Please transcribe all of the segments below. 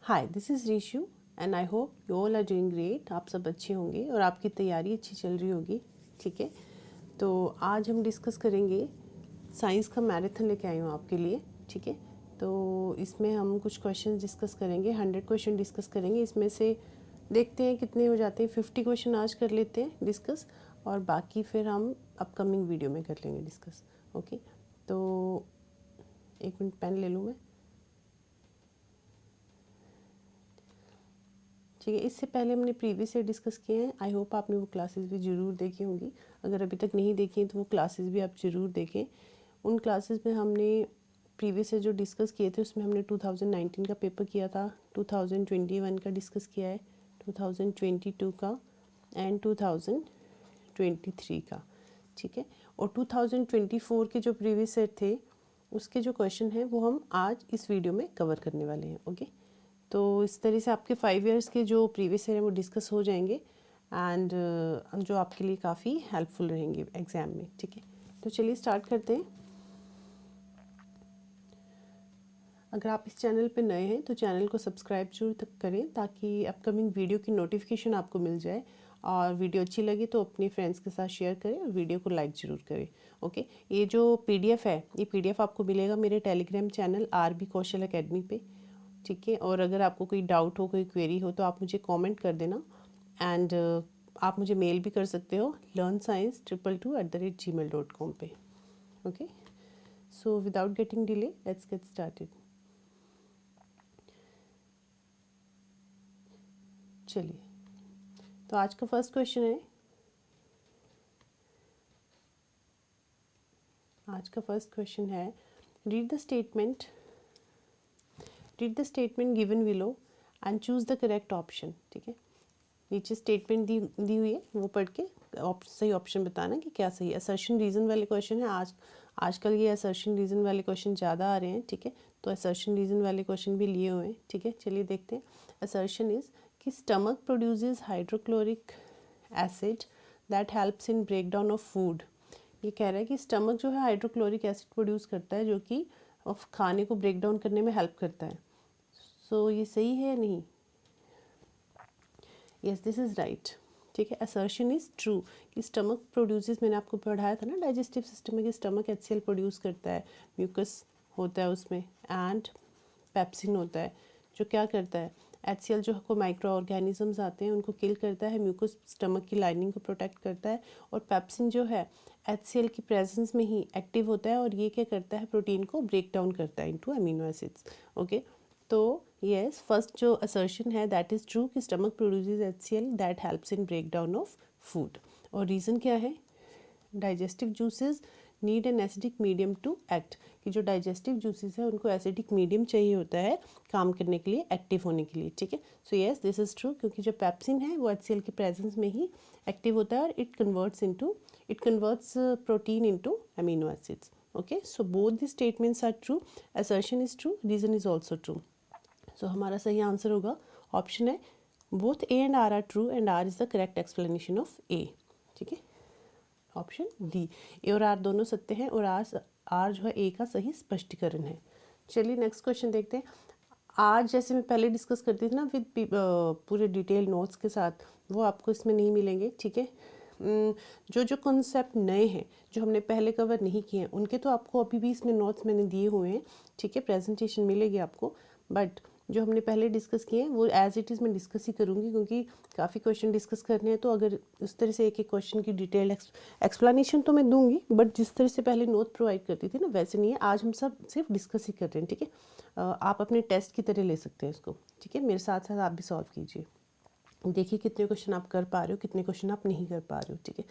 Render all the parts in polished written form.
Hi, this is Rishu and I hope you all are doing great. आप सब अच्छे होंगे और आपकी तैयारी अच्छी चल रही होगी। ठीक है, तो आज हम डिस्कस करेंगे साइंस का मैराथन लेके आई हूँ आपके लिए। ठीक है, तो इसमें हम कुछ क्वेश्चन डिस्कस करेंगे, 100 क्वेश्चन डिस्कस करेंगे। इसमें से देखते हैं कितने हो जाते हैं। 50 क्वेश्चन आज कर लेते हैं डिस्कस और बाकी फिर हम अपकमिंग वीडियो में कर लेंगे डिस्कस। ओके, तो एक मिनट पेन ले लूँ मैं। ठीक है, इससे पहले हमने प्रीवियस ईयर डिस्कस किए हैं। आई होप आपने वो क्लासेस भी ज़रूर देखी होंगी। अगर अभी तक नहीं देखी हैं तो वो क्लासेस भी आप ज़रूर देखें। उन क्लासेस में हमने प्रीवियस ईयर जो डिस्कस किए थे उसमें हमने 2019 का पेपर किया था, 2021 का डिस्कस किया है, 2022 का एंड 2023 का। ठीक है, और 2024 के जो प्रीवियस ईयर थे उसके जो क्वेश्चन हैं वो हम आज इस वीडियो में कवर करने वाले हैं। ओके, तो इस तरह से आपके 5 इयर्स के जो प्रीवियस ईयर हैं वो डिस्कस हो जाएंगे एंड जो आपके लिए काफ़ी हेल्पफुल रहेंगे एग्ज़ाम में। ठीक है, तो चलिए स्टार्ट करते हैं। अगर आप इस चैनल पे नए हैं तो चैनल को सब्सक्राइब जरूर तक करें ताकि अपकमिंग वीडियो की नोटिफिकेशन आपको मिल जाए। और वीडियो अच्छी लगे तो अपने फ्रेंड्स के साथ शेयर करें और वीडियो को लाइक ज़रूर करें। ओके, ये जो पीडीएफ है ये पीडीएफ आपको मिलेगा मेरे टेलीग्राम चैनल आरबी कौशल एकेडमी पे। ठीक है, और अगर आपको कोई डाउट हो, कोई क्वेरी हो तो आप मुझे कमेंट कर देना एंड आप मुझे मेल भी कर सकते हो learnscience222@gmail.com पे। Okay, so without getting delay let's get started. चलिए, तो आज का फर्स्ट क्वेश्चन है, read the statement given below and choose the correct option. ठीक है, नीचे स्टेटमेंट दी हुई है वो पढ़ के सही ऑप्शन बताना कि क्या सही है। असर्शन रीज़न वाले क्वेश्चन है। आजकल ये असर्शन रीज़न वाले क्वेश्चन ज़्यादा आ रहे हैं। ठीक है, तो असर्शन रीज़न वाले क्वेश्चन भी लिए हुए हैं। ठीक है, चलिए देखते हैं। असर्शन इज़ कि stomach produces hydrochloric acid that helps in break down of food. ये कह रहा है कि स्टमक जो है हाइड्रोक्लोरिक एसिड प्रोड्यूस करता है जो कि खाने को ब्रेक डाउन करने में हेल्प करता है। सो ये सही है या नहीं? Yes, this is right. ठीक है, असर्शन इज़ ट्रू कि स्टमक प्रोड्यूसेस, मैंने आपको पढ़ाया था ना डाइजेस्टिव सिस्टम में कि स्टमक HCl प्रोड्यूस करता है, म्यूकस होता है उसमें एंड पेप्सिन होता है जो क्या करता है, HCl जो को माइक्रो ऑर्गेनिजम्स आते हैं उनको किल करता है, म्यूकस स्टमक की लाइनिंग को प्रोटेक्ट करता है, और पेप्सिन जो है HCl की प्रेजेंस में ही एक्टिव होता है और ये क्या करता है, प्रोटीन को ब्रेक डाउन करता है इनटू अमीनो एसिड्स। ओके, तो यस, फर्स्ट जो असर्शन है दैट इज़ ट्रू कि stomach produces HCl that helps in break down of food. और रीज़न क्या है, digestive juices need an acidic medium to act, कि जो डाइजेस्टिव जूसेस है उनको एसिडिक मीडियम चाहिए होता है काम करने के लिए, एक्टिव होने के लिए। ठीक है, so yes this is true क्योंकि जो पेप्सिन है वो HCl के प्रेजेंस में ही एक्टिव होता है और it converts protein into amino acids. Okay, so both the statements are true, assertion is true, reason is also true. So हमारा सही आंसर होगा ऑप्शन है, both A and R true and R is the correct explanation of A. ठीक है, option D, ए और are दोनों सत्य हैं और आर जो है ए का सही स्पष्टीकरण है। चलिए नेक्स्ट क्वेश्चन देखते हैं। आज जैसे मैं पहले डिस्कस करती थी ना विद पूरे डिटेल नोट्स के साथ, वो आपको इसमें नहीं मिलेंगे। ठीक है, जो जो कॉन्सेप्ट नए हैं जो हमने पहले कवर नहीं किए हैं उनके तो आपको अभी भी इसमें नोट्स मैंने दिए हुए हैं। ठीक है, प्रेजेंटेशन मिलेगी आपको, बट जो हमने पहले डिस्कस किए हैं वो एज इट इज़ मैं डिस्कस ही करूँगी क्योंकि काफ़ी क्वेश्चन डिस्कस करने हैं। तो अगर उस तरह से एक एक क्वेश्चन की डिटेल्ड एक्सप्लेनेशन तो मैं दूंगी, बट जिस तरह से पहले नोट प्रोवाइड करती थी ना वैसे नहीं है। आज हम सब सिर्फ डिस्कस ही कर रहे हैं। ठीक है, आप अपने टेस्ट की तरह ले सकते हैं इसको। ठीक है, मेरे साथ साथ आप भी सॉल्व कीजिए, देखिए कितने क्वेश्चन आप कर पा रहे हो, कितने क्वेश्चन आप नहीं कर पा रहे हो। ठीक है,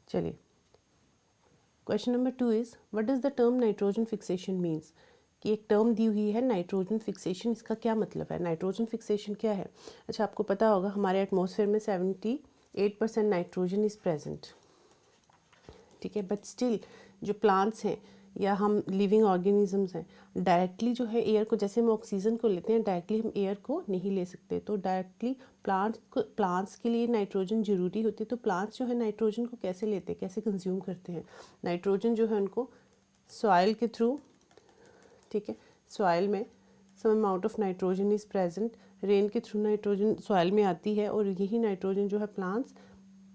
चलिए question number 2 is what does the term nitrogen fixation means. कि एक टर्म दी हुई है नाइट्रोजन फिक्सेशन, इसका क्या मतलब है, नाइट्रोजन फिक्सेशन क्या है। अच्छा, आपको पता होगा हमारे एटमॉस्फेयर में 78% नाइट्रोजन इज़ प्रेजेंट। ठीक है, बट स्टिल जो प्लांट्स हैं या हम लिविंग ऑर्गेनिजम्स हैं, डायरेक्टली जो है एयर को, जैसे हम ऑक्सीजन को लेते हैं डायरेक्टली हम एयर को नहीं ले सकते, तो डायरेक्टली प्लांट्स के लिए नाइट्रोजन ज़रूरी होती है। तो प्लांट्स जो है नाइट्रोजन को कैसे लेते हैं, कैसे कंज्यूम करते हैं, नाइट्रोजन जो है उनको सॉइल के थ्रू। ठीक है, सॉइल में some amount of nitrogen is present rain के थ्रू नाइट्रोजन सॉइल में आती है और यही नाइट्रोजन जो है प्लांट्स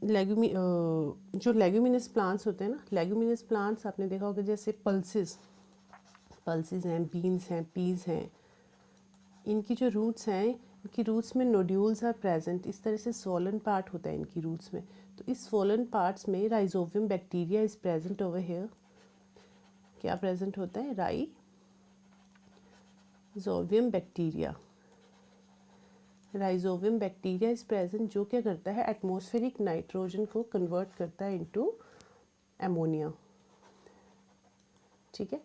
जो लेग्यूमिनस प्लांट्स होते हैं ना, लेग्यूमिनस प्लांट्स आपने देखा होगा जैसे पल्सेस हैं, बीन्स हैं, पीज हैं, इनकी जो रूट्स हैं, इनकी रूट्स में नोड्यूल्स आर प्रेजेंट। इस तरह से सोलन पार्ट होता है इनकी रूट्स में। तो इस सोलन पार्ट्स में rhizobium bacteria is present over here. क्या प्रेजेंट होता है? Rhizobium bacteria. Rhizobium bacteria is present, जो क्या करता है, एटमॉस्फेरिक नाइट्रोजन को कन्वर्ट करता है इनटू एमोनिया। ठीक है,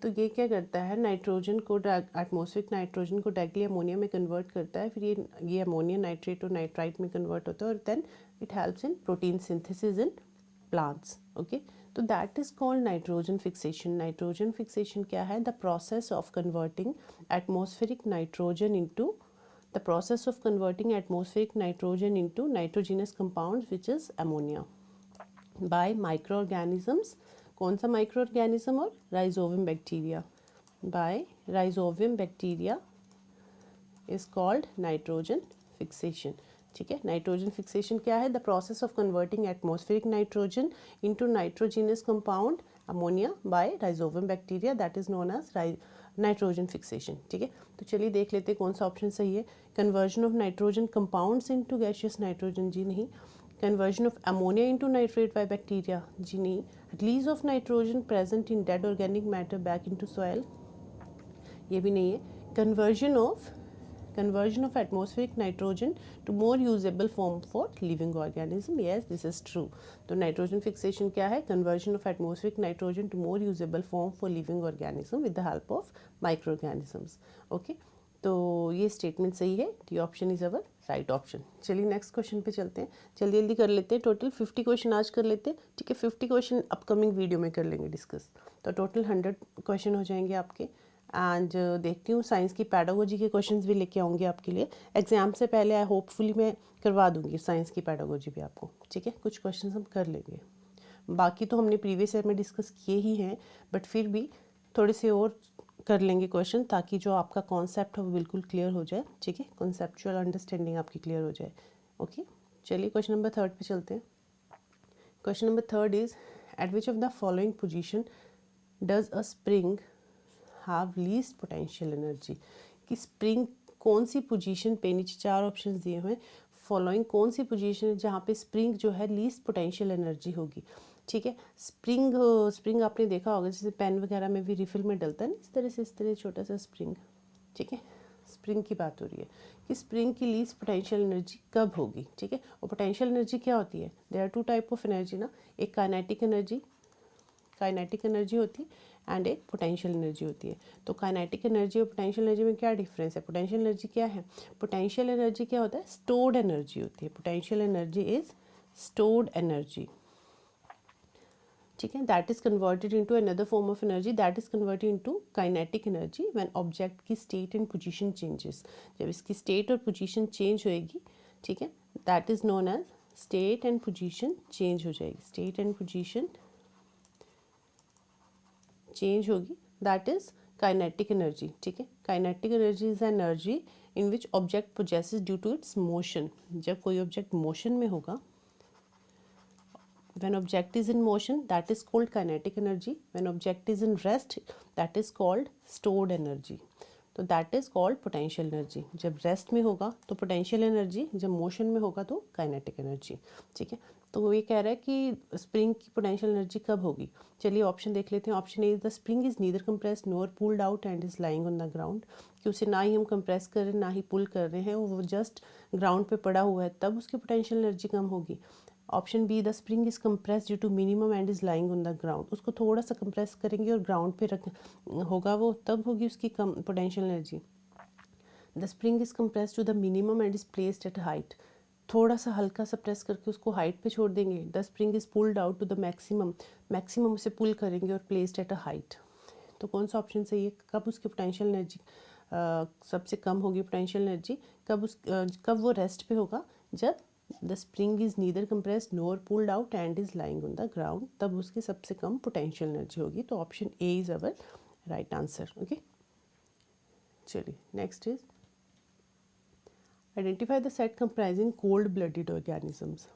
तो ये क्या करता है, नाइट्रोजन को एटमॉस्फेरिक नाइट्रोजन को डायरेक्टली अमोनिया में कन्वर्ट करता है। फिर ये अमोनिया नाइट्रेट और नाइट्राइट में कन्वर्ट होता है और then it helps in protein synthesis in plants. Okay, तो that is called nitrogen fixation. Nitrogen fixation क्या है? The process of converting atmospheric nitrogen into nitrogenous compounds which is ammonia by micro organisms. कौन सा micro organism? और rhizobium bacteria. By rhizobium bacteria is called nitrogen fixation. ठीक है, nitrogen fixation क्या है? The process of converting atmospheric nitrogen into nitrogenous compound ammonia by rhizobium bacteria, that is known as nitrogen fixation. ठीक है, तो चलिए देख लेते हैं कौन सा ऑप्शन सही है। Conversion of nitrogen compounds into gaseous nitrogen, जी नहीं। Conversion of ammonia into nitrate by bacteria, जी नहीं। Release of nitrogen present in dead organic matter back into soil, ये भी नहीं है। Conversion of atmospheric nitrogen to more usable form for living organism, yes this is true. तो nitrogen fixation क्या है? Conversion of atmospheric nitrogen to more usable form for living organism with the help of micro organisms. Okay, तो ये statement सही है, D option is our right option. चलिए next question पे चलते हैं, जल्दी जल्दी कर लेते हैं। टोटल 50 क्वेश्चन आज कर लेते हैं। ठीक है, 50 क्वेश्चन अपकमिंग वीडियो में कर लेंगे डिस्कस, तो टोटल 100 क्वेश्चन हो जाएंगे आपके। एंड देखती हूँ साइंस की पैडागोजी के क्वेश्चंस भी लेके आऊँगी आपके लिए एग्जाम से पहले। आई होपफुली मैं करवा दूँगी साइंस की पैडागोजी भी आपको। ठीक है, कुछ क्वेश्चंस हम कर लेंगे, बाकी तो हमने प्रीवियस ईयर में डिस्कस किए ही हैं, बट फिर भी थोड़े से और कर लेंगे क्वेश्चन, ताकि जो आपका कॉन्सेप्ट है वो बिल्कुल क्लियर हो जाए। ठीक है, कॉन्सेप्चुअल अंडरस्टैंडिंग आपकी क्लियर हो जाए। ओके, चलिए क्वेश्चन नंबर 3 पे चलते हैं। Question number 3 is eight which of the following position does a spring have least potential energy. कि स्प्रिंग कौन सी पोजीशन पे, नीचे 4 ऑप्शन दिए हुए हैं, फॉलोइंग कौन सी पोजीशन है जहाँ पे स्प्रिंग जो है लीस्ट पोटेंशियल एनर्जी होगी। ठीक है, स्प्रिंग आपने देखा होगा जैसे पेन वगैरह में भी रिफिल में डलता है ना, इस तरह छोटा सा स्प्रिंग। ठीक है, स्प्रिंग की बात हो रही है कि स्प्रिंग की लीस्ट पोटेंशियल एनर्जी कब होगी। ठीक है, और पोटेंशियल एनर्जी क्या होती है? There are 2 type of energy ना, एक काइनेटिक एनर्जी होती है एंड एक पोटेंशियल एनर्जी होती है। तो काइनेटिक एनर्जी और पोटेंशियल एनर्जी में क्या डिफरेंस है? पोटेंशियल एनर्जी क्या है? पोटेंशियल एनर्जी क्या होता है? स्टोर्ड एनर्जी होती है। Potential energy is stored energy. ठीक है, that is converted into another form of energy, that is converted into kinetic energy when object की स्टेट एंड पोजीशन चेंजेस। जब इसकी स्टेट और पोजीशन चेंज होएगी, ठीक है, that is known as state and position change हो जाएगी। State and position change होगी, दैट इज काइनेटिक एनर्जी। ठीक है, kinetic energy is energy in which object possesses due to its motion. जब कोई ऑब्जेक्ट मोशन में होगा, when object is in motion, that is called kinetic energy. When object is in rest, that is called stored energy. तो that is called potential energy. जब rest में होगा तो potential energy, जब मोशन में होगा तो काइनेटिक एनर्जी। ठीक है, तो वो ये कह रहा है कि स्प्रिंग की पोटेंशियल एनर्जी कब होगी। चलिए ऑप्शन देख लेते हैं। Option A, the spring is neither compressed nor pulled out and is lying on the ground. कि उसे ना ही हम कंप्रेस कर रहे हैं ना ही पुल कर रहे हैं, वो जस्ट ग्राउंड पे पड़ा हुआ है, तब उसकी पोटेंशियल एनर्जी कम होगी। Option B, the spring is compress due to minimum and is lying on the ground. उसको थोड़ा सा कंप्रेस करेंगे और ग्राउंड पे रख होगा वो, तब होगी उसकी कम potential energy. The spring is compress to the minimum and is placed at height. थोड़ा सा हल्का सा प्रेस करके उसको हाइट पे छोड़ देंगे। The spring is pulled out to the maximum उसे पुल करेंगे और प्लेस्ड एट अ हाइट। तो कौन सा ऑप्शन सही है? कब उसकी पोटेंशियल एनर्जी सबसे कम होगी? पोटेंशियल एनर्जी कब वो रेस्ट पे होगा? जब the spring is neither compressed nor pulled out and is lying on the ground, तब उसकी सबसे कम पोटेंशियल एनर्जी होगी। तो option A is our right answer. Okay, चलिए next is identify the set comprising cold blooded organisms.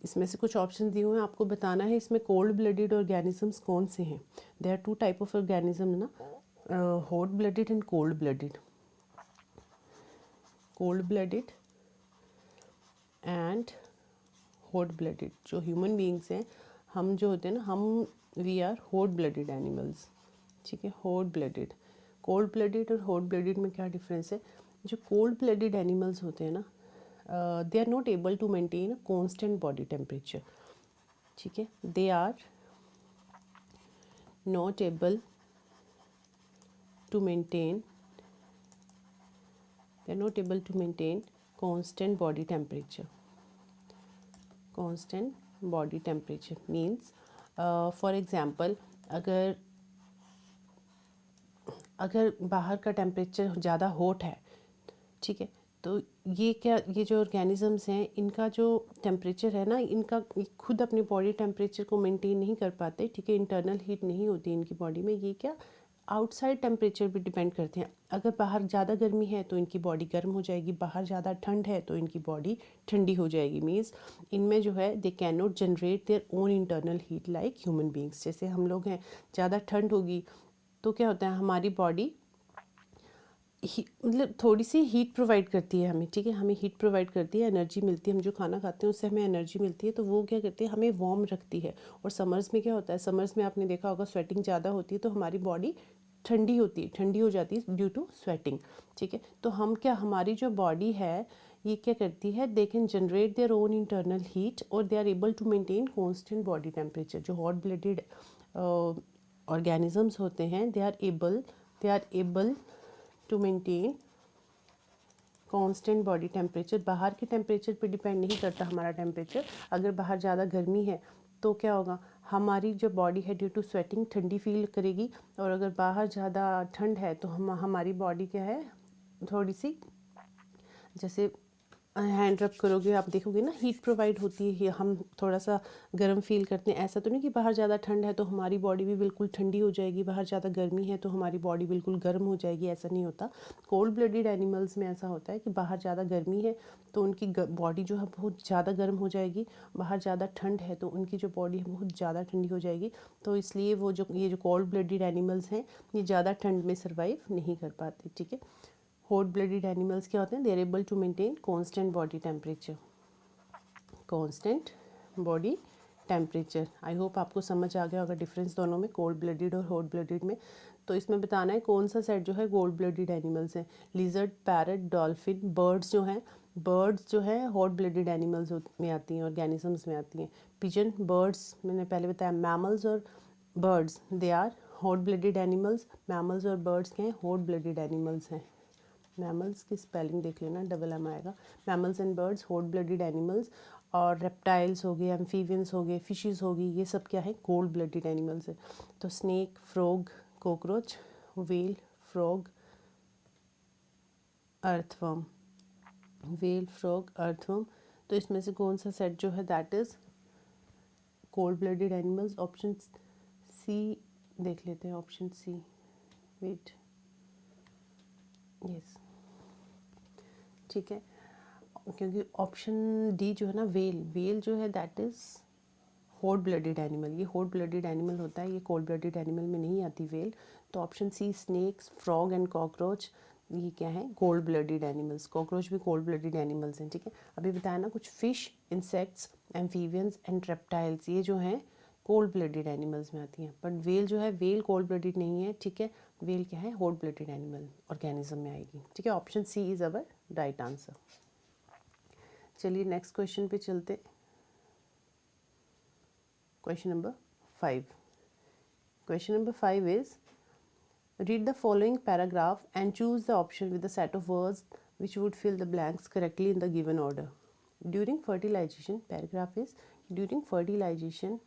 इसमें से कुछ ऑप्शन दिए हुए हैं, आपको बताना है इसमें कोल्ड ब्लडेड ऑर्गेनिजम्स कौन से हैं। There are two type of organism ना, hot blooded and cold blooded. Cold blooded and hot blooded. जो ह्यूमन बींग्स हैं, हम जो होते हैं ना, हम we are hot blooded animals, ठीक है, हॉट ब्लडेड। कोल्ड ब्लडेड और हॉट ब्लडेड में क्या डिफरेंस है? जो कोल्ड ब्लडेड एनिमल्स होते हैं ना, they are not able to maintain a constant body temperature, ठीक है, they are not able to maintain constant body temperature. Constant body temperature means for example, अगर बाहर का टेम्परेचर ज़्यादा हॉट है, ठीक है, तो ये जो ऑर्गेनिजम्स हैं, इनका जो टेम्परेचर है ना, इनका खुद अपनी बॉडी टेम्परेचर को मेंटेन नहीं कर पाते, ठीक है, इंटरनल हीट नहीं होती इनकी बॉडी में। ये क्या आउटसाइड टेम्परेचर पे डिपेंड करते हैं। अगर बाहर ज़्यादा गर्मी है तो इनकी बॉडी गर्म हो जाएगी, बाहर ज़्यादा ठंड है तो इनकी बॉडी ठंडी हो जाएगी। मीन्स इनमें जो है they can not generate their own internal heat like human beings. जैसे हम लोग हैं, ज़्यादा ठंड होगी तो क्या होता है, हमारी बॉडी मतलब थोड़ी सी हीट प्रोवाइड करती है हमें, ठीक है, हमें हीट प्रोवाइड करती है, एनर्जी मिलती है, हम जो खाना खाते हैं उससे हमें एनर्जी मिलती है, तो वो क्या करती है, हमें वार्म रखती है। और समर्स में क्या होता है, समर्स में आपने देखा होगा स्वेटिंग ज़्यादा होती है तो हमारी बॉडी ठंडी होती है, ठंडी हो जाती है ड्यू टू स्वेटिंग, ठीक है। तो हम क्या, हमारी जो बॉडी है ये क्या करती है, they can generate their own internal heat और they are able to maintain constant body temperature. जो हॉट ब्लडेड ऑर्गेनिजम्स होते हैं, they are able to maintain constant body temperature. बाहर के टेम्परेचर पे डिपेंड नहीं करता हमारा टेम्परेचर। अगर बाहर ज़्यादा गर्मी है तो क्या होगा, हमारी जो बॉडी है ड्यू टू स्वेटिंग ठंडी फील करेगी, और अगर बाहर ज़्यादा ठंड है तो हमारी बॉडी क्या है, थोड़ी सी, जैसे हैंड रब करोगे आप देखोगे ना, हीट प्रोवाइड होती है, हम थोड़ा सा गर्म फील करते हैं। ऐसा तो नहीं कि बाहर ज़्यादा ठंड है तो हमारी बॉडी भी बिल्कुल ठंडी हो जाएगी, बाहर ज़्यादा गर्मी है तो हमारी बॉडी बिल्कुल गर्म हो जाएगी, ऐसा नहीं होता। कोल्ड ब्लडेड एनिमल्स में ऐसा होता है कि बाहर ज़्यादा गर्मी है तो उनकी बॉडी जो है बहुत ज़्यादा गर्म हो जाएगी, बाहर ज़्यादा ठंड है तो उनकी जो बॉडी है बहुत ज़्यादा ठंडी हो जाएगी। तो इसलिए ये जो कोल्ड ब्लडेड एनिमल्स हैं, ये ज़्यादा ठंड में सर्वाइव नहीं कर पाते, ठीक है। हॉट ब्लडेड एनिमल्स क्या होते हैं, they are able to maintain constant body temperature, constant body temperature. I hope आपको समझ आ गया होगा डिफरेंस दोनों में, कोल्ड ब्लडेड और हॉट ब्लडेड में। तो इसमें बताना है कौन सा सेट जो है कोल्ड ब्लडेड एनिमल्स हैं। लिजर्ड, पैरट, डॉल्फिन, बर्ड्स जो हैं, बर्ड्स जो है हॉट ब्लडेड एनिमल्स में आती हैं, ऑर्गेनिजम्स में आती हैं। पिजन, बर्ड्स मैंने पहले बताया, मैमल्स और birds they are hot blooded animals. Mammals और बर्ड्स के हैं हॉट ब्लडेड एनिमल्स हैं। मैमल्स की स्पेलिंग देख लेना, डबल एम आएगा। Mammals and birds hot blooded animals. और रेप्टाइल्स हो गए, एम्फीबियंस हो गए, फिशेस होगी, ये सब क्या है, कोल्ड ब्लडेड एनिमल्स है। तो snake, frog, cockroach, whale, frog, earthworm, whale, frog, earthworm. तो इसमें से कौन सा सेट जो है that is cold blooded animals? Option C देख लेते हैं, ऑप्शन सी, वेट, यस, ठीक है, क्योंकि ऑप्शन डी जो है ना, वेल जो है that is hot blooded animal, ये हॉट ब्लडेड एनिमल होता है, ये कोल्ड ब्लडेड एनिमल में नहीं आती वेल। तो option C, snakes, frog and cockroach, ये क्या है, कोल्ड ब्लडेड एनिमल्स। कॉकरोच भी कोल्ड ब्लडेड एनिमल्स हैं, ठीक है। अभी बताया ना कुछ fish, insects, amphibians and reptiles, ये जो हैं कोल्ड ब्लडेड एनिमल्स में आती हैं। बट वेल जो है, वेल कोल्ड ब्लडेड नहीं है, ठीक है, वेल क्या है, हॉट ब्लडेड एनिमल ऑर्गेनिज्म में आएगी, ठीक है। Option C is our right answer. चलिए नेक्स्ट क्वेश्चन पे चलते। Question number 5। Question number 5 is read the following paragraph and choose the option with the set of words which would fill the blanks correctly in the given order. During fertilization, paragraph is during fertilization,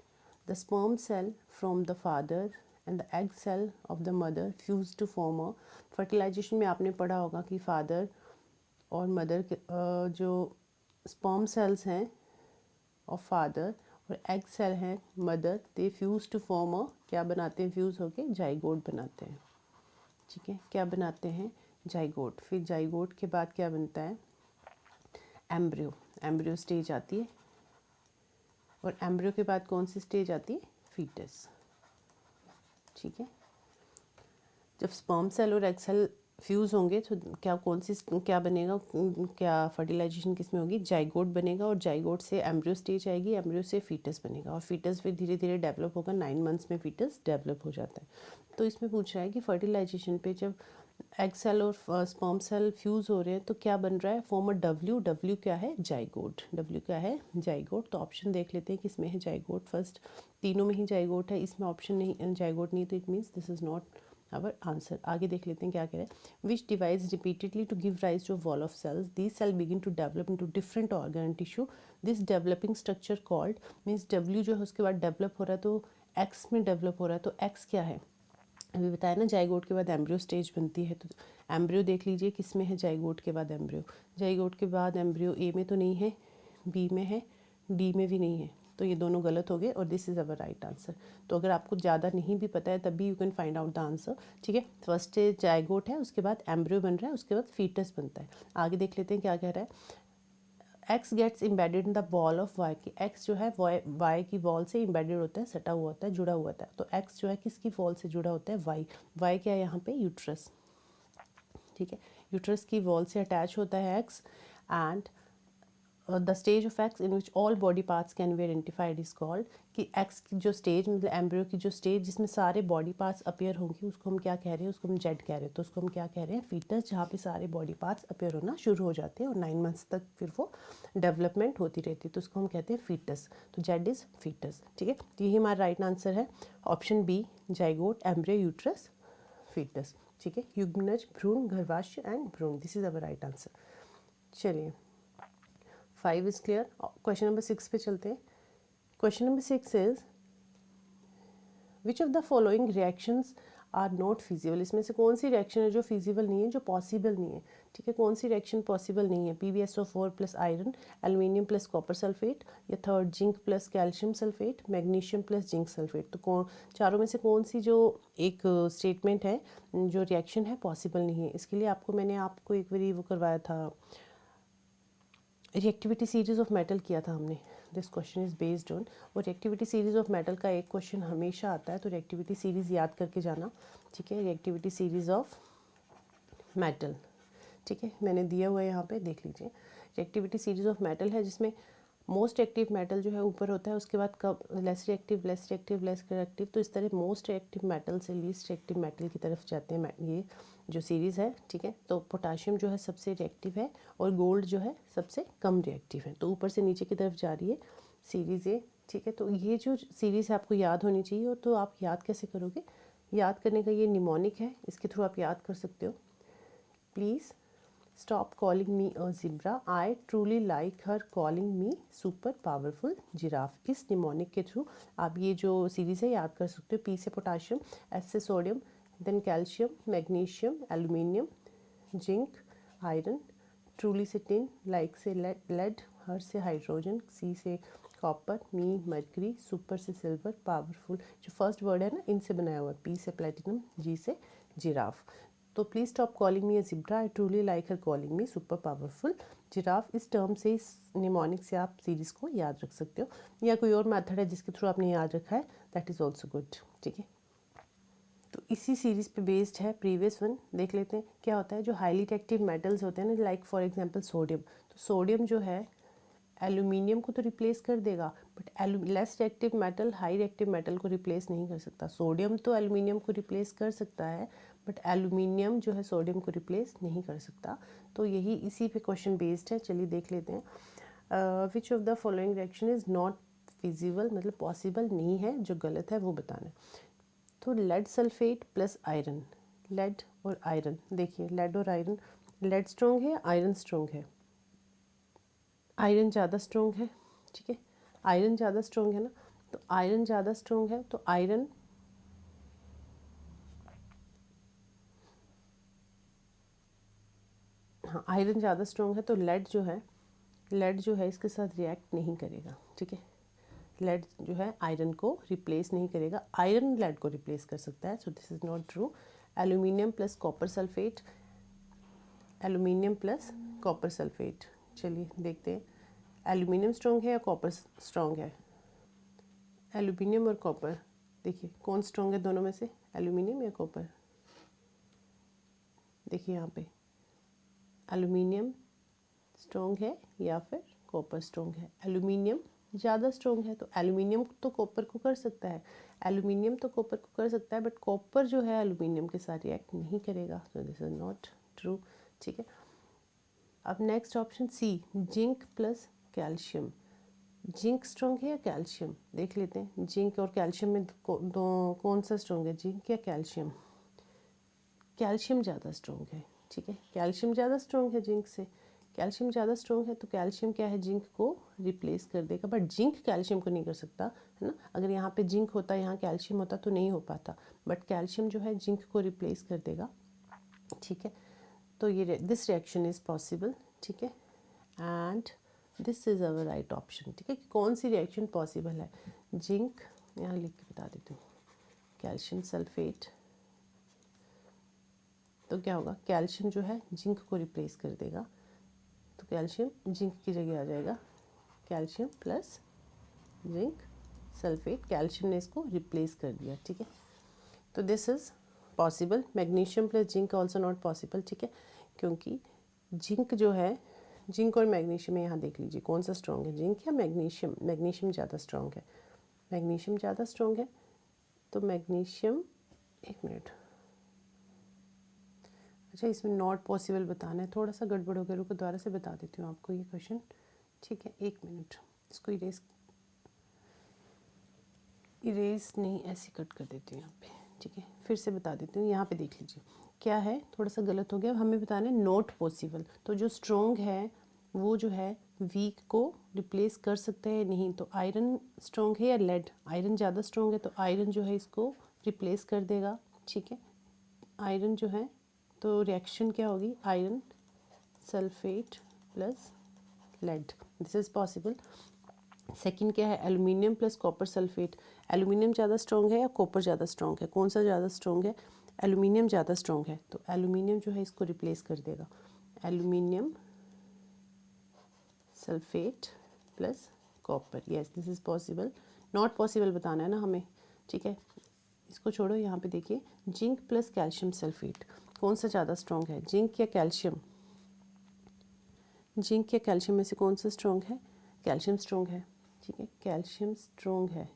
the sperm cell from the father and the egg cell of the mother fuse to form a, fertilization में आपने पढ़ा होगा कि father और mother के जो sperm cells हैं of father और एग सेल हैं mother, they fuse to form a, क्या बनाते हैं, फ्यूज होके जाइगोट बनाते हैं, ठीक है, क्या बनाते हैं, जाइगोट। फिर जाइगोट के बाद क्या बनता है, एम्ब्रियो, एम्ब्रियो स्टेज आती है, और एम्ब्रियो के बाद कौन सी स्टेज आती है? फीटस। ठीक है, जब स्पर्म सेल और एग सेल फ्यूज़ होंगे तो क्या बनेगा, क्या फर्टिलाइजेशन किस में होगी? जाइगोट बनेगा, और जाइगोट से एम्ब्रियो स्टेज आएगी, एम्ब्रियो से फीटस बनेगा, और फीटस फिर धीरे धीरे डेवलप होगा, 9 मंथ्स में फीटस डेवलप हो जाता है। तो इसमें पूछ रहा है कि फर्टिलाइजेशन पे जब एग सेल और स्पर्म सेल फ्यूज़ हो रहे हैं तो क्या बन रहा है? फॉर्म अ डब्ल्यू, डब्ल्यू क्या है? जाइगोट, डब्ल्यू क्या है? जाइगोट। तो ऑप्शन देख लेते हैं किसमें है जाइगोट। फर्स्ट तीनों में ही जाइगोट है, इसमें ऑप्शन नहीं, जाइगोट नहीं, तो it means this is not our answer. आगे देख लेते हैं क्या कह रहे हैं। Which device repeatedly to give rise to wall of cells, these cell begin to develop into different organ and tissue, this developing structure called, means W जो है उसके बाद डेवलप हो रहा है तो एक्स में डेवलप हो रहा है, तो एक्स क्या है? अभी बताया ना, जाइगोट के बाद एम्ब्रियो स्टेज बनती है, तो एम्ब्रियो देख लीजिए किस में है जाइगोट के बाद एम्ब्रियो। जाइगोट के बाद एम्ब्रियो ए में तो नहीं है, बी में है, डी में भी नहीं है, तो ये दोनों गलत हो गए, और this is our right answer. तो अगर आपको ज़्यादा नहीं भी पता है तब भी you can find out the answer. ठीक है, फर्स्ट स्टेज जाइगोट है, उसके बाद एम्ब्रियो बन रहा है, उसके बाद फीटस बनता है। आगे देख लेते हैं क्या कह रहा है। X gets embedded in the ball of Y, की एक्स जो है वाई की वॉल से इम्बेडेड होता है, सटा हुआ होता है, जुड़ा हुआ होता है। तो एक्स जो है किसकी वॉल से जुड़ा होता है? वाई। वाई क्या है यहाँ पे? यूट्रस। ठीक है, यूट्रस की वॉल से अटैच होता है x, and the stage of x in which all body parts can be identified is called, कि एक्स की जो स्टेज मतलब एम्ब्रियो की जो स्टेज जिसमें सारे बॉडी पार्ट्स अपीयर होंगे उसको हम क्या कह रहे हैं? उसको हम जेड कह रहे हैं। तो उसको हम क्या कह रहे हैं? फीटस, जहाँ पे सारे बॉडी पार्ट्स अपीयर होना शुरू हो जाते हैं और 9 मंथ्स तक फिर वो डेवलपमेंट होती रहती है, तो उसको हम कहते हैं फीटस। तो जेड इज़ फीटस। ठीक है, तो यही हमारा राइट आंसर है, option B, zygote, embryo, uterus, foetus. ठीक है, युग्मनज, भ्रूण, गर्भाशय एंड भ्रूण, this is our right answer. चलिए, 5 इज क्लियर। क्वेश्चन नंबर 6 पे चलते हैं। Question number 6 is which of the following reactions are not feasible, इसमें से कौन सी रिएक्शन है जो फिजिबल नहीं है, जो पॉसिबल नहीं है? ठीक है, कौन सी रिएक्शन पॉसिबल नहीं है? PbSO4 plus iron, aluminium plus copper sulphate, या third zinc plus calcium sulphate, magnesium plus zinc sulphate. तो कौन चारों में से कौन सी जो एक स्टेटमेंट है, जो रिएक्शन है पॉसिबल नहीं है? इसके लिए मैंने आपको एक बारी वो करवाया था, रिएक्टिविटी सीरीज ऑफ मेटल किया था हमने। This question is based on, और रिएक्टिविटी सीरीज ऑफ मेटल का एक क्वेश्चन हमेशा आता है, तो रिएक्टिविटी सीरीज याद करके जाना। ठीक है, रिएक्टिविटी सीरीज ऑफ मेटल, ठीक है, मैंने दिया हुआ है यहाँ पे, देख लीजिए। रिएक्टिविटी सीरीज ऑफ मेटल है जिसमें मोस्ट एक्टिव मेटल जो है ऊपर होता है, उसके बाद कब less reactive, less reactive, less reactive, तो इस तरह मोस्ट रिएक्टिव मेटल से लीस्ट रिएक्टिव मेटल की तरफ जाते हैं ये जो सीरीज़ है। ठीक है, तो पोटाशियम जो है सबसे रिएक्टिव है, और गोल्ड जो है सबसे कम रिएक्टिव है, तो ऊपर से नीचे की तरफ जा रही है सीरीज़ ये। ठीक है, तो ये जो सीरीज़ है आपको याद होनी चाहिए, और तो आप याद कैसे करोगे? याद करने का ये निमोनिक है, इसके थ्रू आप याद कर सकते हो। Please Stop calling me a zebra. I truly like her calling me super powerful giraffe. इस निमोनिक के थ्रू आप ये जो सीरीज़ है याद कर सकते हो। P से पोटाशियम, S से sodium, then calcium, magnesium, aluminium, zinc, iron, truly से टिन, लाइक से लेड, हर से हाइड्रोजन, C से कॉपर, मी मर्करी, सुपर से सिल्वर, पावरफुल जो फर्स्ट वर्ड है ना इनसे बनाया हुआ, P से प्लेटिनम, G से जिराफ। तो please stop calling me a zebra, I truly like her calling me super powerful giraffe. इस टर्म से, इस निमोनिक से आप सीरीज़ को याद रख सकते हो, या कोई और मेथड है जिसके थ्रू आपने याद रखा है, दैट इज़ ऑल्सो गुड। ठीक है, तो इसी सीरीज़ पे बेस्ड है प्रीवियस वन। देख लेते हैं क्या होता है। जो हाईली रिएक्टिव मेटल्स होते हैं ना, लाइक फॉर एग्जांपल सोडियम, तो सोडियम जो है एल्यूमिनियम को तो रिप्लेस कर देगा, but less reactive metal high reactive metal को रिप्लेस नहीं कर सकता। सोडियम तो एल्यूमिनियम को रिप्लेस कर सकता है, बट एल्यूमिनियम जो है सोडियम को रिप्लेस नहीं कर सकता। तो यही इसी पे क्वेश्चन बेस्ड है। चलिए देख लेते हैं। Which of the following reaction is not feasible, मतलब पॉसिबल नहीं है, जो गलत है वो बताना है। तो lead sulphate plus iron, lead और आयरन, देखिए लेड और आयरन, लेड स्ट्रॉन्ग है, आयरन स्ट्रॉन्ग है, आयरन ज़्यादा स्ट्रॉन्ग है। ठीक है, आयरन ज़्यादा स्ट्रॉन्ग है ना, तो आयरन ज़्यादा स्ट्रॉन्ग है, तो आयरन हाँ आयरन ज़्यादा स्ट्रॉन्ग है, तो लेड जो है इसके साथ रिएक्ट नहीं करेगा। ठीक है, लेड जो है आयरन को रिप्लेस नहीं करेगा, आयरन लेड को रिप्लेस कर सकता है, so this is not true. Aluminium plus copper sulphate, aluminium plus copper sulphate, चलिए देखते हैं, एल्यूमिनियम स्ट्रॉन्ग है या कॉपर स्ट्रॉन्ग है। एल्यूमिनियम और कॉपर, देखिए कौन स्ट्रॉन्ग है दोनों में से, एल्यूमिनियम या कॉपर। देखिए यहाँ पे एल्यूमिनियम स्ट्रॉन्ग है या फिर कॉपर स्ट्रॉन्ग है। एल्यूमिनियम ज़्यादा स्ट्रॉन्ग है, तो एल्यूमिनियम तो कॉपर को कर सकता है, एल्यूमिनियम तो कॉपर को कर सकता है, बट कॉपर जो है एल्यूमिनियम के साथ रिएक्ट नहीं करेगा, so this is not true. ठीक है, अब next option C, zinc plus calcium. Zinc strong है या कैल्शियम, देख लेते हैं। जिंक और कैल्शियम में कौन सा स्ट्रॉन्ग है, जिंक या कैल्शियम। कैल्शियम ज़्यादा स्ट्रॉन्ग है। ठीक है, कैल्शियम ज़्यादा स्ट्रॉन्ग है जिंक से। कैल्शियम ज़्यादा स्ट्रॉन्ग है तो कैल्शियम क्या है, जिंक को रिप्लेस कर देगा, बट जिंक कैल्शियम को नहीं कर सकता, है ना। अगर यहाँ पे जिंक होता, यहाँ कैल्शियम होता तो नहीं हो पाता, बट कैल्शियम जो है जिंक को रिप्लेस कर देगा। ठीक है, तो ये दिस रिएक्शन इज़ पॉसिबल। ठीक है, and this is our right option. ठीक है, कौन सी रिएक्शन पॉसिबल है, जिंक, यहाँ लिख के बता देती हूँ, कैल्शियम सल्फेट, तो क्या होगा, कैल्शियम जो है जिंक को रिप्लेस कर देगा, तो कैल्शियम जिंक की जगह आ जाएगा, calcium plus zinc sulphate, calcium ने इसको रिप्लेस कर दिया। ठीक है, तो this is possible. Magnesium plus zinc also not possible. ठीक है, क्योंकि जिंक जो है, जिंक और मैग्नीशियम में यहाँ देख लीजिए कौन सा स्ट्रॉन्ग है, जिंक या मैग्नीशियम। मैग्नीशियम ज़्यादा स्ट्रॉन्ग है, मैग्नीशियम ज़्यादा स्ट्रॉन्ग है, तो मैग्नीशियम, एक मिनट, अच्छा इसमें नॉट पॉसिबल बताना है, थोड़ा सा गड़बड़ हो गया, रुको दोबारा से बता देती हूँ आपको ये क्वेश्चन। ठीक है, एक मिनट, इसको इरेज नहीं, ऐसे कट कर देती हूँ यहाँ पे। ठीक है, फिर से बता देती हूँ, यहाँ पे देख लीजिए क्या है, थोड़ा सा गलत हो गया, हमें बताना है नॉट पॉसिबल। तो जो स्ट्रॉन्ग है वो जो है वीक को रिप्लेस कर सकता है नहीं, तो आयरन स्ट्रॉन्ग है या लेड, आयरन ज़्यादा स्ट्रॉन्ग है तो आयरन जो है इसको रिप्लेस कर देगा। ठीक है, आयरन जो है, तो रिएक्शन क्या होगी, iron sulphate plus lead, this is possible. Second क्या है, aluminium plus copper sulphate. Aluminium ज़्यादा स्ट्रॉन्ग है या कॉपर ज़्यादा स्ट्रॉन्ग है, कौन सा ज़्यादा स्ट्रॉन्ग है, एल्यूमिनियम ज़्यादा स्ट्रॉन्ग है, तो एल्यूमिनियम जो है इसको रिप्लेस कर देगा, aluminium sulphate plus copper. Yes, this is possible. Not possible बताना है ना हमें। ठीक है, इसको छोड़ो, यहाँ पे देखिए, जिंक प्लस कैल्शियम सल्फेट, कौन सा ज़्यादा स्ट्रॉन्ग है, जिंक या कैल्शियम। जिंक या कैल्शियम में से कौन सा स्ट्रॉन्ग है, कैल्शियम स्ट्रॉन्ग है। ठीक है, कैल्शियम स्ट्रॉन्ग है,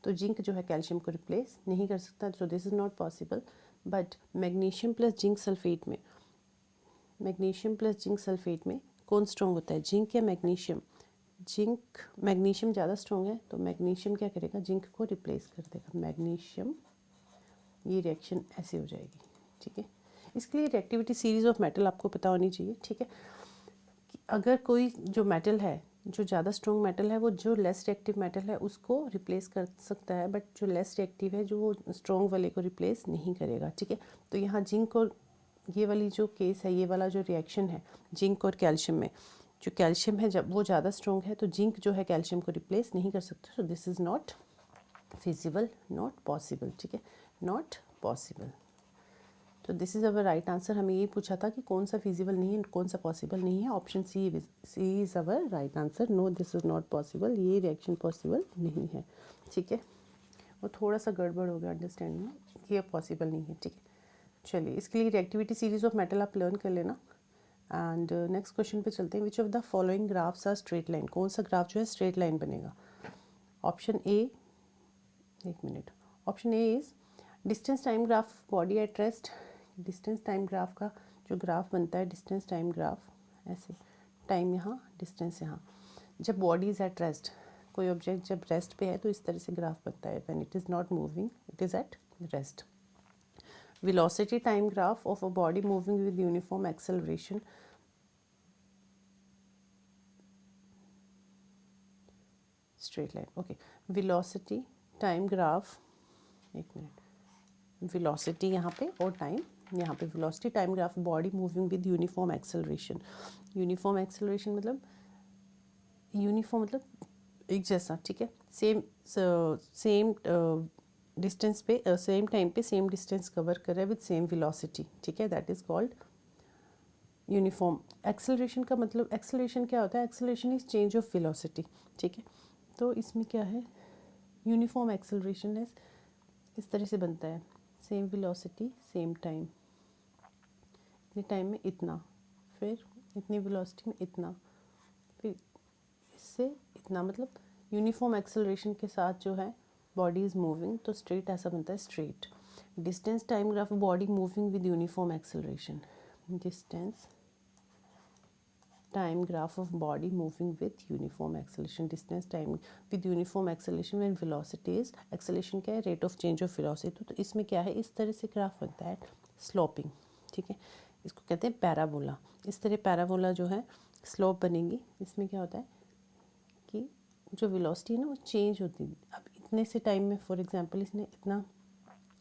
तो जिंक जो है कैल्शियम को रिप्लेस नहीं कर सकता, सो this is not possible. But magnesium plus zinc sulphate में, मैग्नीशियम प्लस जिंक सल्फेट में कौन स्ट्रॉन्ग होता है, जिंक या मैग्नीशियम। जिंक, मैग्नीशियम ज़्यादा स्ट्रॉन्ग है, तो मैग्नीशियम क्या करेगा, जिंक को रिप्लेस कर देगा, मैग्नीशियम, ये रिएक्शन ऐसे हो जाएगी। ठीक है, इसके लिए रिएक्टिविटी सीरीज ऑफ मेटल आपको पता होनी चाहिए। ठीक है, कि अगर कोई जो मेटल है, जो ज़्यादा स्ट्रॉन्ग मेटल है, वो जो लेस रिएक्टिव मेटल है उसको रिप्लेस कर सकता है, बट जो लेस रिएक्टिव है जो वो स्ट्रॉन्ग वाले को रिप्लेस नहीं करेगा। ठीक है, तो यहाँ जिंक और ये वाली जो केस है, ये वाला जो रिएक्शन है जिंक और कैल्शियम में, जो कैल्शियम है जब वो ज़्यादा स्ट्रॉन्ग है तो जिंक जो है कैल्शियम को रिप्लेस नहीं कर सकता, सो this is not feasible, not possible. ठीक है, नॉट पॉसिबल, तो this is our right answer. हमें ये पूछा था कि कौन सा फिजिबल नहीं है, कौन सा पॉसिबल नहीं है, option C is our right answer. No, this is not possible, ये रिएक्शन पॉसिबल नहीं है। ठीक है, वो थोड़ा सा गड़बड़ हो गया अंडरस्टैंडिंग में, ये पॉसिबल नहीं है। ठीक है, चलिए इसके लिए रिएक्टिविटी सीरीज ऑफ मेटल आप लर्न कर लेना। एंड नेक्स्ट क्वेश्चन पे चलते हैं, which of the following graphs are straight line, कौन सा ग्राफ जो है स्ट्रेट लाइन बनेगा। ऑप्शन ए, एक minute, option A is distance time graph body at rest. Distance time graph का जो ग्राफ बनता है, डिस्टेंस टाइम ग्राफ, ऐसे टाइम यहाँ, डिस्टेंस यहाँ, जब बॉडी इज़ एट रेस्ट, कोई ऑब्जेक्ट जब रेस्ट पे है तो इस तरह से ग्राफ बनता है, when it is not moving, it is at rest. velocity time graph of a body moving with uniform acceleration, straight line, okay, velocity time graph, एक मिनट, velocity यहाँ पे और time यहाँ पे, velocity time graph body moving with uniform acceleration, uniform acceleration मतलब uniform मतलब एक जैसा। ठीक है, सेम डिस्टेंस पे, सेम टाइम पे सेम डिस्टेंस कवर कर रहा है विद सेम वेलोसिटी। ठीक है, that is called uniform. Acceleration का मतलब, एक्सेलरेशन क्या होता है? Acceleration is change of velocity, ठीक है। तो इसमें क्या है, यूनिफॉर्म एक्सेलरेशन है, इस तरह से बनता है, सेम वेलोसिटी सेम टाइम, इतने टाइम में इतना, फिर इतनी वेलोसिटी में इतना, फिर इससे इतना, मतलब यूनिफॉर्म एक्सेलरेशन के साथ जो है बॉडी इज़ मूविंग, तो स्ट्रेट ऐसा बनता है, straight. Distance time graph body moving with uniform acceleration, distance time graph of body moving with uniform acceleration, distance time with uniform acceleration when velocity is, acceleration क्या है? Rate of change of velocity. तो इसमें क्या है, इस तरह से graph बनता है, स्लोपिंग, ठीक है। इसको कहते हैं पैराबोला। इस तरह पैराबोला जो है स्लोप बनेगी। इसमें क्या होता है कि जो वेलोसिटी है ना वो चेंज होती है। अब इतने से टाइम में, फॉर एग्जांपल इसने इतना,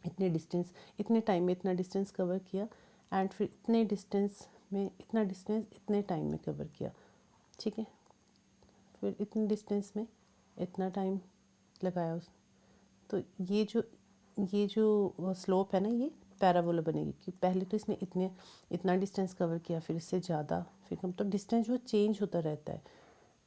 इतने डिस्टेंस, इतने टाइम में इतना डिस्टेंस कवर किया, एंड फिर इतने डिस्टेंस में इतना डिस्टेंस इतने टाइम में कवर किया, ठीक है। फिर इतने डिस्टेंस में इतना टाइम लगाया उस, तो ये जो स्लोप है ना, ये पैराबोला बनेगी कि पहले तो इसने इतना डिस्टेंस कवर किया, फिर इससे ज़्यादा, फिर कम, तो डिस्टेंस जो चेंज होता रहता है,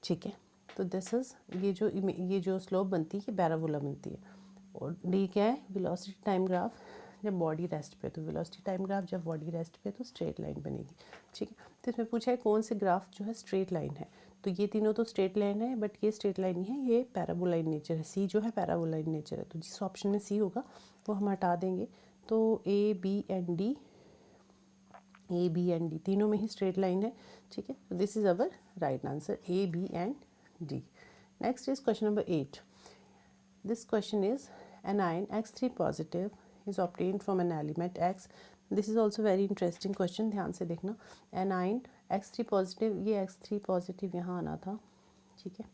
ठीक है। तो दिस इज़, ये जो स्लोप बनती है ये पैराबोला बनती है। और डी क्या है? वेलोसिटी टाइम ग्राफ जब बॉडी रेस्ट पे, तो वेलोसिटी टाइम ग्राफ जब बॉडी रेस्ट पे तो स्ट्रेट लाइन बनेगी, ठीक है। तो इसमें पूछा है कौन से ग्राफ जो है स्ट्रेट लाइन है, तो ये तीनों तो स्ट्रेट लाइन है, बट ये स्ट्रेट लाइन नहीं है, ये पैराबोला इन नेचर है। सी जो है पैराबोला इन नेचर है, तो जिस ऑप्शन में सी होगा वो हम हटा देंगे। तो ए बी एंड डी तीनों में ही स्ट्रेट लाइन है, ठीक है। तो this is our right answer, A B and D. Next is question number 8. This question is, anion X3 positive is obtained from an element X. This is also very interesting question, ध्यान से देखना। anion X3 positive, ये X3 positive यहाँ आना था, ठीक है।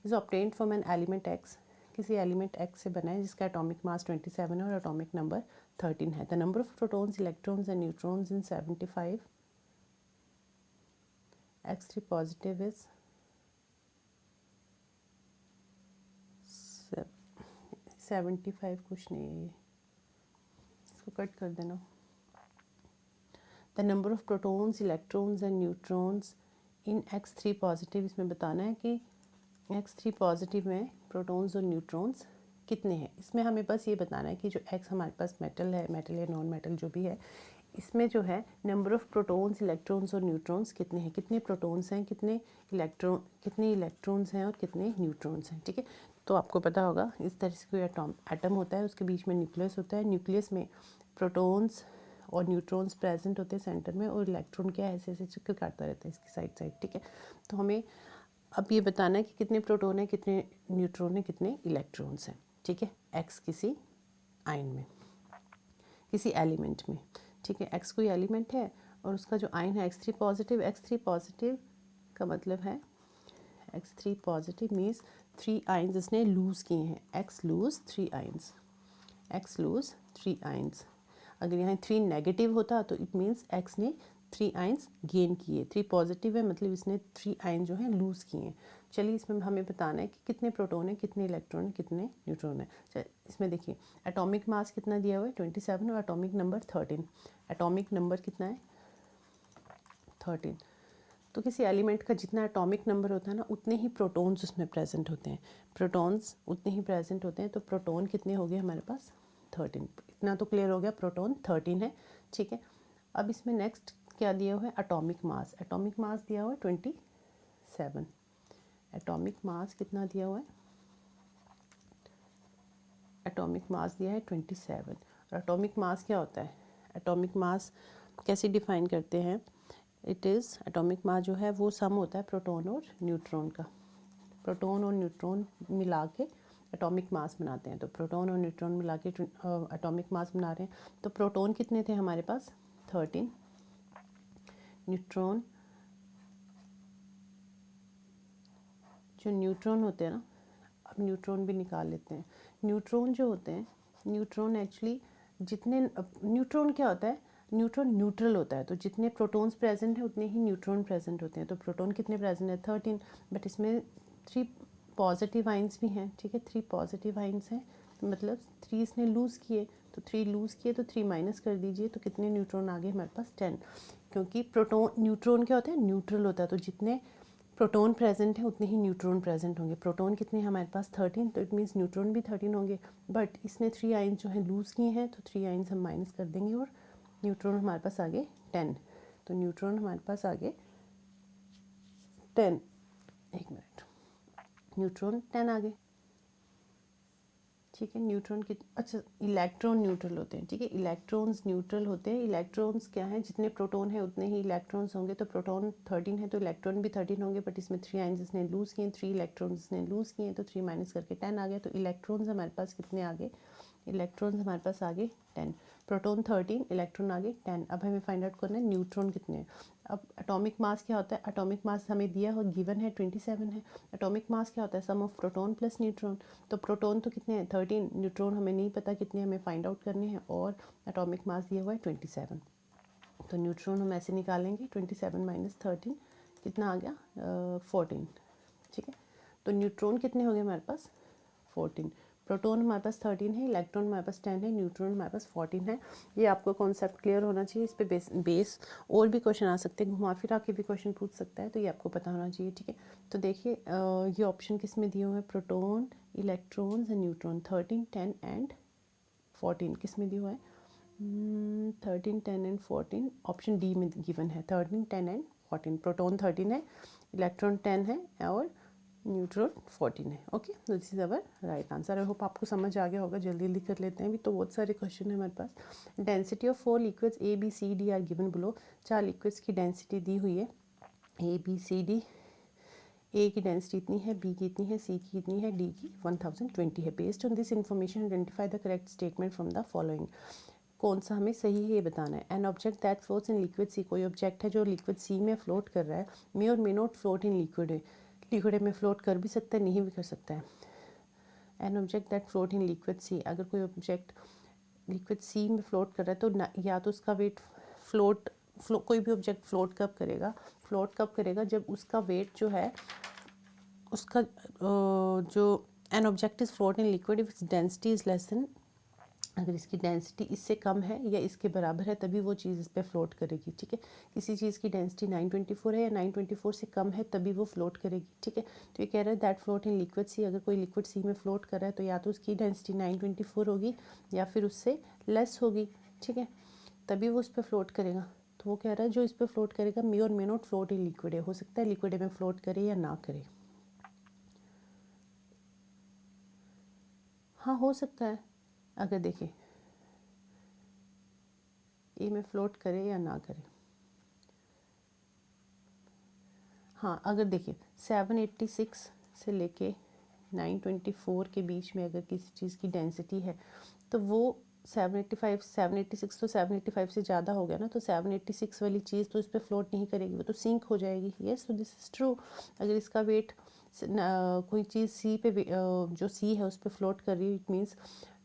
is obtained from an element X, किसी एलिमेंट X से बना है जिसका एटॉमिक मास 27 है और एटॉमिक नंबर 13 है। The number of protons, electrons and neutrons in 75, X3 positive is 75, कुछ नहीं है, ये इसको कट कर देना। The number of protons, electrons and neutrons in X3 positive, इसमें बताना है कि X3 पॉजिटिव में प्रोटॉन्स और न्यूट्रॉन्स कितने हैं। इसमें हमें बस ये बताना है कि जो X हमारे पास मेटल है, मेटल या नॉन मेटल जो भी है, इसमें जो है नंबर ऑफ प्रोटॉन्स, इलेक्ट्रॉन्स और न्यूट्रॉन्स कितने हैं, कितने प्रोटॉन्स हैं, कितने इलेक्ट्रॉन्स हैं और कितने न्यूट्रॉन्स हैं, ठीक है। तो आपको पता होगा इस तरह से कोई एटम होता है, उसके बीच में न्यूक्लियस होता है, न्यूक्लियस में प्रोटॉन्स और न्यूट्रॉन्स प्रेजेंट होते हैं सेंटर में, और इलेक्ट्रॉन क्या है, ऐसे ऐसे चक्कर काटता रहता है इसकी साइड, ठीक है। तो हमें अब ये बताना है कि कितने प्रोटॉन हैं, कितने न्यूट्रॉन हैं, कितने इलेक्ट्रॉन्स हैं, ठीक है। एक्स किसी आयन में, किसी एलिमेंट में, ठीक है। एक्स कोई एलिमेंट है और उसका जो आयन है X3 पॉजिटिव, X3 पॉजिटिव का मतलब है X3 पॉजिटिव मीन्स 3 आयन्स इसने लूज़ किए हैं, X lose 3 ions, X lose 3 ions. अगर यहाँ 3 नेगेटिव होता तो इट मीन्स X ने 3 आयन्स गेन किए, 3 पॉजिटिव है मतलब इसने 3 आयन जो हैं लूज़ किए हैं। चलिए इसमें हमें बताना है कि कितने प्रोटॉन है, कितने इलेक्ट्रॉन, कितने न्यूट्रॉन है। चलिए इसमें देखिए एटॉमिक मास कितना दिया हुआ है 27 और एटॉमिक नंबर 13। एटॉमिक नंबर कितना है 13। तो किसी एलिमेंट का जितना एटॉमिक नंबर होता है ना उतने ही प्रोटॉन्स उसमें प्रेजेंट होते हैं, प्रोटॉन्स उतने ही प्रेजेंट होते हैं। तो प्रोटॉन कितने हो गए हमारे पास 13, इतना तो क्लियर हो गया, प्रोटॉन 13 है, ठीक है। अब इसमें नेक्स्ट क्या दिया हुआ है, एटॉमिक मास। एटॉमिक मास दिया हुआ है 27। एटॉमिक मास कितना दिया हुआ है, एटॉमिक मास दिया है 27। और एटॉमिक मास क्या होता है, एटॉमिक मास कैसे डिफाइन करते हैं, इट इज़, एटॉमिक मास जो है वो सम होता है प्रोटॉन और न्यूट्रॉन का। प्रोटॉन और न्यूट्रॉन मिला के एटॉमिक मास बनाते हैं, तो प्रोटॉन और न्यूट्रॉन मिला के एटॉमिक मास बना रहे हैं। तो प्रोटॉन कितने थे हमारे पास 13, न्यूट्रॉन, जो न्यूट्रॉन होते हैं ना, अब न्यूट्रॉन भी निकाल लेते हैं। न्यूट्रॉन जो होते हैं, न्यूट्रॉन एक्चुअली जितने, न्यूट्रॉन क्या होता है, न्यूट्रॉन न्यूट्रल होता है, तो जितने प्रोटॉन्स प्रेजेंट है उतने ही न्यूट्रॉन प्रेजेंट होते हैं। तो प्रोटॉन कितने प्रेजेंट है 13, बट इसमें 3 पॉजिटिव आइंस भी हैं, ठीक है। 3 पॉजिटिव आइंस हैं, तो मतलब 3 इसने लूज़ किए, तो 3 लूज़ किए तो 3 माइनस कर दीजिए, तो कितने न्यूट्रॉन आ गए हमारे पास 10। क्योंकि प्रोटॉन न्यूट्रॉन क्या होता है, न्यूट्रल होता है, तो जितने प्रोटॉन प्रेजेंट है उतने ही न्यूट्रॉन प्रेजेंट होंगे। प्रोटॉन कितने हैं हमारे पास 13, तो इट मीन्स न्यूट्रॉन भी 13 होंगे, बट इसने 3 आयंस जो हैं लूज़ किए हैं, तो 3 आयंस हम माइनस कर देंगे और न्यूट्रॉन हमारे पास आगे 10। तो न्यूट्रॉन हमारे पास आगे 10, एक मिनट, न्यूट्रॉन 10 आ गए, ठीक है। न्यूट्रॉन की, अच्छा इलेक्ट्रॉन न्यूट्रल होते हैं, ठीक है, इलेक्ट्रॉन्स न्यूट्रल होते हैं। इलेक्ट्रॉन्स क्या हैं, जितने प्रोटॉन है उतने ही इलेक्ट्रॉन्स होंगे, तो प्रोटॉन 13 है तो इलेक्ट्रॉन भी 13 होंगे, बट इसमें 3 आयंस इसने लूज़ किए, 3 इलेक्ट्रॉन्स इसने लूज़ किए, तो 3 माइनस करके 10 आ गया। तो इलेक्ट्रॉन्स हमारे पास कितने आ गए, इलेक्ट्रॉन्स हमारे पास आगे 10, प्रोटॉन 13, इलेक्ट्रॉन आगे 10। अब हमें फाइंड आउट करना है न्यूट्रॉन कितने हैं। अब एटॉमिक मास क्या होता है, एटॉमिक मास हमें दिया हो, गिवन है 27 है। एटॉमिक मास क्या होता है, सम ऑफ प्रोटॉन प्लस न्यूट्रॉन, तो प्रोटॉन तो कितने हैं 13, न्यूट्रॉन हमें नहीं पता कितने, हमें फाइंड आउट करने हैं, और एटॉमिक मास दिया हुआ है 27। तो न्यूट्रॉन हम ऐसे निकालेंगे, 27 माइनस 13 कितना आ गया 14, ठीक है। तो न्यूट्रॉन कितने हो गए हमारे पास 14, प्रोटॉन हमारे पास 13 है, इलेक्ट्रॉन हमारे पास 10 है, न्यूट्रॉन हमारे पास 14 है। ये आपको कॉन्सेप्ट क्लियर होना चाहिए, इस पे बेस और भी क्वेश्चन आ सकते हैं, घुमा फिरा के भी क्वेश्चन पूछ सकता है, तो ये आपको पता होना चाहिए, ठीक है। तो देखिए ये ऑप्शन किस में दिए हुए हैं, proton, electrons and neutron, 13, 10 and 14 किस में दिया हुआ है, 13, 10 एंड 14 ऑप्शन डी में गिवन है, 13, 10 एंड 14। प्रोटॉन 13 है, इलेक्ट्रॉन 10 है और न्यूट्रॉन 14 है। ओके, तो this is our right answer. I hope आपको समझ आ गया होगा। जल्दी जल्दी कर लेते हैं, अभी तो बहुत सारे क्वेश्चन है हमारे पास। Density of 4 liquids A B C D are given below. 4 liquids की डेंसिटी दी हुई है, ए बी सी डी। ए की डेंसिटी इतनी है, बी की इतनी है, सी की इतनी है, डी की 1020 है। Based on this information identify the correct statement from the following. कौन सा हमें सही है ये बताना है। An object that floats in liquid C, कोई ऑब्जेक्ट है जो लिक्विड सी में फ्लोट कर रहा है, मे और may not float in liquid है, लिक्विड में फ्लोट कर भी सकता है, नहीं भी कर सकता है। An object that float in liquid C, अगर कोई ऑब्जेक्ट लिक्विड सी में फ्लोट कर रहा है तो या तो उसका वेट कोई भी ऑब्जेक्ट फ्लोट कब करेगा जब उसका वेट जो है उसका जो an object is float in liquid if its density is less than, अगर इसकी डेंसिटी इससे कम है या इसके बराबर है तभी वो चीज़ इस पर फ्लोट करेगी, ठीक है। किसी चीज़ की डेंसिटी 924 है या 924 से कम है तभी वो फ्लोट करेगी, ठीक है। तो ये कह रहा है that float in liquid C, अगर कोई लिक्विड सी में फ्लोट कर रहा है तो या तो उसकी डेंसिटी 924 होगी या फिर उससे लेस होगी, ठीक है, तभी वो उस पर फ्लोट करेगा। तो वो कह रहा है जो इस पर फ्लोट करेगा मे और may not float in liquid है, हो सकता है लिक्विड में फ्लोट करे या ना करे। हाँ हो सकता है, अगर देखें ए में फ्लोट करे या ना करे। हाँ अगर देखिए 786 से लेके 924 के बीच में अगर किसी चीज़ की डेंसिटी है तो वो 786 तो 785 से ज़्यादा हो गया ना, तो 786 वाली चीज़ तो इस पर फ्लोट नहीं करेगी, वो तो सिंक हो जाएगी। यस, तो दिस इज़ ट्रू। अगर इसका वेट कोई चीज़ सी पे जो सी है उस पर फ्लोट कर रही है, इट मीन्स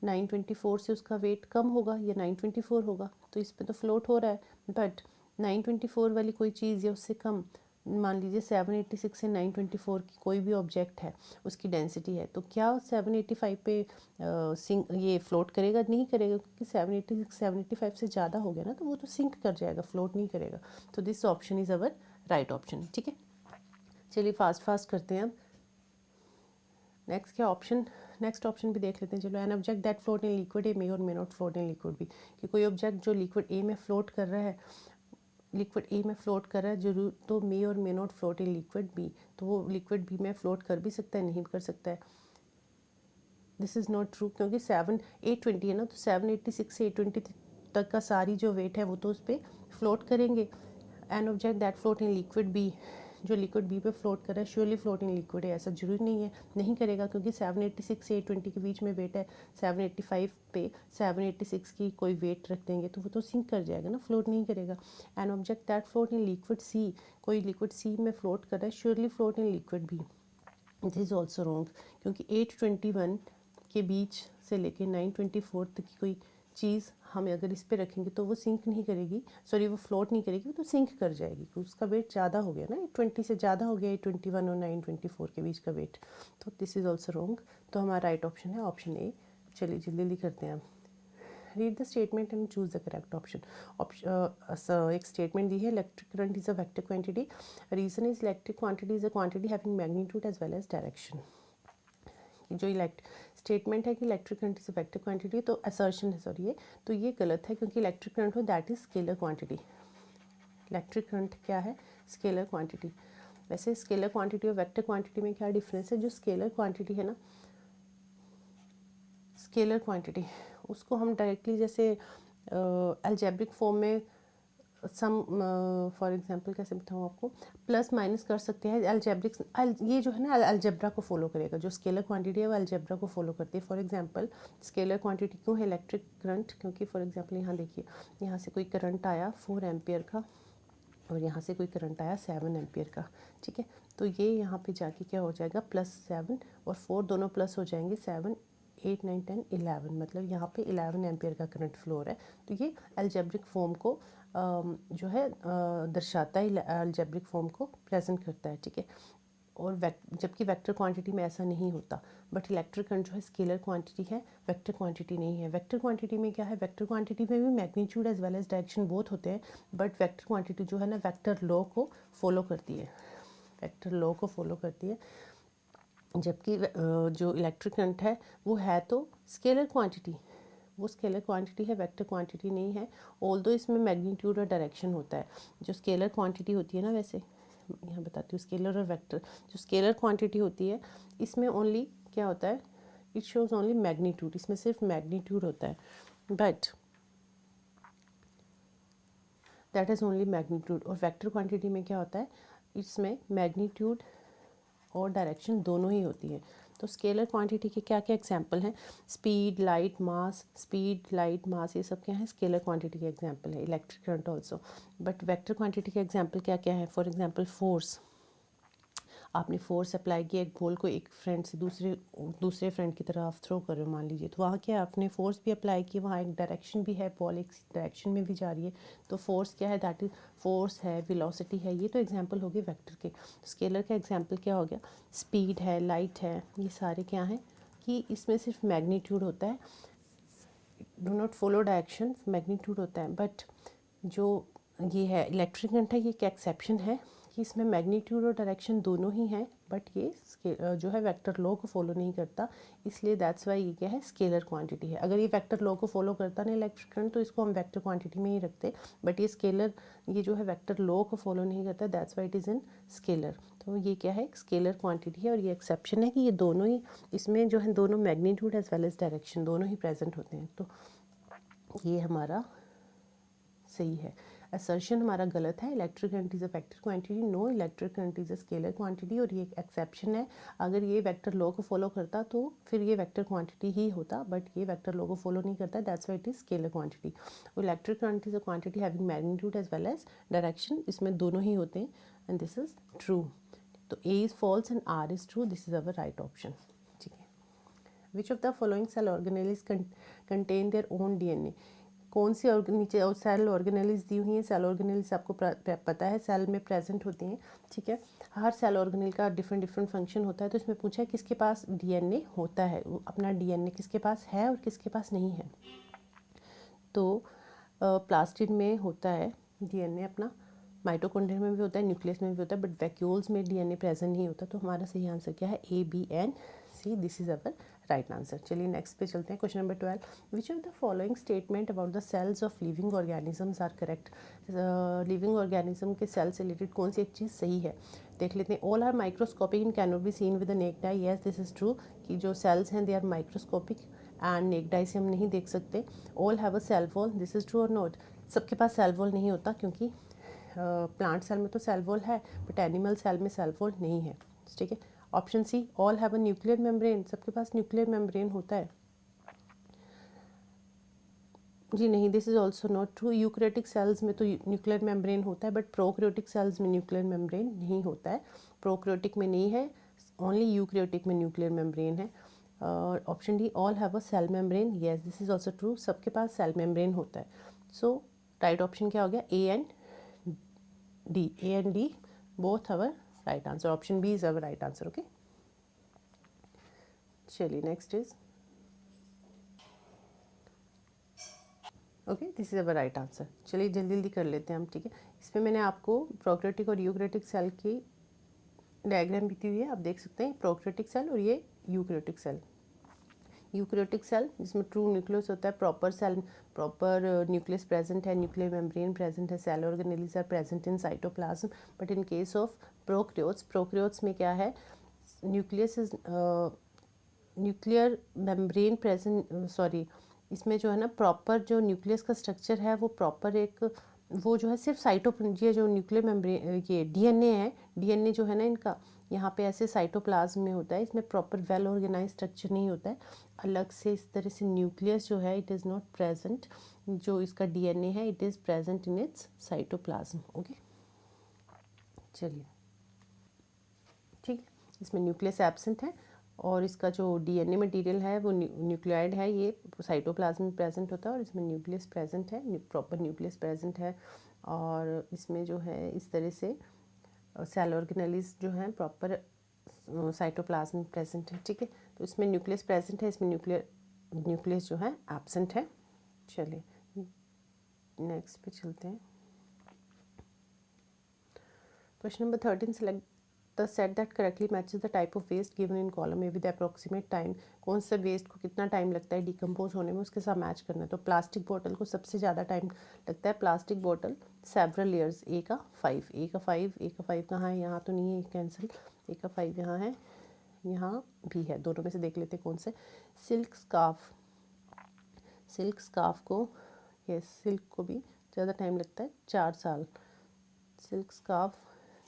924 से उसका वेट कम होगा या 924 होगा, तो इस पर तो फ्लोट हो रहा है। बट 924 वाली कोई चीज़ या उससे कम, मान लीजिए 786 से 924 की कोई भी ऑब्जेक्ट है, उसकी डेंसिटी है, तो क्या 785 पे सिंक ये फ्लोट करेगा? नहीं करेगा, क्योंकि 786 785 से ज़्यादा हो गया ना, तो वो तो सिंक कर जाएगा, फ्लोट नहीं करेगा। तो this option is our right option, ठीक है। चलिए फास्ट करते हैं अब। नेक्स्ट क्या ऑप्शन, नेक्स्ट ऑप्शन भी देख लेते हैं। चलो, an object that float in liquid A may और may not float in liquid B, कि कोई ऑब्जेक्ट जो लिक्विड ए में फ्लोट कर रहा है, लिक्विड ए में फ्लोट कर रहा है जरूर, तो मे और may not float in liquid B, तो वो लिक्विड बी में फ्लोट कर भी सकता है, नहीं कर सकता है। दिस इज़ नॉट ट्रू, क्योंकि 820 है ना, तो 786 से 820 तक का सारी जो वेट है वो तो उस पर फ्लोट करेंगे। An object that float in liquid B, जो लिक्विड बी पे फ्लोट कर रहा है श्योरली फ्लोट इन लिक्विड है, ऐसा जरूरी नहीं है, नहीं करेगा, क्योंकि 786 से 820 के बीच में वेट है। 785 पे 786 की कोई वेट रख देंगे तो वो तो सिंक कर जाएगा ना, फ्लोट नहीं करेगा। An object that float in liquid C, कोई लिक्विड सी में फ्लोट कर रहा है surely float in liquid B, this is also wrong, क्योंकि 821 के बीच से लेके 924 तक की कोई चीज़ हम अगर इस पे रखेंगे तो वो सिंक नहीं करेगी, सॉरी वो फ्लोट नहीं करेगी, वो तो सिंक कर जाएगी, क्योंकि उसका वेट ज़्यादा हो गया ना, 820 से ज़्यादा हो गया 821 और 924 के बीच का वेट। तो दिस इज़ ऑल्सो रॉन्ग, तो हमारा राइट ऑप्शन है ऑप्शन ए। चलिए जल्दी जल्दी करते हैं अब। Read the statement and choose the correct option. एक स्टेटमेंट दी है, electric current is a vector quantity, reason is electric quantity is a quantity having magnitude as well as direction. जो स्टेटमेंट है कि electric current is a vector quantity, तो assertion है sorry तो ये गलत है, क्योंकि इलेक्ट्रिक करंट हो that is scalar quantity. Electric current क्या है? Scalar quantity. वैसे स्केलर क्वांटिटी और वेक्टर क्वांटिटी में क्या डिफरेंस है? जो स्केलर क्वांटिटी है ना, स्केलर क्वांटिटी उसको हम डायरेक्टली जैसे अलजेब्रिक फॉर्म में सम फॉर एग्जांपल कैसे बताऊँ आपको, प्लस माइनस कर सकते हैं। अलजेब्रिक ये जो है ना अलजेब्रा को फॉलो करेगा। जो स्केलर क्वांटिटी है वो अलजेब्रा को फॉलो करती है। फॉर एग्जांपल स्केलर क्वांटिटी क्यों है इलेक्ट्रिक करंट? क्योंकि फॉर एग्जांपल यहाँ देखिए, यहाँ से कोई करंट आया 4 एम्पियर का और यहाँ से कोई करंट आया 7 एम्पियर का, ठीक है। तो ये यहाँ पे जाके क्या हो जाएगा, +7 और 4 दोनों प्लस हो जाएंगे, 7 8 9 10 11, मतलब यहाँ पे 11 एम्पियर का करंट फ्लो हो रहा है। तो ये अलजेब्रिक फॉर्म को जो है दर्शाता है, अलजेब्रिक फॉर्म को प्रेजेंट करता है, ठीक है। और जबकि वेक्टर क्वांटिटी में ऐसा नहीं होता। बट इलेक्ट्रिक करंट जो है स्केलर क्वांटिटी है, वेक्टर क्वांटिटी नहीं है। वेक्टर क्वांटिटी में क्या है, वेक्टर क्वांटिटी में भी magnitude as well as direction both होते हैं, बट वेक्टर क्वांटिटी जो है ना वेक्टर लॉ को फॉलो करती है, वेक्टर लॉ को फॉलो करती है। जबकि जो इलेक्ट्रिक करंट है वो है तो स्केलर क्वांटिटी, वो स्केलर क्वांटिटी है, वेक्टर क्वांटिटी नहीं है। ऑल्दो इसमें मैग्नीट्यूड और डायरेक्शन होता है। जो स्केलर क्वांटिटी होती है ना, वैसे यहाँ बताती हूँ, स्केलर और वेक्टर, जो स्केलर क्वांटिटी होती है इसमें ओनली क्या होता है, इट शोज ओनली मैग्नीट्यूड, इसमें सिर्फ मैग्नीट्यूड होता है, but that is only magnitude. और वेक्टर क्वांटिटी में क्या होता है, इसमें मैग्नीट्यूड और डायरेक्शन दोनों ही होती है। तो स्केलर क्वांटिटी के क्या क्या एग्जांपल हैं, स्पीड, लाइट, मास, स्पीड, लाइट, मास, ये सब क्या है, स्केलर क्वांटिटी के एग्जांपल है। Electric current also. But vector quantity के एग्जांपल क्या क्या है, फॉर एग्जांपल फोर्स, आपने फोर्स अप्लाई किया एक बॉल को एक फ्रेंड से दूसरे फ्रेंड की तरफ थ्रो कर रहे हो मान लीजिए, तो वहाँ क्या आपने फोर्स भी अप्लाई की, वहाँ एक डायरेक्शन भी है, बॉल एक डायरेक्शन में भी जा रही है, तो फोर्स क्या है, दैट इज फोर्स है, वेलोसिटी है। ये तो एग्जांपल हो गए वेक्टर के। स्केलर का एग्जांपल क्या हो गया, स्पीड है, लाइट है, ये सारे क्या हैं कि इसमें सिर्फ मैग्नीट्यूड होता है, do not follow direction, magnitude होता है। बट जो ये है इलेक्ट्रिक करंट है, ये क्या एक्सेप्शन है कि इसमें मैग्नीट्यूड और डायरेक्शन दोनों ही हैं, बट ये जो है वेक्टर लॉ को फॉलो नहीं करता, इसलिए दैट्स वाई ये क्या है, स्केलर क्वांटिटी है। अगर ये वेक्टर लॉ को फॉलो करता ना इलेक्ट्रिक करंट, तो इसको हम वेक्टर क्वांटिटी में ही रखते, बट ये स्केलर, ये जो है वेक्टर लॉ को फॉलो नहीं करता, that's why it is in scalar. तो ये क्या है, स्केलर क्वांटिटी है। और ये एक्सेप्शन है कि ये दोनों ही, इसमें जो है दोनों magnitude as well as direction दोनों ही प्रेजेंट होते हैं। तो ये हमारा सही है। असर्शन हमारा गलत है, electric current is a vector quantity, no electric current is a scalar quantity. और ये एक एक्सेप्शन है, अगर ये वेक्टर लॉ को फॉलो करता तो फिर ये वेक्टर क्वांटिटी ही होता, बट ये वेक्टर लॉ को फॉलो नहीं करता, that's why it is scalar quantity. और electric current is a quantity having magnitude as well as direction, इसमें दोनों ही होते हैं, एंड दिस इज ट्रू। तो A is false and R is true, this is our right option, ठीक है। Which of the following cell organelles contain their own DNA, कौन सी नीचे सेल ऑर्गेनेल्स दी हुई हैं, सेल ऑर्गेनेल्स आपको पता है सेल में प्रेजेंट होती हैं, ठीक है। हर सेल ऑर्गेनेल का डिफरेंट डिफरेंट फंक्शन होता है, तो इसमें पूछा है किसके पास डीएनए होता है, अपना डीएनए किसके पास है और किसके पास नहीं है। तो प्लास्टिड में होता है डीएनए अपना, माइटोकॉन्ड्रिया में भी होता है, न्यूक्लियस में भी होता है, बट वैक्यूल्स में डीएनए प्रेजेंट नहीं होता। तो हमारा सही आंसर क्या है, A, B and C, this is our right answer. चलिए नेक्स्ट पे चलते हैं, question number 12, which of the following statement about the cells of living organisms are correct. Living organism के सेल से रिलेटेड कौन सी एक चीज़ सही है, देख लेते हैं। All are microscopic in can not be seen with the naked eye, yes this is true, कि जो सेल्स हैं they are microscopic and naked eye से हम नहीं देख सकते। All have a cell wall, this is true और not, सबके पास सेल वॉल नहीं होता, क्योंकि प्लांट सेल में तो सेल वॉल है, बट एनिमल सेल में सेल वॉल नहीं है, ठीक है। Option C, all have a nuclear membrane, सबके पास न्यूक्लियर मेम्ब्रेन होता है, जी नहीं, this is also not true. Eukaryotic cells में तो न्यूक्लियर मेम्ब्रेन होता है, बट प्रोकैरियोटिक सेल्स में न्यूक्लियर मेम्ब्रेन नहीं होता है, प्रोकैरियोटिक में नहीं है, ओनली यूकैरियोटिक में न्यूक्लियर मेम्ब्रेन है। और option D, all have a cell membrane, yes this is also true, सबके पास सेल मेम्ब्रेन होता है। सो राइट ऑप्शन क्या हो गया, A and D, A and D both our right answer, option B is our right answer, okay. चलिए next is okay, this is our right answer. चलिए जल्दी जल्दी कर लेते हैं हम, ठीक है। इसमें मैंने आपको प्रोकैरियोटिक और यूकैरियोटिक सेल की डायग्राम भी दी हुई है, आप देख सकते हैं, प्रोकैरियोटिक सेल और ये यूकैरियोटिक सेल। यूकैरियोटिक सेल जिसमें ट्रू न्यूक्लियस होता है, proper cell, proper nucleus present है, न्यूक्लियर मेम्ब्रेन प्रेजेंट है, cell organelles are present in cytoplasm. But in case of prokaryotes में क्या है, nucleus is nuclear membrane present, sorry, इसमें जो है ना प्रॉपर जो न्यूक्लियस का स्ट्रक्चर है वो प्रॉपर एक, वो जो है सिर्फ ये जो न्यूक्लियर मेम्ब्रेन, ये डीएनए है, डीएनए जो है ना इनका यहाँ पे ऐसे साइटोप्लाज्म में होता है, इसमें प्रॉपर वेल ऑर्गेनाइज स्ट्रक्चर नहीं होता है। अलग से इस तरह से न्यूक्लियस जो है इट इज़ नॉट प्रेजेंट, जो इसका डीएनए है it is present in its cytoplasm. Okay, चलिए ठीक है, इसमें न्यूक्लियस एब्सेंट है और इसका जो डीएनए मटेरियल है वो न्यूक्लियोइड है, ये साइटोप्लाज्म में प्रेजेंट होता है और इसमें न्यूक्लियस प्रेजेंट है, प्रॉपर न्यूक्लियस प्रेजेंट है। और इसमें जो है इस तरह से सेल ऑर्गेनेल्स जो हैं प्रॉपर साइटोप्लाज्म में प्रेजेंट है, ठीक है। तो इसमें न्यूक्लियस प्रेजेंट है, इसमें न्यूक्लियस जो है एब्सेंट है। चलिए नेक्स्ट पे चलते हैं। Question number 13, select the set that correctly matches the type of waste given in column A with approximate time. कौन सा वेस्ट को कितना टाइम लगता है डिकम्पोज होने में, उसके साथ मैच करना है। तो प्लास्टिक बॉटल को सबसे ज़्यादा टाइम लगता है, प्लास्टिक बॉटल सेवरल ईयर्स, ए का 5, ए का 5 कहाँ है, यहाँ तो नहीं है, कैंसिल, ए का 5 यहाँ है, यहाँ भी है, दोनों में से देख लेते हैं कौन से। सिल्क स्कार्फ को, यस, सिल्क को भी ज़्यादा टाइम लगता है, 4 साल, सिल्क स्कार्फ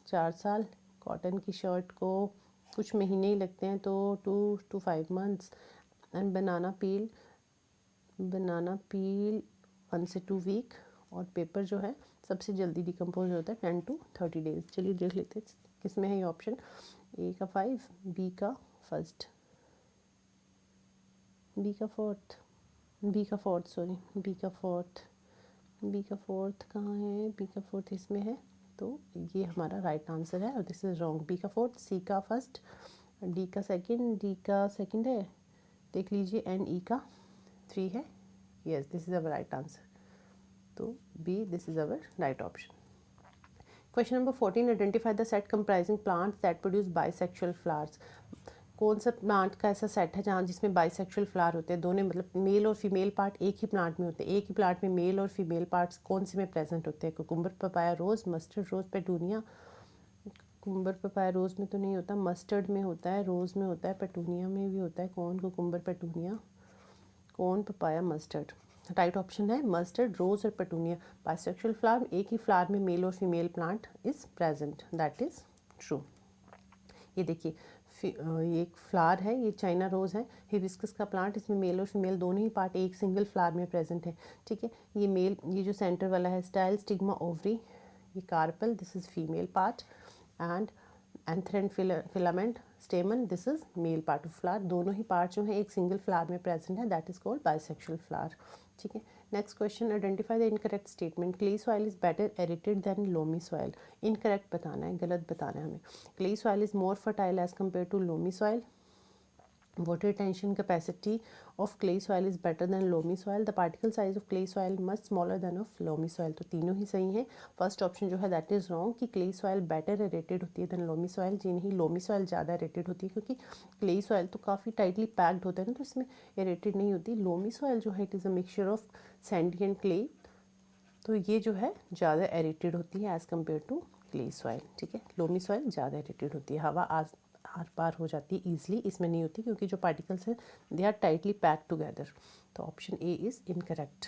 4 साल। कॉटन की शर्ट को कुछ महीने ही लगते हैं, तो 2 to 5 months। एंड बनाना पील 1 से 2 वीक। और पेपर जो है सबसे जल्दी डिकम्पोज होता है 10 to 30 days। चलिए देख लेते हैं किस में है ये ऑप्शन। ए का 5, बी का फर्स्ट, बी का फोर्थ कहाँ है, बी का फोर्थ इसमें है, तो ये हमारा राइट आंसर है और दिस इज़ रॉन्ग। बी का फोर्थ, सी का फर्स्ट, डी का सेकंड है, देख लीजिए, एंड ई का 3 है। Yes, this is our right answer, तो B, this is our right option. Question number 14, identify the set comprising plants that produce bisexual flowers. कौन सा प्लांट का ऐसा सेट है जहाँ जिसमें बाइसेक्सुअल फ्लावर होते हैं, दोनों मतलब मेल और फीमेल पार्ट एक ही प्लांट में होते हैं, एक ही प्लांट में मेल और फीमेल पार्ट्स कौन से में प्रेजेंट होते हैं। कुकुम्बर, पपाया, रोज़, मस्टर्ड, रोज़, पेटूनिया। कुकुम्बर, पपाया, रोज़ में तो नहीं होता, मस्टर्ड में होता है, रोज़ में होता है, पेटूनिया में भी होता है। कौन, कुकुम्बर, पेटूनिया, कौन, पपाया, मस्टर्ड। राइट ऑप्शन है मस्टर्ड, रोज़ और पेटूनिया। बाइसेक्सुअल फ्लावर, एक ही फ्लावर में मेल और female plant is present, that is true. ये देखिए, ये एक फ्लावर है, ये चाइना रोज़ है, हिबिस्कस का प्लांट, इसमें मेल और फीमेल दोनों ही पार्ट एक सिंगल फ्लावर में प्रेजेंट है, ठीक है। ये मेल, ये जो सेंटर वाला है स्टाइल, स्टिग्मा ओवरी, ये carpel, this is female part, and anther filament stamen, this is male part of flower. दोनों ही पार्ट जो है एक सिंगल फ्लावर में प्रेजेंट है, that is called bisexual flower, ठीक है। Next question, identify the incorrect statement. Clay soil is better aerated than loamy soil. Incorrect बताना है, गलत बताना है हमें। Clay soil is more fertile as compare to loamy soil. Water retention capacity of clay soil is better than loamy soil. The particle size of clay soil much smaller than of loamy soil. तो तीनों ही सही हैं। First option जो है that is wrong कि clay soil better aerated होती है then loamy soil. जी नहीं, लोमी सॉइल ज़्यादा एरेटेड होती है, क्योंकि क्ले सॉइल तो काफ़ी टाइटली पैक्ड होता है ना, तो इसमें एरेटेड नहीं होती। लोमी सॉइल जो है it is a mixture of sandy and clay, तो ये जो है ज़्यादा एरेटेड होती है as compare to clay soil, ठीक है। लोमी सॉइल ज़्यादा एरेटेड होती है, हवा आर पार हो जाती है ईजिली, इसमें नहीं होती क्योंकि जो पार्टिकल्स हैं they are tightly packed together. तो option A is incorrect.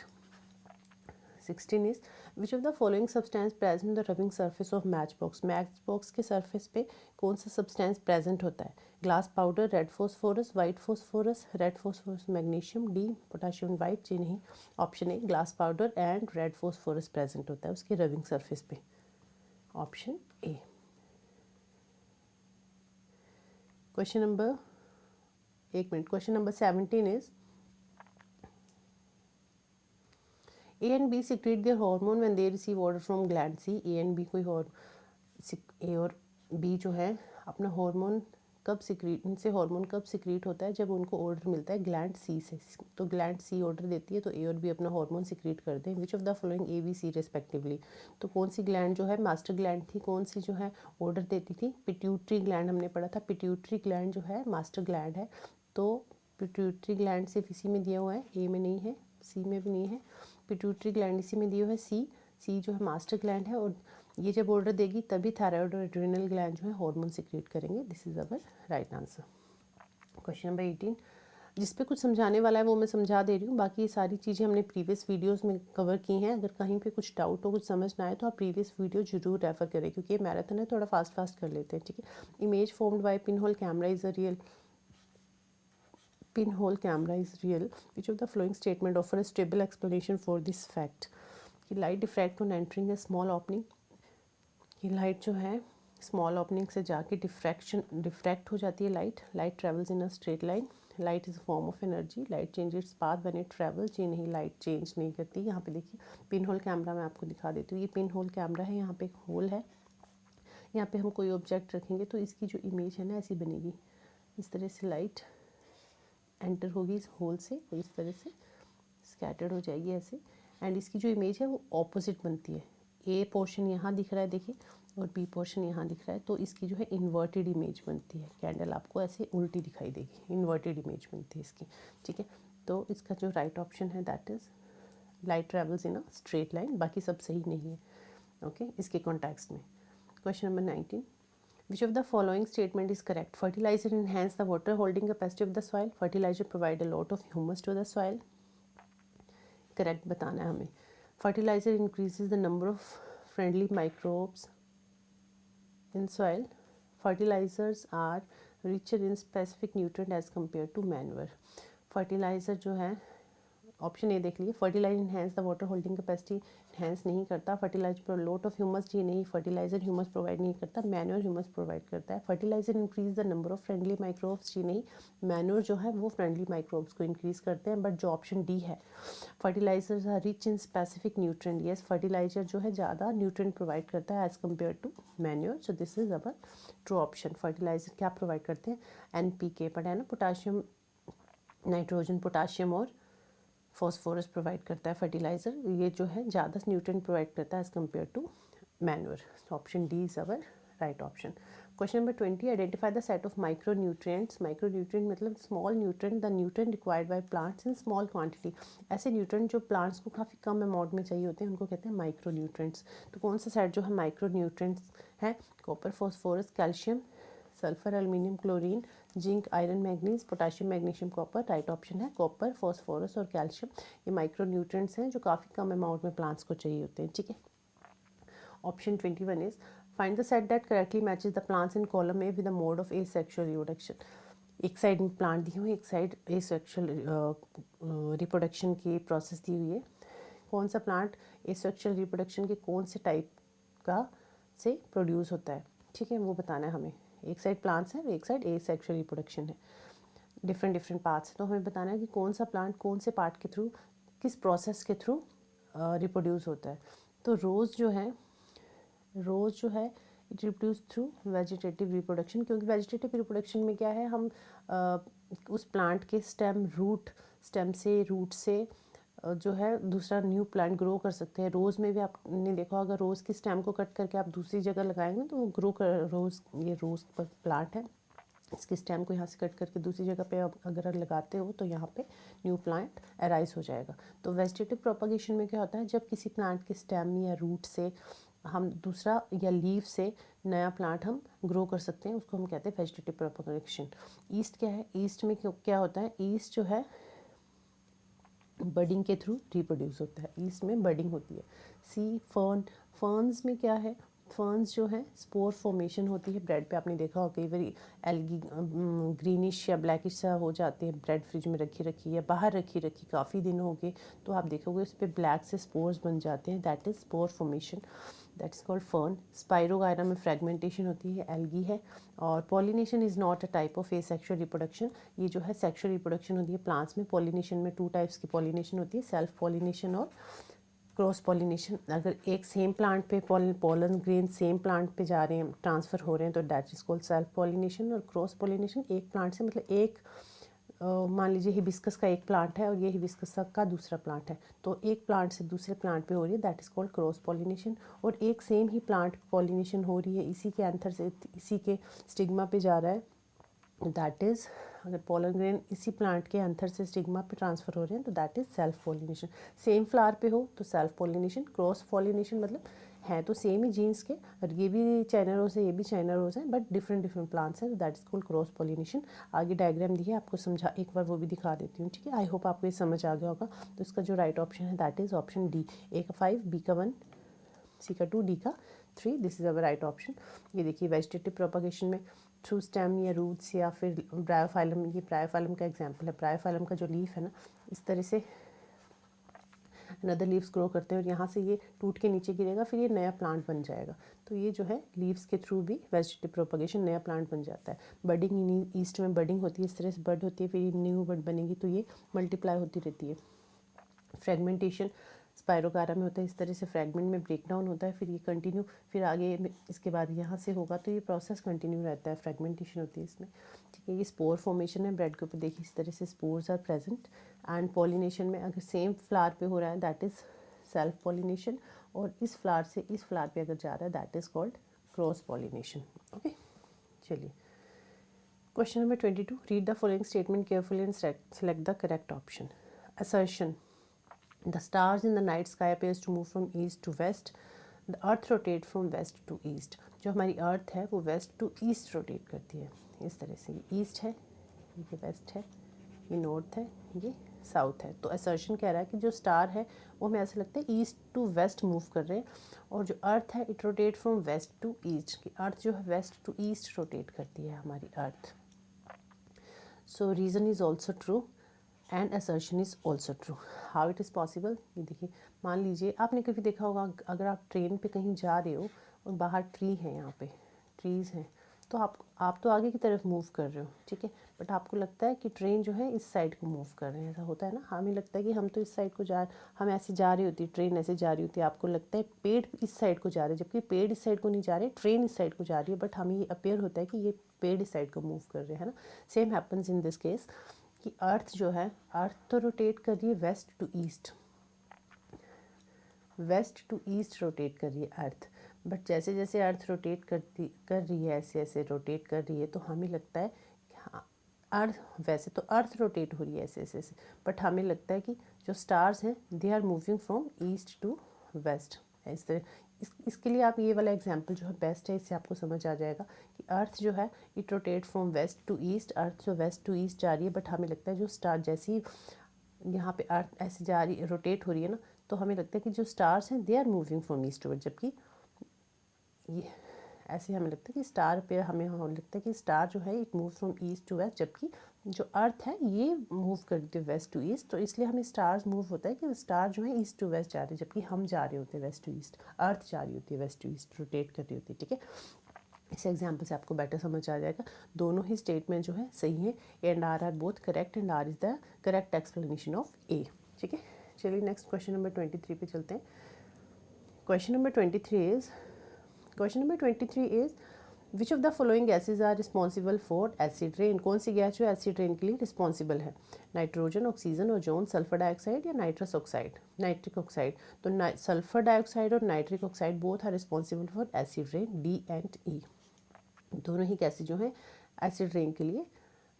16 is which of the following substance present in the rubbing surface of match box. Match box के सरफेस पे कौन सा सब्सटेंस प्रेजेंट होता है। Glass powder, red phosphorus, white phosphorus, red phosphorus magnesium, D potassium white. जी नहीं, option A glass powder and red phosphorus present होता है उसके रबिंग सरफेस पे, option A. Question number 17 is A and B secrete their hormone when they receive order from gland C। A and B कोई A और B जो है अपना hormone कब सिक्रीट, इनसे हार्मोन कब सिक्रीट होता है, जब उनको ऑर्डर मिलता है ग्लैंड सी से। तो ग्लैंड सी ऑर्डर देती है तो ए और बी अपना हार्मोन सिक्रीट करते हैं। Which of the following A B C respectively. तो कौन सी ग्लैंड जो है मास्टर ग्लैंड थी, कौन सी जो है ऑर्डर देती थी, पिट्यूटरी ग्लैंड हमने पढ़ा था। पिट्यूटरी ग्लैंड जो है मास्टर ग्लैंड है। तो पिट्यूटरी ग्लैंड सिर्फ इसी में दिया हुआ है, ए में नहीं है, सी में भी नहीं है। पिट्यूटरी ग्लैंड इसी में दिया हुआ है, सी जो है मास्टर ग्लैंड है। और ये जब ऑर्डर देगी तभी थायराइड और एड्रिनल ग्लैंड जो है हार्मोन सिक्रीट करेंगे। This is our right answer. Question number 18, जिस पे कुछ समझाने वाला है वो मैं समझा दे रही हूँ, बाकी ये सारी चीज़ें हमने प्रीवियस वीडियोस में कवर की हैं। अगर कहीं पे कुछ डाउट हो, कुछ समझ ना आए तो आप प्रीवियस वीडियो जरूर रेफर करें, क्योंकि ये मैराथन है, थोड़ा फास्ट कर लेते हैं, ठीक है। Image formed by pin hole camera is a real, pinhole camera is real. Which of the following statement offer a stable explanation for this fact? कि light diffract on entering A small opening, कि light जो है small opening से जाके diffract हो जाती है। Light travels in a straight line, light is a form of energy, light change its path when it travels. जी नहीं, लाइट चेंज नहीं करती। यहाँ पे देखिए पिन होल कैमरा मैं आपको दिखा देती हूँ। ये पिन होल कैमरा है, यहाँ पे एक होल है, यहाँ पे हम कोई ऑब्जेक्ट रखेंगे तो इसकी जो इमेज है ना ऐसी बनेगी। इस तरह से लाइट एंटर होगी इस होल से और इस तरह से स्कैटर्ड हो जाएगी ऐसे, एंड इसकी जो इमेज है वो ऑपोजिट बनती है। ए पोर्शन यहाँ दिख रहा है देखिए, और बी पोर्शन यहाँ दिख रहा है, तो इसकी जो है इन्वर्टेड इमेज बनती है। कैंडल आपको ऐसे उल्टी दिखाई देगी, इन्वर्टेड इमेज बनती है इसकी, ठीक है। तो इसका जो राइट ऑप्शन है that is light travels in a straight line. बाकी सब सही नहीं है, ओके, इसके कॉन्टेक्स्ट में। Question number 19, which of the following statement is correct? Fertilizer enhance the water holding capacity of the soil. Fertilizer provide a lot of humus to the soil. Correct बताना है हमें। Fertilizer increases the number of friendly microbes in soil. Fertilizers are richer in specific nutrient as compared to manure. Fertilizer जो है option A देख लीजिए, fertiliser enhance the water holding capacity, enhance नहीं करता। Fertiliser पर लोट ऑफ ह्यूमस, जी नहीं, fertiliser humus provide नहीं करता। मैन्योर ह्यूमस प्रोवाइड करता है। Fertilizer increase the number of friendly microbes, जी नहीं, मैन्योर जो है वो फ्रेंडली माइक्रोब्स को इंक्रीज करते हैं। बट जो ऑप्शन डी है, fertilisers are rich in specific nutrient, yes, fertiliser जो है ज़्यादा न्यूट्रेंट प्रोवाइड करता है as compare to manure. So this is our true option. Fertiliser क्या प्रोवाइड करते हैं, NPK पढ़ा है ना, पोटाशियम, नाइट्रोजन, पोटाशियम और फॉस्फोरस प्रोवाइड करता है फर्टिलाइज़र। ये जो है ज़्यादा न्यूट्रिएंट प्रोवाइड करता है as compare to manure. Option D is our right option. Question number 20, identify the set of micro nutrients. Micro nutrient मतलब small nutrient, the nutrient required by plants in small quantity. ऐसे nutrient जो plants को काफ़ी कम amount में चाहिए होते हैं उनको कहते हैं माइक्रो न्यूट्रिएंट्स। तो कौन सा सेट जो है माइक्रो न्यूट्रिएंट्स है, copper, phosphorus, calcium, sulphur, aluminium, chlorine, zinc, iron, manganese, potassium, magnesium, copper. Right option है कॉपर, फॉस्फोरस और कैल्शियम। ये माइक्रो न्यूट्रिएंट्स हैं जो काफ़ी कम अमाउंट में प्लांट्स को चाहिए होते हैं, ठीक है। Option 21 is find the set that correctly matches the plants in column A with the mode of asexual reproduction. एक साइड में प्लांट दी हुई है, एक साइड एसेक्सुअल रिप्रोडक्शन की प्रोसेस दी हुई है। कौन सा प्लांट एसेक्सुअल रिप्रोडक्शन के कौन से टाइप का से प्रोड्यूस होता है, ठीक है, वो बताना है हमें। एक साइड प्लांट्स है, एक साइड एसेक्सुअल रिप्रोडक्शन है, डिफरेंट पार्ट्स है। तो हमें बताना है कि कौन सा प्लांट कौन से पार्ट के थ्रू, किस प्रोसेस के थ्रू रिप्रोड्यूस होता है। तो रोज़ जो है it reproduce through vegetative reproduction, क्योंकि वेजिटेटिव रिप्रोडक्शन में क्या है, हम उस प्लांट के स्टेम से रूट से जो है दूसरा न्यू प्लांट ग्रो कर सकते हैं। रोज़ में भी आपने देखा अगर रोज़ की स्टेम को कट करके आप दूसरी जगह लगाएंगे तो वो ग्रो कर, ये रोज़ प्लांट है, इसकी स्टेम को यहाँ से कट करके दूसरी जगह पे अगर लगाते हो तो यहाँ पे न्यू प्लांट अराइज हो जाएगा। तो वेजिटेटिव प्रोपगेशन में क्या होता है, जब किसी प्लांट के स्टेम या रूट से हम दूसरा या लीव से नया प्लांट हम ग्रो कर सकते हैं, उसको हम कहते हैं वेजिटेटिव प्रोपगेशन। ईस्ट क्या है, ईस्ट में क्या होता है, ईस्ट जो है बडिंग के थ्रू रिप्रोड्यूस होता है, ईस्ट में बडिंग होती है। सी फर्न्स में क्या है, फर्न्स जो है स्पोर फॉर्मेशन होती है। ब्रेड पे आपने देखा हो कई बार एल्गी ग्रीनिश या ब्लैकिश सा हो जाते हैं, ब्रेड फ्रिज में रखी या बाहर रखी काफ़ी दिन हो गए तो आप देखोगे उस पर ब्लैक से स्पोर्स बन जाते हैं, that is spore formation, that is called fern. Spirogyra में फ्रेगमेंटेशन होती है, एल्गी है। और pollination is not a type of asexual reproduction. ये जो है सेक्सुअल रिप्रोडक्शन होती है प्लांट्स में। पॉलिनेशन में 2 टाइप्स की पॉलिनेशन होती है, सेल्फ पॉलिनेशन और क्रॉस पॉलिनेशन, अगर एक सेम प्लांट पे पोलन ग्रेन सेम प्लांट पे जा रहे हैं, ट्रांसफ़र हो रहे हैं, तो that is called self pollination. और क्रॉस पॉलिनेशन एक प्लांट से, मतलब एक मान लीजिए हिबिस्कस का एक प्लांट है और ये हिबिस्कस का दूसरा प्लांट है, तो एक प्लांट से दूसरे प्लांट पे हो रही है, that is called cross pollination. और एक सेम ही प्लांट पॉलिनेशन हो रही है, इसी के एंथर से इसी के स्टिग्मा पे जा रहा है, दैट इज़, अगर पोलन ग्रेन इसी प्लांट के एंथर से स्टिग्मा पे ट्रांसफ़र हो रहे हैं तो that is self pollination. Same flower पे हो तो सेल्फ पॉलिनेशन। क्रॉस पॉलिनेशन मतलब हैं तो सेम ही जीन्स के, और ये भी चाइना रोज है, ये भी चाइना रोज है, बट डिफरेंट डिफरेंट प्लांट्स हैं, that is called cross pollination. आगे डायग्राम दी है, आपको समझा, एक बार वो भी दिखा देती हूँ, ठीक है। आई होप आपको ये समझ आ गया होगा। तो इसका जो राइट ऑप्शन है दैट इज़ ऑप्शन डी। ए का 5, बी का 1, सी का 2, डी का 3, this is our right option. ये देखिए वेजिटेटिव प्रोपागेशन में थ्रू स्टेम या रूट्स या फिर ब्रायोफाइलम, ये ब्रायोफाइलम का एग्जांपल है। ब्रायोफाइलम का जो लीफ है ना, इस तरह से अनदर लीव्स ग्रो करते हैं और यहाँ से ये टूट के नीचे गिरेगा, फिर ये नया प्लांट बन जाएगा। तो ये जो है लीव्स के थ्रू भी वेजिटेटिव प्रोपगेशन, नया प्लांट बन जाता है। बडिंग इन ईस्ट में बडिंग होती है, इस तरह से बड होती है, फिर न्यू बड बनेगी, तो ये मल्टीप्लाई होती रहती है। फ्रेगमेंटेशन स्पायरोकारा में होता है, इस तरह से फ्रैगमेंट में ब्रेक डाउन होता है, फिर ये कंटिन्यू, फिर आगे इसके बाद यहाँ से होगा, तो ये प्रोसेस कंटिन्यू रहता है, फ्रेगमेंटेशन होती है इसमें, ठीक है। ये स्पोर फॉर्मेशन है, ब्रेड के ऊपर देखिए इस तरह से spores are present. And pollination में अगर सेम फ्लावर पे हो रहा है दैट इज़ सेल्फ पॉलिनेशन, और इस फ्लावर से इस फ्लावर पे अगर जा रहा है that is called cross pollination. Okay, चलिए question number 22, read the following statement carefully and select the correct option. Assertion, the stars in the night sky appears to move from east to west, the earth rotate from west to east। जो हमारी अर्थ है वो waste to east rotate करती है, इस तरह से। ये ईस्ट है, ये वेस्ट है, ये नॉर्थ है, ये साउथ है। तो असर्शन कह रहा है कि जो स्टार है वो हमें ऐसा लगता है ईस्ट टू वेस्ट मूव कर रहे हैं, और जो अर्थ है it rotate from west to east, की अर्थ जो है वेस्ट टू ईस्ट रोटेट करती है हमारी earth. So reason is also true and assertion is also true. How it is possible, ये देखिए, मान लीजिए आपने कभी देखा होगा, अगर आप ट्रेन पे कहीं जा रहे हो और बाहर ट्री है, यहाँ पे ट्रीज़ हैं, तो आप तो आगे की तरफ मूव कर रहे हो, ठीक है, बट आपको लगता है कि ट्रेन जो है इस साइड को मूव कर रहे हैं, ऐसा होता है ना। हमें लगता है कि हम तो इस साइड को हम ऐसे जा रही होती है, ट्रेन ऐसे जा रही होती है, आपको लगता है पेड़ इस साइड को जा रहे हैं, जबकि पेड़ इस साइड को नहीं जा रहे, ट्रेन इस साइड को जा रही है, बट हमें ये अपेयर होता है कि ये पेड़ इस साइड को मूव कर रहे हैं, है ना। Same happens in this case, कि अर्थ जो है, अर्थ तो रोटेट कर रही है west to east, west to east rotate कर रही है अर्थ, बट जैसे जैसे अर्थ रोटेट कर रही है, ऐसे ऐसे रोटेट कर रही है, तो हमें लगता है कि हाँ, अर्थ, वैसे तो अर्थ रोटेट हो रही है ऐसे ऐसे ऐसे, बट हमें लगता है कि जो स्टार्स हैं they are moving from east to west, इस तरह। इसके लिए आप ये वाला एग्जांपल जो है बेस्ट है, इससे आपको समझ आ जाएगा कि अर्थ जो है it rotate from west to east, earth जो वेस्ट टू ईस्ट जा रही है, बट हमें लगता है जो स्टार, जैसी यहाँ पे अर्थ ऐसे जा रही, रोटेट हो रही है ना, तो हमें लगता है कि जो स्टार्स हैं they are moving from east to west, जबकि ये ऐसे हमें लगता है कि स्टार पे हमें लगता है कि स्टार जो है it move from east to west, जबकि जो अर्थ है ये मूव करती है वेस्ट टू ईस्ट, तो इसलिए हमें स्टार्स मूव होता है कि स्टार जो है ईस्ट टू वेस्ट जा रहे हैं, जबकि हम जा रहे होते हैं वेस्ट टू ईस्ट, अर्थ जा रही होती है वेस्ट टू ईस्ट, रोटेट कर रही होती है, ठीक है। इस एग्जाम्पल से आपको बेटर समझ आ जाएगा। दोनों ही स्टेटमेंट जो है सही है, and R both correct, and R is the correct explanation of A, ठीक है। चलिए नेक्स्ट क्वेश्चन नंबर 23 पे चलते हैं। Question number 23 is which of the following gases are responsible for acid rain. कौन सी गैस जो एसिड रेन के लिए रिस्पॉन्सिबल है, nitrogen, oxygen, ozone, sulphur dioxide या नाइट्रस ऑक्साइड, नाइट्रिक ऑक्साइड। तो सल्फर डाइऑक्साइड और nitric oxide both are responsible for acid rain, D and E. दोनों ही गैसेज जो हैं एसिड रेन के लिए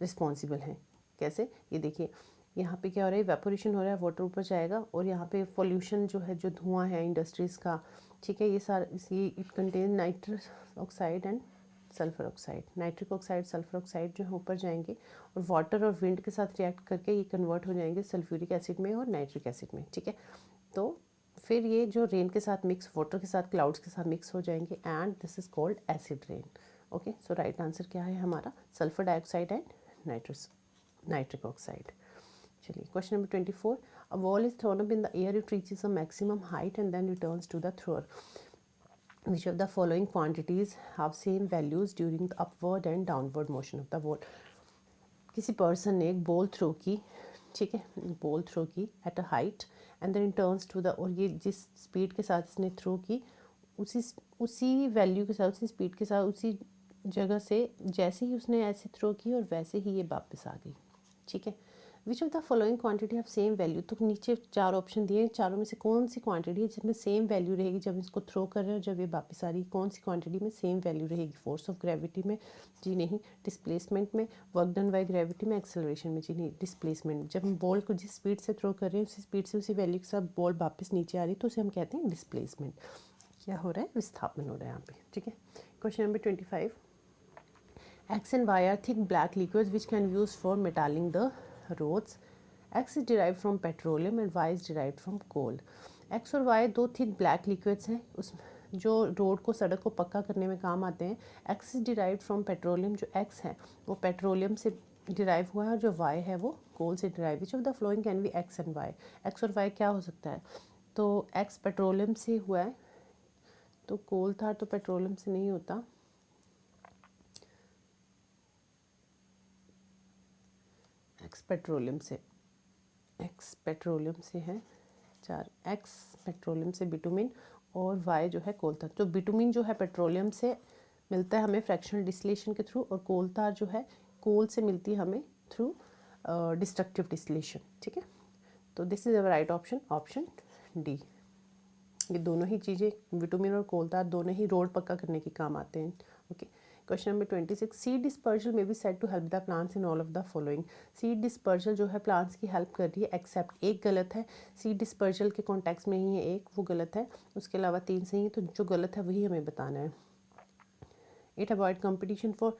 रिस्पॉन्सिबल हैं। कैसे, ये देखिए, यहाँ पे क्या हो रहा है, वेपोरेशन हो रहा है, वाटर ऊपर जाएगा, और यहाँ पे पॉल्यूशन जो है, जो धुआं है इंडस्ट्रीज़ का, ठीक है, ये सारा it contain nitrous oxide and sulphur oxide. Nitric oxide, sulphur oxide जो है ऊपर जाएंगे और वाटर और विंड के साथ रिएक्ट करके ये कन्वर्ट हो जाएंगे सल्फ्यूरिक एसिड में और नाइट्रिक एसिड में, ठीक है। तो फिर ये जो रेन के साथ मिक्स, वाटर के साथ, क्लाउड्स के साथ मिक्स हो जाएंगे, and this is called acid rain. Okay, so right answer क्या है हमारा, sulphur dioxide and nitric oxide. चलिए question number 24, a ball is thrown up in the air, it reaches a maximum height and then returns to the thrower. Which of the following quantities have same values during the upward and downward motion of the ball? किसी person ने एक ball throw की, ठीक है, ball throw की at a height, and then turns to the, और ये जिस स्पीड के साथ इसने थ्रो की उसी वैल्यू के साथ, उसी स्पीड के साथ, उसी जगह से जैसे ही उसने ऐसे थ्रो की और वैसे ही ये वापस आ गई। ठीक है, which of the following quantity have same value, तो नीचे 4 ऑप्शन दिए, चारों में से कौन सी क्वांटिटी है जिसमें सेम वैल्यू रहेगी जब इसको थ्रो कर रहे हैं और जब ये वापस आ रही है, कौन सी क्वांटिटी में सेम वैल्यू रहेगी? फोर्स ऑफ ग्रेविटी में? जी नहीं। डिस्प्लेसमेंट में? वर्क डन बाय ग्रेविटी में? एक्सेलरेशन में? जी नहीं। डिस्प्लेसमेंट, जब हम बॉल को जिस स्पीड से थ्रो कर रहे हैं उसी स्पीड से उसी वैल्यू के साथ बॉल वापस नीचे आ रही है तो उसे हम कहते हैं डिस्प्लेसमेंट। क्या हो रहा है? विस्थापन हो रहा है यहाँ पे। ठीक है, question number 25, X and Y are thick black liquids which can be used for metalling the roads. X is derived from petroleum and Y is derived from coal. X और Y दो थिक ब्लैक लिक्विड्स हैं उस जो road को, सड़क को पक्का करने में काम आते हैं। X is derived from petroleum, जो X है वो पेट्रोलियम से डिराइव हुआ है और जो Y है वो कोल से derive. Which of the flowing can be X and Y? X और Y क्या हो सकता है? तो X पेट्रोलियम से हुआ है तो कोल था, तो पेट्रोलियम से नहीं होता। एक्स पेट्रोलियम से है 4, एक्स पेट्रोलियम से बिटुमिन और वाई जो है कोल तार। तो बिटुमिन जो है पेट्रोलियम से मिलता है हमें फ्रैक्शनल डिस्टिलेशन के थ्रू, और कोल तार जो है कोल से मिलती है हमें थ्रू डिस्ट्रक्टिव डिस्टिलेशन। ठीक है, तो this is our right option, option D. ये दोनों ही चीज़ें, विटामिन और कोल तार, दोनों ही रोड पक्का करने के काम आते हैं। Okay, question number 26, seed dispersal may be said to help the plants in all of the following. Seed dispersal जो है प्लांट्स की हेल्प कर रही है एक्सेप्ट, एक गलत है। सीड डिस्पर्जल के कॉन्टेक्स्ट में ही है एक, वो गलत है। उसके अलावा 3 सही है, तो जो गलत है वही हमें बताना है। It avoid competition for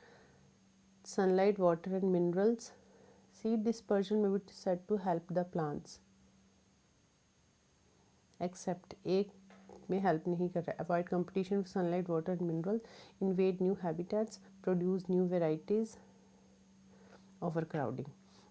sunlight water and minerals. Seed dispersal may be said to help the plants, except एक में हेल्प नहीं कर रहा है। Avoid competition with sunlight water and mineral, invade new habitats, produce new varieties, overcrowding.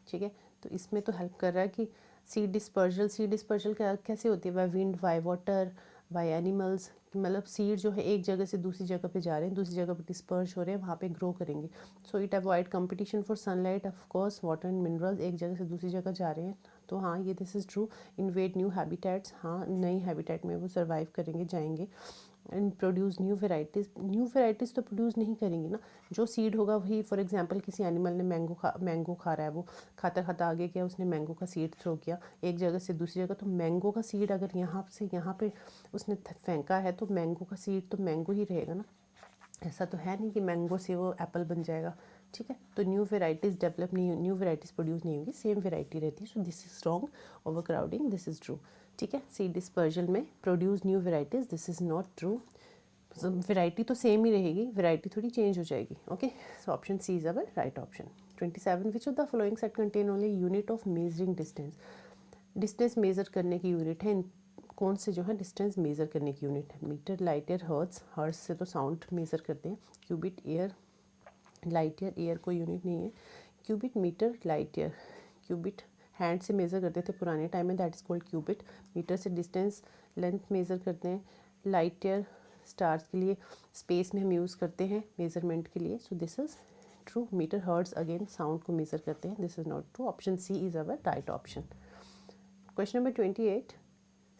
ठीक है, तो इसमें तो हेल्प कर रहा है कि सीड डिस्पर्जल कैसे होती है? By wind, by water, by animals. मतलब सीड जो है एक जगह से दूसरी जगह पे जा रहे हैं, दूसरी जगह पे डिस्पर्ज हो रहे हैं, वहाँ पे ग्रो करेंगे। So it avoid competition for sunlight, of course water and minerals, एक जगह से दूसरी जगह जा रहे हैं, तो हाँ ये this is true. Invade new habitats, हाँ नई हैबिटेट में वो सर्वाइव करेंगे, जाएंगे। एंड प्रोड्यूस न्यू वेराइटीज़ तो प्रोड्यूस नहीं करेंगी ना। जो सीड होगा वही, फॉर एग्जांपल किसी एनिमल ने मैंगो खा रहा है, वो खाता खाता आगे क्या उसने मैंगो का सीड थ्रो किया एक जगह से दूसरी जगह, तो मैंगो का सीड अगर यहाँ से यहाँ पे उसने फेंका है तो मैंगो का सीड तो मैंगो ही रहेगा ना। ऐसा तो है नहीं कि मैंगो से वो एप्पल बन जाएगा। ठीक है, तो न्यू वेराइटीज़ डेवलप नहीं, न्यू वेराइटीज़ प्रोड्यूस नहीं होगी, सेम वेराइटी रहती है। So this is wrong. Overcrowding, this is true. ठीक है, सीड डिस्पर्जल में produce new varieties, this is not true. Variety तो सेम ही रहेगी, वेराइटी थोड़ी चेंज हो जाएगी। Okay, so option C is our right option. 27, which of the following set contain only unit of measuring distance. Distance measure करने की unit है, कौन से जो है डिस्टेंस मेज़र करने की यूनिट है? Metre, light year, hertz. Hertz से तो साउंड मेज़र करते हैं। Cubit, air, light year, air कोई यूनिट नहीं है। Cubit, metre, light year. Cubit hand से मेज़र करते थे पुराने टाइम में, that is called cubit. Metre से डिस्टेंस, लेंथ मेज़र करते हैं। लाइट ईयर स्टार्स के लिए, स्पेस में हम यूज़ करते हैं मेज़रमेंट के लिए। So this is true. Metre, hertz again sound को मेज़र करते हैं, this is not true. Option C is our right option. Question number 28.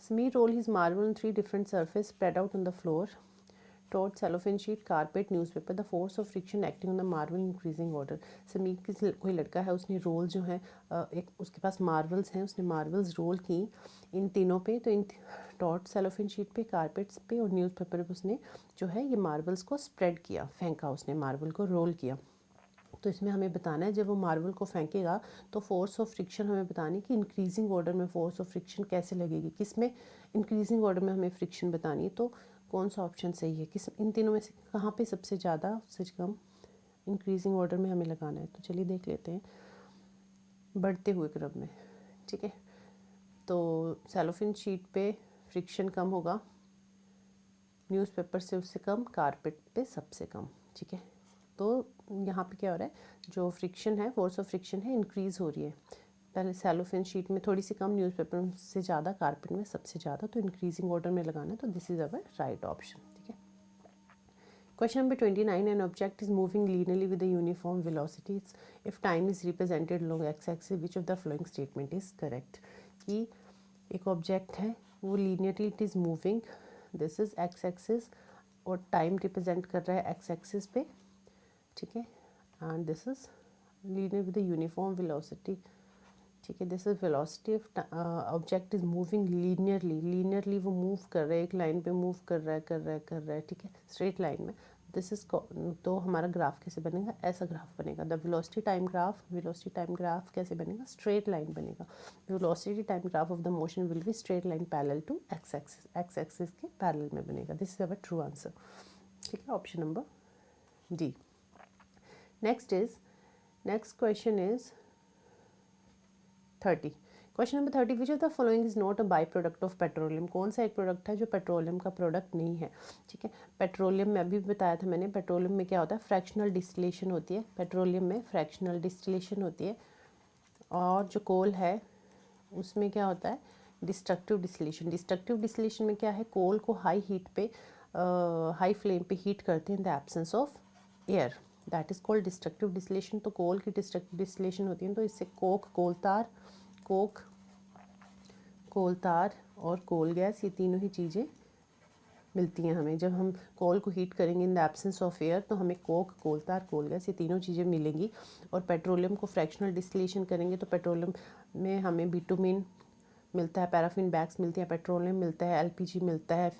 Smear roll his marble on 3 different surfaces spread out on the floor. Torch, cellophane sheet, carpet, newspaper. The force of friction acting on the marble increasing order. Sameer कोई लड़का है, उसने role जो है एक उसके पास marbles हैं, उसने मार्बल्स रोल की इन तीनों पे, तो इन टॉर्च, सेलोफेन शीट पे, कारपेट्स पे और न्यूज़पेपर पे उसने जो है ये मार्बल्स को स्प्रेड किया, फेंका, उसने मार्बल को रोल किया। तो इसमें हमें बताना है जब वो मार्बल को फेंकेगा तो फोर्स ऑफ फ्रिक्शन हमें बतानी कि इंक्रीजिंग ऑर्डर में फोर्स ऑफ फ्रिक्शन कैसे लगेगी, किस में इंक्रीजिंग ऑर्डर में हमें फ्रिक्शन बतानी है। तो कौन सा ऑप्शन सही है, किस इन तीनों में से कहाँ पे सबसे ज़्यादा सबसे कम इंक्रीजिंग ऑर्डर में हमें लगाना है? तो चलिए देख लेते हैं, बढ़ते हुए क्रम में। ठीक है, तो सेलोफिन शीट पे फ्रिक्शन कम होगा, न्यूज़पेपर से उससे कम, कारपेट पे सबसे कम। ठीक है, तो यहाँ पे क्या हो रहा है, जो फ्रिक्शन है, फोर्स ऑफ फ्रिक्शन है, इंक्रीज़ हो रही है। पहले सेलोफेन शीट में थोड़ी सी कम, न्यूज़पेपर से ज़्यादा, कारपेट में सबसे ज़्यादा, तो इंक्रीजिंग ऑर्डर में लगाना है। तो this is our right option. ठीक है, question number 29, an object is moving linearly with a uniform velocity if time is represented along x axis, which of the following statement is correct? कि एक object है वो linearly it is moving, this is x axis और time represent कर रहा है x axis पे, ठीक है, and this is linear with the uniform velocity, ठीक है, this is velocity of object is moving linearly वो मूव कर रहा है, एक लाइन पे मूव कर रहा है, ठीक है, स्ट्रेट लाइन में। दिस इज, तो हमारा ग्राफ कैसे बनेगा, ऐसा ग्राफ बनेगा। द वेलोसिटी टाइम ग्राफ कैसे बनेगा, स्ट्रेट लाइन बनेगा। Velocity time graph of the motion will be straight line parallel to X axis के पैरेलल में बनेगा। This is our true answer, ठीक है, option number D. Next question is 30। Question number 30, which of the following is not a by product of petroleum. कौन सा एक product है जो पेट्रोलियम का प्रोडक्ट नहीं है, ठीक है। पेट्रोलियम में अभी बताया था मैंने, पेट्रोलियम में क्या होता है, फ्रैक्शनल डिस्टिलेशन होती है, पेट्रोलियम में फ्रैक्शनल डिस्टिलेशन होती है। और जो कोल है उसमें क्या होता है, डिस्ट्रक्टिव डिस्टिलेशन। डिस्ट्रक्टिव डिस्टिलेशन में क्या है, कोल को हाई हीट पे, हाई फ्लेम पे हीट करते हैं in the absence of air, that is called destructive distillation. तो कोल की डिस्ट्रक्टिव डिस्टिलेशन होती है, तो इससे कोक, कोल तार और कोल गैस, ये तीनों ही चीज़ें मिलती हैं हमें। जब हम कोल को हीट करेंगे in the absence of air तो हमें कोक, कोल तार, कोल गैस, ये तीनों चीज़ें मिलेंगी। और पेट्रोलियम को फ्रैक्शनल डिस्टिलेशन करेंगे तो पेट्रोलियम में हमें बिटुमिन मिलता है, पैराफिन बैग्स मिलती हैं, पेट्रोलियम मिलता है, एलपीजी मिलता है,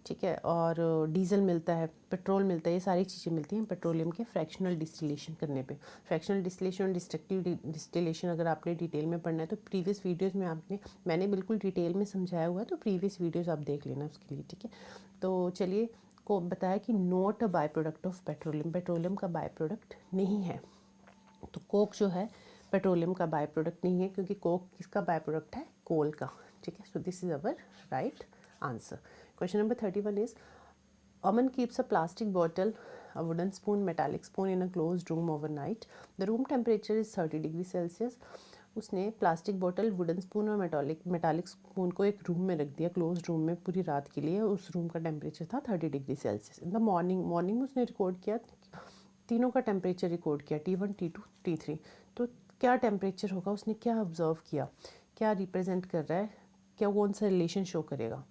ठीक है, और डीजल मिलता है, पेट्रोल मिलता है, ये सारी चीज़ें मिलती हैं पेट्रोलियम के फ्रैक्शनल डिस्टिलेशन करने पे। फ्रैक्शनल डिस्टिलेशन और डिस्ट्रक्टिव डिस्टिलेशन अगर आपने डिटेल में पढ़ना है तो प्रीवियस वीडियोस में मैंने बिल्कुल डिटेल में समझाया हुआ है, तो प्रीवियस वीडियोस आप देख लेना उसके लिए, ठीक है। तो चलिए, को बताया कि not a by product of petroleum, petroleum का बाय प्रोडक्ट नहीं है। तो कोक जो है पेट्रोलियम का बाय प्रोडक्ट नहीं है, क्योंकि कोक किसका बाय प्रोडक्ट है, कोल का, ठीक है। So this is our right answer. Question number 31 is, Aman keeps a plastic bottle, a wooden spoon, metallic spoon in a closed room overnight. The room temperature is 30 degree Celsius. उसने plastic bottle, wooden spoon और metallic spoon को एक room में रख दिया, close room में, पूरी रात के लिए। उस रूम का टेम्परेचर था 30 degree Celsius. In the morning में उसने रिकॉर्ड किया, तीनों का टेम्परेचर रिकॉर्ड किया, T1, T2, T3। तो क्या टेम्परेचर होगा, उसने क्या ऑब्जर्व किया, क्या रिप्रेजेंट कर रहा है, क्या कौन सा रिलेशन शो करेगा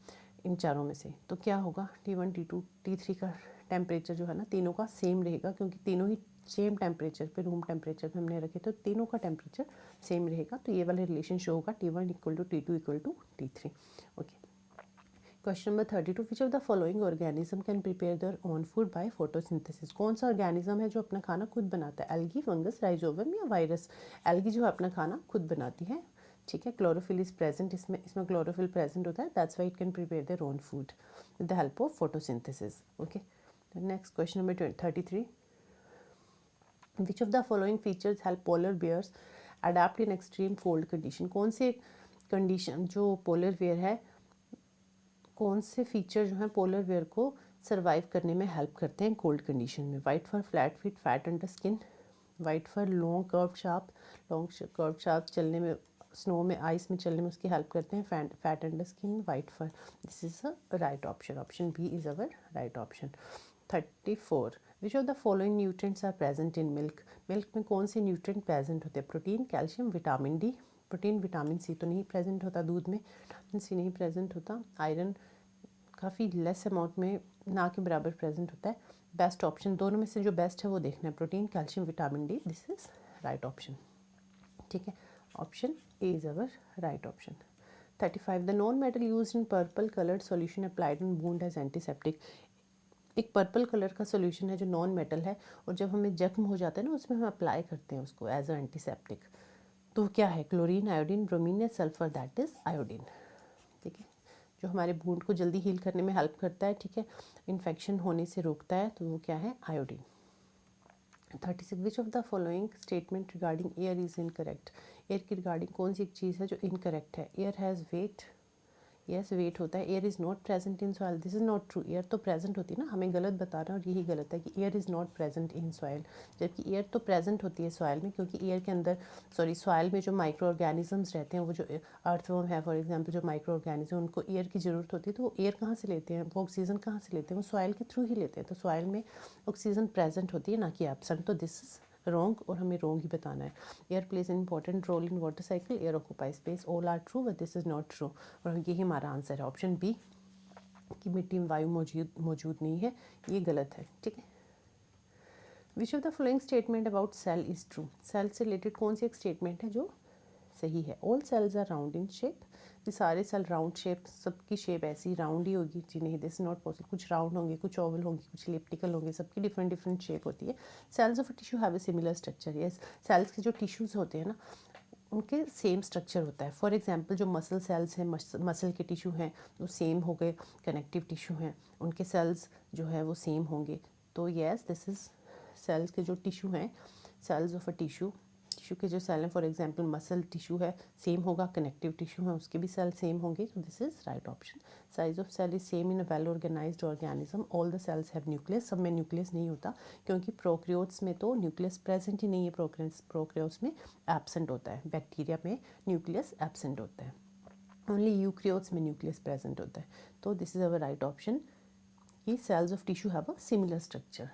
इन चारों में से। तो क्या होगा, T1, T2, T3 का टेम्परेचर जो है ना, तीनों का सेम रहेगा, क्योंकि तीनों ही सेम टेम्परेचर पे, रूम टेम्परेचर पे हमने रखे, तो तीनों का टेम्परेचर सेम रहेगा। तो ये वाला रिलेशन शो होगा, T1 equal to T2 equal to T3। Okay, question number 32, which of the following organism can prepare their own food by photosynthesis. कौन सा ऑर्गेनिज्म है जो अपना खाना खुद बनाता है, एल्गी, फंगस, राइजोबियम या वायरस। एल्गी जो है अपना खाना खुद बनाती है, ठीक है। क्लोरोफिल इज प्रेजेंट, इसमें क्लोरोफिल प्रेजेंट होता है, that's why it can prepare their own food with the help of photosynthesis. Okay, next question number 33, which of the following features help polar bears adapt in extreme cold condition. कौन से condition, जो polar bear है, कौन से feature जो हैं polar bear को survive करने में हेल्प करते हैं कोल्ड कंडीशन में। White fur, flat feet, fat under skin. White fur long curve sharp चलने में, स्नो में, आइस में चलने में उसकी हेल्प करते हैं, fat under skin, white fur. This is a right option, option B is our right option. 34, which of the following nutrients are present in milk. Milk में कौन से न्यूट्रिएंट प्रेजेंट होते हैं, protein, calcium, vitamin D. Protein, vitamin C तो नहीं present होता दूध में, विटामिन सी नहीं प्रेजेंट होता। आयरन काफ़ी लेस अमाउंट में, ना के बराबर प्रेजेंट होता है। बेस्ट ऑप्शन, दोनों में से जो बेस्ट है वो देखना है, protein, calcium, vitamin D. This is right option, ठीक है, option A is our right option. 35, the non metal use in purple coloured solution applied in wound as antiseptic. एक पर्पल कलर का सोल्यूशन है जो नॉन मेटल है, और जब हमें जख्म हो जाता है ना, उसमें हम अप्लाई करते हैं उसको एज अ एंटीसेप्टिक। तो क्या है, क्लोरीन, आयोडीन, ब्रोमीन या सल्फर, दैट इज आयोडीन, ठीक है, जो हमारे वुंड को जल्दी हील करने में हेल्प करता है, ठीक है, इन्फेक्शन होने से रोकता है, तो वो क्या है, iodine. 36, which of the following statement regarding air is incorrect. Air की रिगार्डिंग कौन सी एक चीज़ है जो इनकरेक्ट है। Air has weight, yes weight होता है। Air is not present in soil, this is not true. Air तो प्रेजेंट होती है ना, हमें गलत बता रहे हैं और यही गलत है कि air is not present in soil, जबकि एयर तो प्रेजेंट होती है सॉइल में, क्योंकि एयर के अंदर, सॉइल में जो माइक्रो ऑर्गेनिजम्स रहते हैं, वो जो अर्थवर्म है फॉर एग्जांपल, जो माइक्रो ऑर्गेनिज्म, उनको एयर की ज़रूरत होती है। तो वो एयर कहाँ से लेते हैं, वो ऑक्सीजन कहाँ से लेते हैं, वो सॉइल के थ्रू ही लेते हैं। तो सॉइल में ऑक्सीजन प्रेजेंट होती है, ना कि एब्सेंट। तो दिस इज़ रॉन्ग, और हमें रॉन्ग ही बताना है। Air plays an important role in water cycle, air occupy space, all are true but this is not true. और यही हमारा आंसर है ऑप्शन बी कि मिट्टी में वायु मौजूद नहीं है, ये गलत है। ठीक है। Which of the following statement about cell is true. Cell से रिलेटेड कौन सी एक स्टेटमेंट है जो सही है। All cells are round in shape, ये सारे सेल राउंड शेप, सबकी शेप ऐसी राउंड ही होगी जी, नहीं दिस नॉट पॉसिबल, कुछ राउंड होंगे, कुछ ओवल होंगे, कुछ एलिप्टिकल होंगे, सबकी डिफरेंट डिफरेंट शेप होती है। Cells of a tissue have a similar structure, yes cells के जो टिश्यूज़ होते हैं ना उनके सेम स्ट्रक्चर होता है। फॉर एग्जांपल जो मसल सेल्स हैं, मसल के टिश्यू हैं वो सेम हो गए, कनेक्टिव टिश्यू हैं उनके सेल्स जो है वो सेम होंगे। तो यस दिस इज़ सेल्स के जो टिश्यू हैं, cells of a tissue, tissue के जो सेल हैं फॉर एग्जांपल मसल टिश्यू है सेम होगा, कनेक्टिव टिश्यू है उसके भी सेल सेम होंगे। तो this is right option. Size of cell is same in a well organized organism, all the cells have nucleus, सब में न्यूक्लियस नहीं होता क्योंकि प्रोकैरियोट्स में तो न्यूक्लियस प्रेजेंट ही नहीं है, प्रोकैरियोट्स में एब्सेंट होता है, बैक्टीरिया में न्यूक्लियस एब्सेंट होता है, ओनली यूकैरियोट्स में न्यूक्लियस प्रेजेंट होता है। तो this is our right option कि cells of tissue have a similar structure.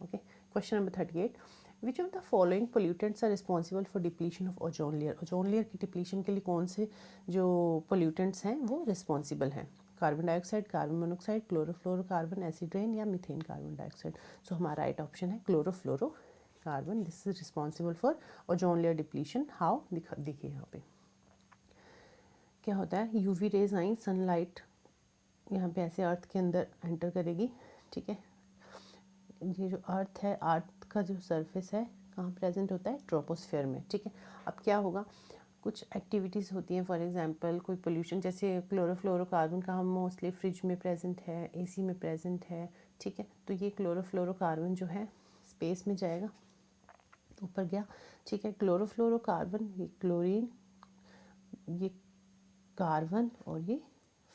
Okay, question number 38, which of the following pollutants are responsible for depletion of ozone layer. Ozone layer की depletion के लिए कौन से जो पोल्यूटेंट्स हैं वो responsible हैं। Carbon dioxide, carbon monoxide, chlorofluorocarbon, acid rain या मीथेन कार्बन डाइऑक्साइड। सो हमारा राइट ऑप्शन है chlorofluorocarbon, this is responsible for ozone layer depletion. How, देखिए यहाँ पे क्या होता है, यूवी रेज आई, सनलाइट यहाँ पे ऐसे अर्थ के अंदर एंटर करेगी। ठीक है, ये जो अर्थ है, अर्थ का जो सरफेस है कहाँ प्रेजेंट होता है, ट्रोपोस्फेयर में। ठीक है, अब क्या होगा, कुछ एक्टिविटीज़ होती हैं, फॉर एग्जांपल कोई पोल्यूशन, जैसे क्लोरोफ्लोरोकार्बन का हम मोस्टली फ्रिज में प्रेजेंट है, एसी में प्रेजेंट है। ठीक है, तो ये क्लोरोफ्लोरोकार्बन जो है स्पेस में जाएगा, ऊपर गया। ठीक है, क्लोरोफ्लोरोकार्बन, ये क्लोरीन, ये कार्बन और ये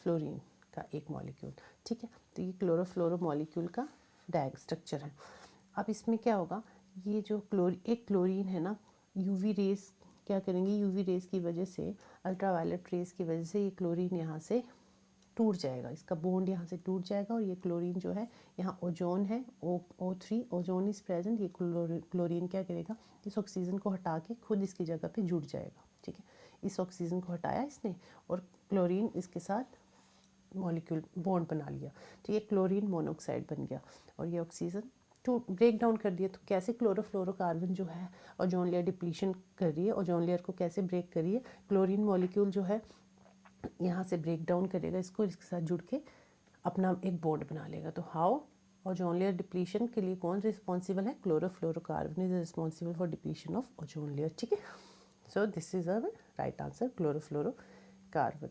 फ्लोरीन का एक मॉलिक्यूल। ठीक है, तो ये क्लोरोफ्लोरो मॉलिक्यूल का डायग स्ट्रक्चर है। अब इसमें क्या होगा, ये जो एक क्लोरीन है ना, यूवी रेस क्या करेंगी, यूवी रेस की वजह से, अल्ट्रावायलेट रेस की वजह से ये क्लोरीन यहाँ से टूट जाएगा, इसका बॉन्ड यहाँ से टूट जाएगा और ये क्लोरीन जो है, यहाँ ओजोन है, O3 ओजोन इज प्रेजेंट, ये क्लोरीन क्या करेगा, इस ऑक्सीजन को हटा के खुद इसकी जगह पे जुड़ जाएगा। ठीक है, इस ऑक्सीजन को हटाया इसने और क्लोरीन इसके साथ मॉलिक्यूल बॉन्ड बना लिया, तो ये क्लोरीन मोनोऑक्साइड बन गया और ये ऑक्सीजन टू ब्रेक डाउन कर दिया। तो कैसे क्लोरोफ्लोरोकार्बन जो है ओजोन लेयर डिप्लीशन कर रही है, ओजोन लेयर को कैसे ब्रेक कर रही है, क्लोरीन मॉलिक्यूल जो है यहाँ से ब्रेक डाउन करेगा इसको, इसके साथ जुड़ के अपना एक बॉन्ड बना लेगा। तो हाउ, ओजोन लेयर डिप्लीशन के लिए कौन रिस्पॉन्सिबल है, chlorofluorocarbon is responsible for depletion of ozone layer. ठीक है, so this is our right answer, chlorofluorocarbon.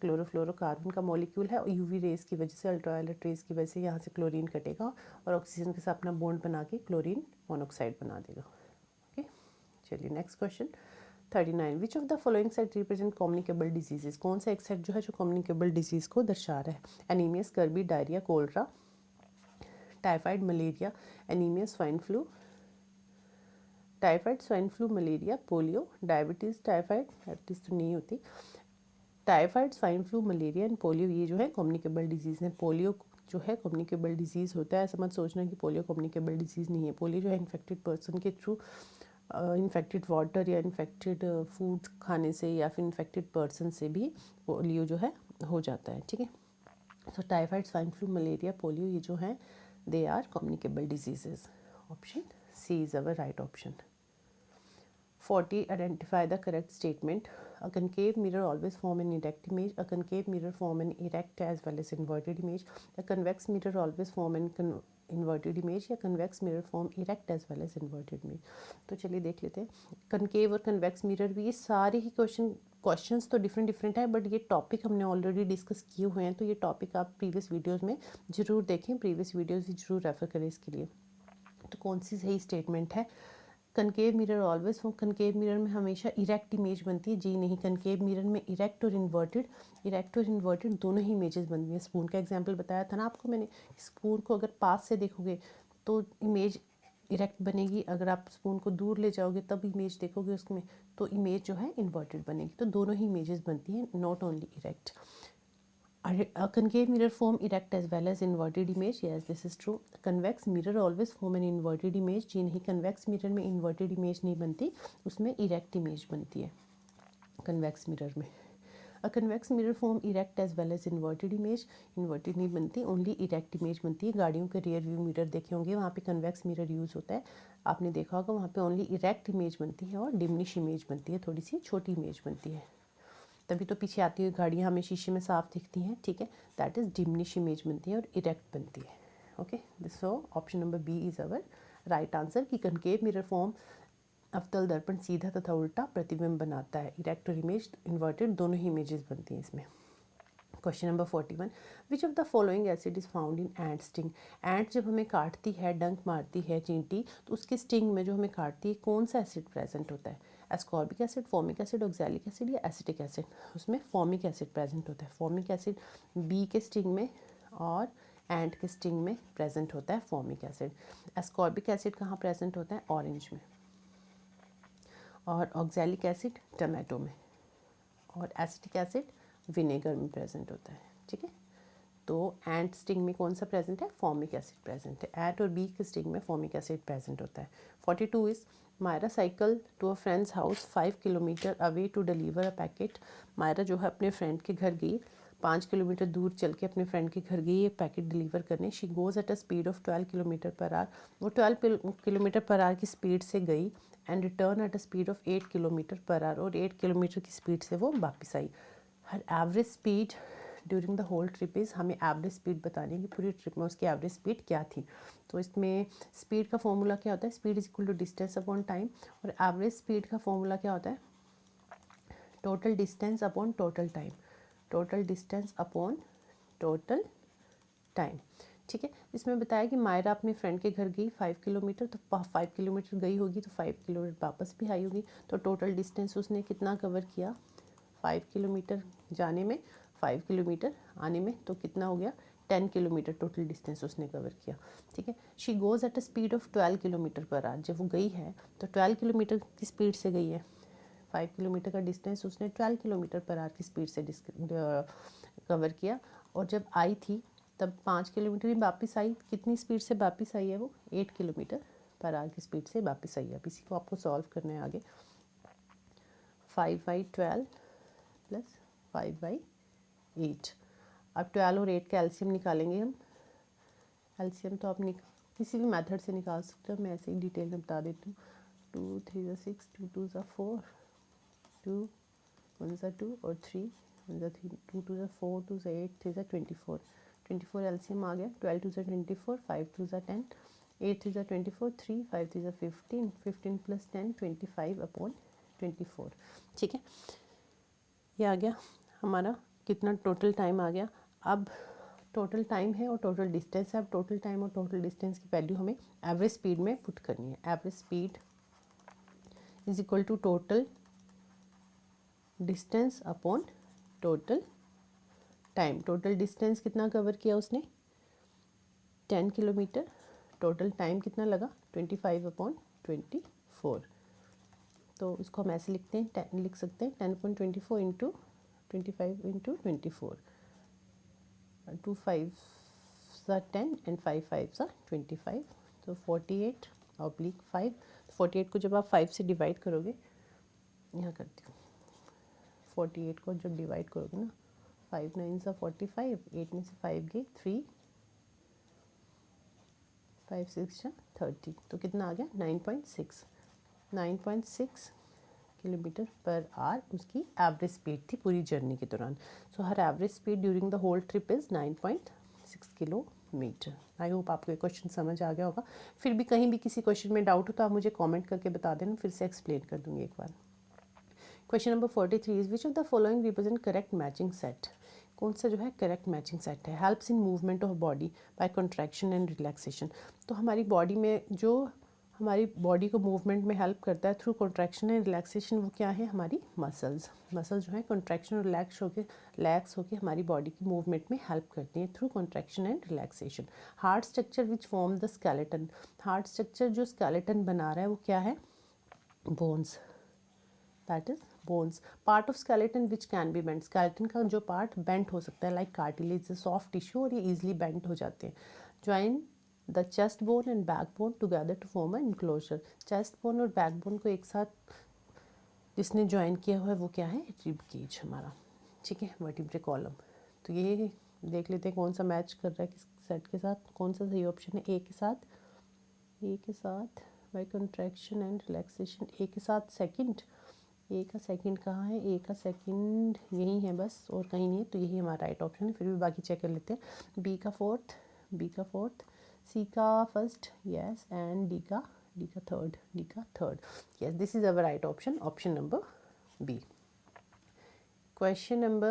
Chlorofluorocarbon का मॉलिक्यूल है और यूवी रेस की वजह से, अल्ट्रावायलेट रेस की वजह से यहाँ से क्लोरीन कटेगा और ऑक्सीजन के साथ अपना बॉन्ड बना के क्लोरीन मोनोऑक्साइड बना देगा। ओके, चलिए next question 39, which of the following set represent communicable diseases. कौन सा एक सेट जो है जो कम्युनिकेबल डिजीज को दर्शा रहा है, anaemia, scurvy, diarrhoea, cholera, typhoid, malaria, anaemia, swine flu, typhoid, swine flu, malaria, polio, diabetes, diabetes तो नहीं होती, typhoid, swine flu, malaria and polio, ये जो है कम्युनिकेबल डिजीज़ हैं। पोलियो जो है कम्युनिकेबल डिजीज़ होता है, ऐसा मत सोचना कि पोलियो कम्युनिकेबल डिजीज़ नहीं है। पोलियो जो है इन्फेक्टेड पर्सन के थ्रू, इन्फेक्टेड वाटर या इन्फेक्टेड फूड खाने से या फिर इन्फेक्टेड पर्सन से भी पोलियो जो है हो जाता है। ठीक है, तो typhoid, swine flu, malaria, polio, ये जो है they are communicable diseases. Option C is our right option. 40, identify the correct statement. A concave mirror always form an erect image. A concave mirror form an erect as well as inverted image. A convex mirror always form an inverted image या convex mirror form erect as well as inverted image. तो चलिए देख लेते हैं concave और convex mirror भी, ये सारे ही क्वेश्चंस तो डिफरेंट है, बट ये टॉपिक हमने ऑलरेडी डिस्कस किए हुए हैं, तो ये टॉपिक आप प्रीवियस वीडियोज़ में ज़रूर देखें, प्रीवियस वीडियोज़ भी ज़रूर रेफ़र करें इसके लिए। तो कौन सी सही स्टेटमेंट है, concave mirror always form, concave mirror में हमेशा इरेक्ट इमेज बनती है, जी नहीं, कनकेव मिरर में इरेक्ट और इन्वर्टेड दोनों ही इमेजेस बनती हैं। स्पून का एग्जांपल बताया था ना आपको मैंने, स्पून को अगर पास से देखोगे तो इमेज इरेक्ट बनेगी, अगर आप स्पून को दूर ले जाओगे तब इमेज देखोगे उसमें तो इमेज जो है इन्वर्टेड बनेगी। तो दोनों ही इमेजेस बनती हैं, not only erect. A concave mirror form erect as well as inverted image. Yes, this is true. Convex mirror always form an inverted image. जी नहीं, convex mirror में inverted image नहीं बनती, उसमें erect image बनती है convex mirror में. A convex mirror form erect as well as inverted image. Inverted नहीं बनती, only erect image बनती है. गाड़ियों के rear view mirror देखे होंगे, वहाँ पे convex mirror use होता है. आपने देखा होगा वहाँ पे only erect image बनती है और diminish image बनती है, थोड़ी सी छोटी image बनती है. तभी तो पीछे आती हुई गाड़ियाँ हमें शीशे में साफ दिखती हैं, ठीक है. दैट इज़ डिमिनिश इमेज बनती है और इरेक्ट बनती है. Okay, so option number B is our right answer कि कनकेव मिरर फॉर्म अवतल दर्पण सीधा तथा उल्टा प्रतिबिंब बनाता है. इरेक्ट और इमेज इन्वर्टेड दोनों ही इमेजेस बनती हैं इसमें. Question number 41, which of the following acid is found in ant sting. Ant जब हमें काटती है, डंक मारती है चींटी, तो उसके स्टिंग में जो हमें काटती है कौन सा एसिड प्रेजेंट होता है. Ascorbic acid, formic acid, oxalic acid या एसिटिक एसिड. उसमें फॉर्मिक एसिड प्रेजेंट होता है. फॉर्मिक एसिड बी के स्टिंग में और एंट के स्टिंग में प्रेजेंट होता है फॉर्मिक एसिड. एस्कॉर्बिक एसिड कहाँ प्रेजेंट होता है, ऑरेंज में, और ऑक्सैलिक एसिड टमाटो में, और एसिटिक एसिड विनेगर में प्रेजेंट होता है. ठीक है, तो एंट स्टिंग में कौन सा प्रेजेंट है, फॉर्मिक एसिड प्रेजेंट है. एंट और बी के स्टिंग में फॉर्मिक एसिड प्रेजेंट होता है. 42 is Myra cycle to a friend's house 5 kilometre away to deliver a packet. Myra जो है अपने फ्रेंड के घर गई, 5 किलोमीटर दूर चल के अपने फ्रेंड के घर गई ये पैकेट डिलीवर करने. She goes at a speed of 12 kilometre per hour. वो 12 किलोमीटर पर आवर की स्पीड से गई and return at a speed of 8 kilometre per hour. और 8 किलोमीटर की स्पीड से वो वापस आई. Her average speed during the whole trip is, हमें एवरेज स्पीड बतानी है कि पूरी ट्रिप में उसकी एवरेज स्पीड क्या थी. तो इसमें स्पीड का फॉर्मूला क्या होता है, speed is equal to distance upon time. और एवरेज स्पीड का फॉर्मूला क्या होता है, total distance upon total time. Total distance upon total time. ठीक है, इसमें बताया कि मायरा अपने फ्रेंड के घर गई 5 किलोमीटर, तो 5 किलोमीटर गई होगी तो 5 किलोमीटर वापस भी आई होगी. तो टोटल डिस्टेंस उसने कितना कवर किया, 5 किलोमीटर जाने में, 5 किलोमीटर आने में, तो कितना हो गया, 10 किलोमीटर टोटल डिस्टेंस उसने कवर किया. ठीक है, she goes at a speed of 12 kilometre per our. जब वो गई है तो 12 किलोमीटर की स्पीड से गई है. 5 किलोमीटर का डिस्टेंस उसने 12 किलोमीटर पर आवर की स्पीड से कवर किया. और जब आई थी तब 5 किलोमीटर ही वापस आई. कितनी स्पीड से वापस आई है वो, 8 किलोमीटर पर आवर की स्पीड से वापस आई है. अब इसी को आपको सॉल्व करना है आगे. 5/12 प्लस 5/8. अब 12 और 8 का एलसीएम निकालेंगे हम. एलसीएम तो आप किसी भी मेथड से निकाल सकते हो, मैं ऐसे ही डिटेल में बता देती हूँ. 2 3 ज़ा 6, 2 2 ज़ा 4, 2 1 ज़ा 2 और 3 1 ज़ा 3, 2 2 ज़ा 4, 2 ज़ा 8, 3 ज़ा 24. 24 एलसीएम आ गया. 12 2 ज़ा 24, 5 2 ज़ा 10, 8 3 ज़ा 24, 3 5 3 ज़ा 15, 15 प्लस 10 25/24. ठीक है, ये आ गया हमारा कितना टोटल टाइम आ गया. अब टोटल टाइम है और टोटल डिस्टेंस है. अब टोटल टाइम और टोटल डिस्टेंस की वैल्यू हमें एवरेज स्पीड में पुट करनी है. Average speed is equal to total distance upon total time. Total distance कितना कवर किया उसने, 10 किलोमीटर. टोटल टाइम कितना लगा, 25/24. तो इसको हम ऐसे लिखते हैं, लिख सकते हैं 10.24 इंटू 25 इंटू 24. 2 5 सा 10 एंड 5 5 सा 25. तो 48/5. 48 को जब आप 5 से डिवाइड करोगे, यहाँ करती हूँ, 48 को जब डिवाइड करोगे ना, 5 9 सा 45, 8 में से 5 गए 3, 5 6 सा 30. तो कितना आ गया, 9.6 किलोमीटर पर आवर उसकी एवरेज स्पीड थी पूरी जर्नी के दौरान. So her average speed during the whole trip is 9.6 kilometre. I hope आपको ये क्वेश्चन समझ आ गया होगा. फिर भी कहीं भी किसी क्वेश्चन में डाउट हो तो आप मुझे कमेंट करके बता देना, फिर से एक्सप्लेन कर दूँगी एक बार. Question number 43 is which of the following represent correct matching set. कौन सा जो है करेक्ट मैचिंग सेट है. Helps in movement of body by contraction and relaxation. तो हमारी बॉडी में जो हमारी बॉडी को मूवमेंट में हेल्प करता है थ्रू कॉन्ट्रैक्शन एंड रिलैक्सेशन, वो क्या है, हमारी मसल्स. मसल्स जो है कॉन्ट्रैक्शन और रिलैक्स होकर हमारी बॉडी की मूवमेंट में हेल्प करती हैं through contraction and relaxation. Heart structure which form the skeleton. Heart structure जो स्केलेटन बना रहा है वो क्या है, bones. That is bones, part of skeleton which can be bent, skeleton का जो पार्ट बेंट हो सकता है, लाइक कार्टिलेज, सॉफ्ट टिश्यू, और ये ईजिली बेंट हो जाते हैं. Join the chest bone and back bone together to form a enclosure. Chest bone और बैक बोन को एक साथ जिसने ज्वाइन किया हुआ है वो क्या है, रिब केज हमारा. ठीक है, वर्टिब्रे कॉलम. तो ये देख लेते हैं कौन सा मैच कर रहा है किस सेट के साथ, कौन सा सही ऑप्शन है. ए के साथ, ए के साथ बाय कंट्रैक्शन एंड रिलैक्सेशन, ए के साथ सेकंड. ए का सेकंड कहाँ है, ए का सेकंड यही है बस और कहीं नहीं है, तो यही हमारा राइट ऑप्शन है. फिर भी बाकी चेक कर लेते हैं. बी का फोर्थ, बी का फोर्थ, सी का फर्स्ट, यस, एंड डी का थर्ड, डी का third. Yes, this is our right option, option number B. Question number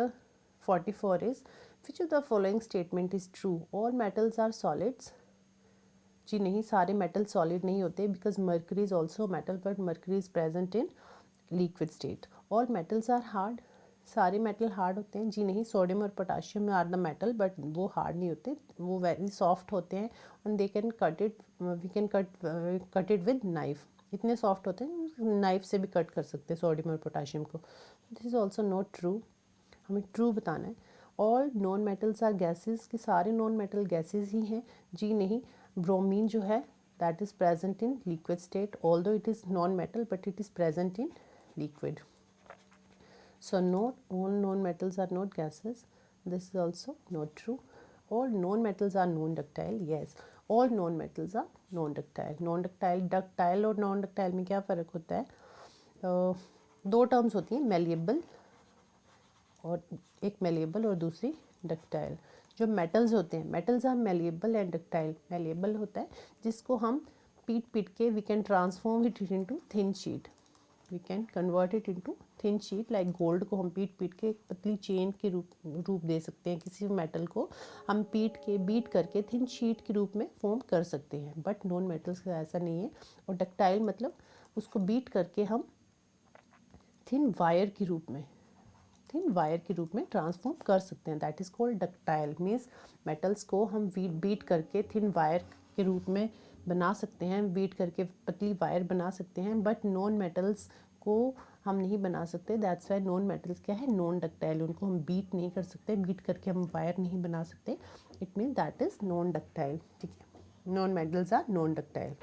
44 is, which of the following statement is true? All metals are solids. जी नहीं, सारे metal solid नहीं होते, because mercury is also metal, but mercury is present in liquid state. All metals are hard, सारे metal hard होते हैं. जी नहीं, सोडियम और potassium are the metal, but वो हार्ड नहीं होते, वो वेरी सॉफ्ट होते हैं. And they can cut it, we can cut it with knife. इतने सॉफ्ट होते हैं, नाइफ से भी कट कर सकते हैं सोडियम और पोटाशियम को. This is also not true, हमें ट्रू बताना है. All non metals are gases, कि सारे नॉन मेटल गैसेज ही हैं. जी नहीं, ब्रोमीन जो है that is present in liquid state, although it is non metal but it is present in liquid. So not all non-metals are not gases. This is also not true. All non-metals are non-ductile. Yes, all non-metals are non-ductile. Non-ductile, ductile और non-ductile में क्या फ़र्क होता है? दो terms होती हैं, malleable और एक malleable और दूसरी ductile. जो मेटल्स होते हैं, metals are malleable and ductile. malleable होता है जिसको हम पीट के we can transform it into thin sheet, we can convert it into thin sheet. Like gold को हम पीट के एक पतली चेन के रूप दे सकते हैं. किसी भी मेटल को हम बीट करके थिन शीट के रूप में फॉर्म कर सकते हैं, बट नॉन मेटल्स का ऐसा नहीं है. और डक्टाइल मतलब उसको बीट करके हम थिन वायर के रूप में ट्रांसफॉर्म कर सकते हैं. That is called ductile. Means metals को हम बीट करके थिन वायर के रूप में बना सकते हैं, बीट करके पतली वायर बना सकते हैं, बट नॉन मेटल्स को हम नहीं बना सकते. दैट्स वाई नॉन मेटल्स क्या है, नॉन डक्टाइल. उनको हम बीट नहीं कर सकते, बीट करके हम वायर नहीं बना सकते. It mean that is non ductile. ठीक है, non metals are non ductile.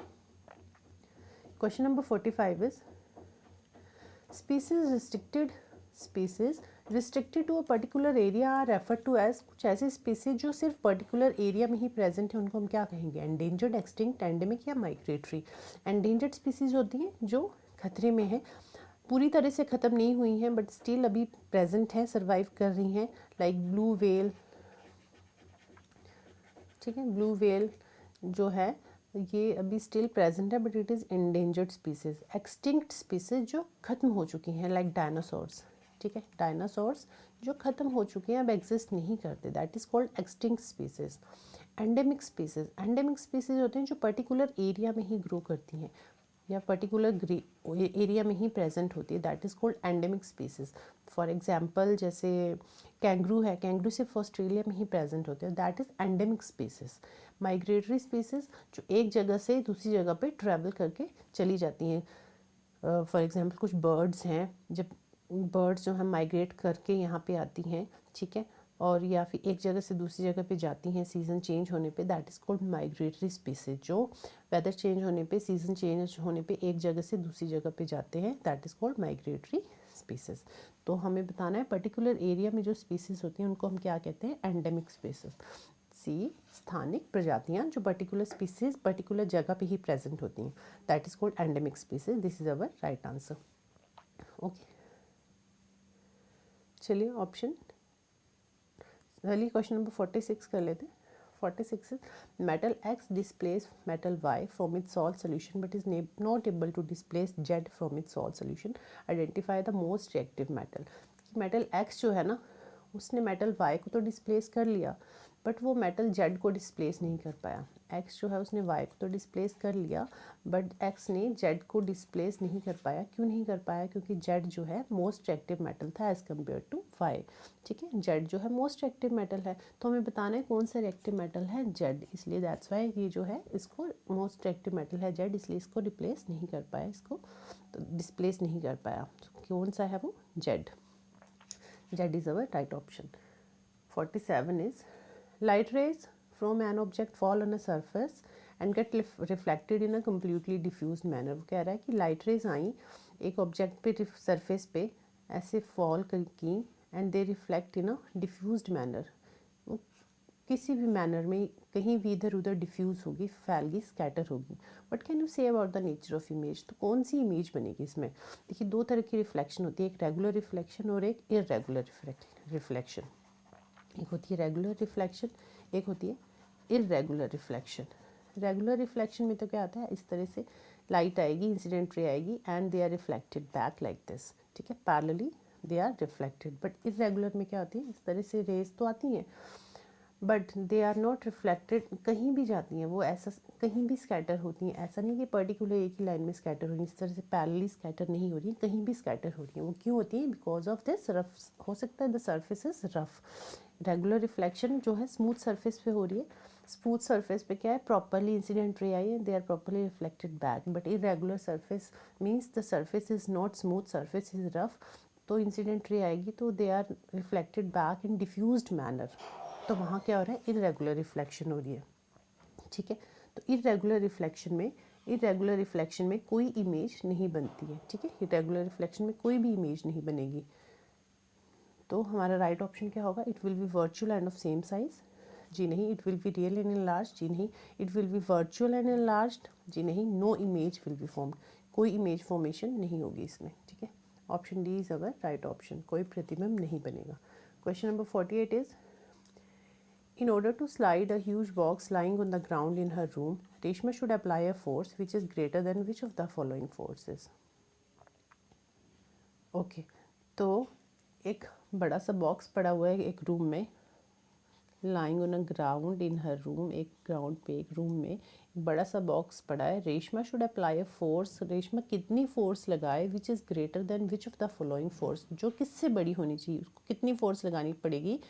Question number 45 is, species restricted to a particular area are refer to as. कुछ ऐसे स्पीसीज जो सिर्फ पर्टिकुलर एरिया में ही प्रेजेंट है उनको हम क्या कहेंगे, एंडेंजर्ड, एक्सटिंक्ट, एंडेमिक या माइग्रेटरी. एंडेंजर्ड स्पीसीज होती हैं जो खतरे में है, पूरी तरह से ख़त्म नहीं हुई हैं बट स्टिल अभी प्रेजेंट हैं, सर्वाइव कर रही हैं. लाइक ब्लू व्हेल, ठीक है, ब्लू व्हेल जो है ये अभी स्टिल प्रेजेंट है but it is endangered species. Extinct species जो ख़त्म हो चुकी हैं, लाइक डायनासोर्स. ठीक है, डायनासोर्स जो ख़त्म हो चुके हैं, अब एग्जिस्ट नहीं करते, that is called extinct species. Endemic species होते हैं जो पर्टिकुलर एरिया में ही ग्रो करती हैं या पर्टिकुलर एरिया में ही प्रेजेंट होती है, that is called endemic species. For example जैसे कैंगरू है, कैंगरू सिर्फ ऑस्ट्रेलिया में ही प्रेजेंट होते हैं, that is endemic species. Migratory species जो एक जगह से दूसरी जगह पे ट्रैवल करके चली जाती हैं. फॉर एग्जांपल कुछ बर्ड्स हैं, जब बर्ड्स जो हैं माइग्रेट करके यहाँ पे आती हैं, ठीक है, और या फिर एक जगह से दूसरी जगह पे जाती हैं सीज़न चेंज होने पे, that is called migratory species. जो वेदर चेंज होने पे, सीज़न चेंज होने पे एक जगह से दूसरी जगह पे जाते हैं, that is called migratory species. तो हमें बताना है पर्टिकुलर एरिया में जो स्पीसीज होती हैं उनको हम क्या कहते हैं, एंडेमिक स्पीसीज. सी, स्थानिक प्रजातियाँ जो पर्टिकुलर स्पीसीज पर्टिकुलर जगह पे ही प्रेजेंट होती हैं, that is called endemic species. This is our right answer. Okay, चलिए ऑप्शन चलिए क्वेश्चन नंबर 46 कर लेते हैं. 46 is, metal X displays metal Y from its salt solution but is not able to displace Z from its salt solution. Identify the most reactive metal. Metal X जो है ना, उसने metal Y को तो displace कर लिया but वो metal Z को डिस्प्लेस नहीं कर पाया. एक्स जो है उसने वाई को तो डिस्प्लेस कर लिया, बट एक्स ने जेड को डिस्प्लेस नहीं कर पाया। क्यों नहीं कर पाया? क्योंकि जेड जो है मोस्ट एक्टिव मेटल था एज़ कम्पेयर टू वाई। ठीक है, जेड जो है मोस्ट एक्टिव मेटल है, तो हमें बताना है कौन सा रिएक्टिव मेटल है, जेड। इसलिए दैट्स वाई ये जो है इसको मोस्ट एक्टिव मेटल है जेड, इसलिए इसको रिप्लेस नहीं कर पाया, इसको तो डिस्प्लेस नहीं कर पाया। कौन सा है वो? Z. Z is our right option. 47 is light rays from an object fall on a surface and get reflected in a completely diffused manner। वो कह रहा है कि लाइट रेज आई एक ऑब्जेक्ट पे सरफेस पे ऐसे फॉल की and they reflect in a diffused manner. किसी भी मैनर में कहीं भी इधर उधर डिफ्यूज़ होगी, फैल गई, स्कैटर होगी। But can you say about the nature of image? तो कौन सी इमेज बनेगी इसमें? देखिए दो तरह की रिफ्लेक्शन होती है, एक रेगुलर रिफ्लेक्शन और एक इरेगुलर रिफ्लेक्शन। एक होती है रेगुलर रिफ्लेक्शन, एक होती है इरेगुलर रिफ्लेक्शन। रेगुलर रिफ्लेक्शन में तो क्या आता है, इस तरह से लाइट आएगी, इंसिडेंट रे आएगी and they are reflected back like this. ठीक है, parallelly they are reflected. But irregular में क्या होती है, इस तरह से रेज तो आती हैं but they are not reflected, कहीं भी जाती हैं वो, ऐसा कहीं भी स्कैटर होती हैं। ऐसा नहीं कि पर्टिकुलर एक ही लाइन में स्कैटर हो रही है, इस तरह से पैरेलली स्कैटर नहीं हो रही है, कहीं भी स्कैटर हो रही है। वो क्यों होती है? बिकॉज ऑफ दिस रफ, हो सकता है the surface is rough. Regular reflection जो है स्मूथ सरफेस पे हो रही है, स्मूथ सरफेस पे क्या है, प्रॉपरली इंसिडेंट रे आई है, they are properly reflected back. But irregular surface means the surface is not smooth, surface is rough, तो इंसिडेंट रे आएगी तो they are reflected back in diffused manner, तो वहाँ क्या हो रहा है, इरेगुलर रिफ्लेक्शन हो रही है। ठीक है, तो इरेगुलर रिफ्लेक्शन में कोई इमेज नहीं बनती है। ठीक है, इरेगुलर रिफ्लेक्शन में कोई भी इमेज नहीं बनेगी। तो हमारा राइट ऑप्शन क्या होगा? It will be virtual and of same size. जी नहीं। It will be real and enlarged. जी नहीं। It will be virtual and enlarged. जी नहीं। No image will be formed. कोई इमेज फॉर्मेशन नहीं होगी इसमें। ठीक है, option D is our right option. कोई प्रतिबिंब नहीं बनेगा। Question number 48 is in order to slide a huge box lying on the ground in her room, Reshma should apply a force which is greater than which of the following forces? Okay, तो एक बड़ा सा box पड़ा हुआ है एक room में, lying on a ground in her room, एक ग्राउंड पे एक रूम में एक बड़ा सा बॉक्स पड़ा है। Reshma should apply a force, Reshma कितनी फोर्स लगाए, which is greater than which of the following force, जो किससे बड़ी होनी चाहिए, उसको कितनी फोर्स लगानी पड़ेगी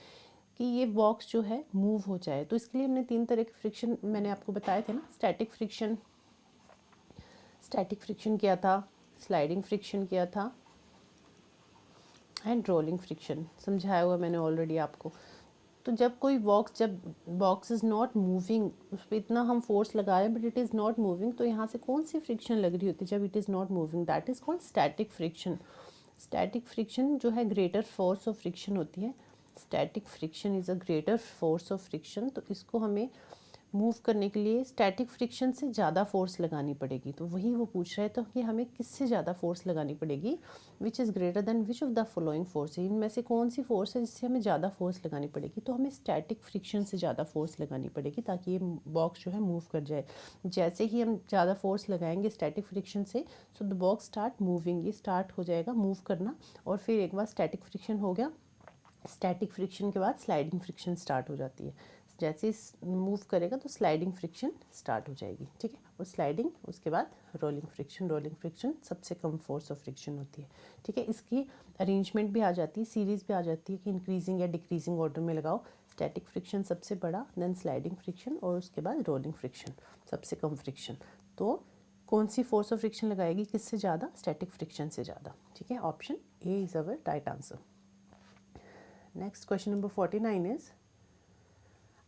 कि ये बॉक्स जो है मूव हो जाए। तो इसके लिए हमने तीन तरह के फ्रिक्शन मैंने आपको बताए थे ना, स्टैटिक फ्रिक्शन किया था, स्लाइडिंग फ्रिक्शन किया था एंड रोलिंग फ्रिक्शन समझाया हुआ मैंने ऑलरेडी आपको। तो जब बॉक्स इज़ नॉट मूविंग, उस पर इतना हम फोर्स लगा रहे हैं but it is not moving, तो यहाँ से कौन सी फ्रिक्शन लग रही होती है जब it is not moving? That is called static friction. Static friction जो है ग्रेटर फोर्स ऑफ फ्रिक्शन होती है। Static friction is a greater force of friction. तो इसको हमें मूव करने के लिए स्टैटिक फ्रिक्शन से ज़्यादा फोर्स लगानी पड़ेगी। तो वही वो पूछ रहे थे कि हमें किससे ज़्यादा फोर्स लगानी पड़ेगी, which is greater than which of the following force, इनमें से कौन सी फोर्स है जिससे हमें ज़्यादा फोर्स लगानी पड़ेगी? तो हमें स्टैटिक फ्रिक्शन से ज़्यादा फोर्स लगानी पड़ेगी ताकि ये बॉक्स जो है मूव कर जाए। जैसे ही हम ज़्यादा फोर्स लगाएंगे स्टैटिक फ्रिक्शन से, so the box start moving, ये स्टार्ट हो जाएगा मूव करना। और फिर एक बार स्टैटिक फ्रिक्शन हो गया, स्टैटिक फ्रिक्शन के बाद स्लाइडिंग फ्रिक्शन स्टार्ट हो जाती है। जैसे मूव करेगा तो स्लाइडिंग फ्रिक्शन स्टार्ट हो जाएगी। ठीक है, और स्लाइडिंग उसके बाद रोलिंग फ्रिक्शन सबसे कम फोर्स ऑफ फ्रिक्शन होती है। ठीक है, इसकी अरेंजमेंट भी आ जाती है, सीरीज़ भी आ जाती है कि इंक्रीजिंग या डिक्रीजिंग ऑर्डर में लगाओ। स्टैटिक फ्रिक्शन सबसे बड़ा, देन स्लाइडिंग फ्रिक्शन और उसके बाद रोलिंग फ्रिक्शन सबसे कम फ्रिक्शन। तो कौन सी फोर्स ऑफ फ्रिक्शन लगाएगी किससे ज़्यादा? स्टैटिक फ्रिक्शन से ज़्यादा। ठीक है, option A is our right answer. Next, question number 49 is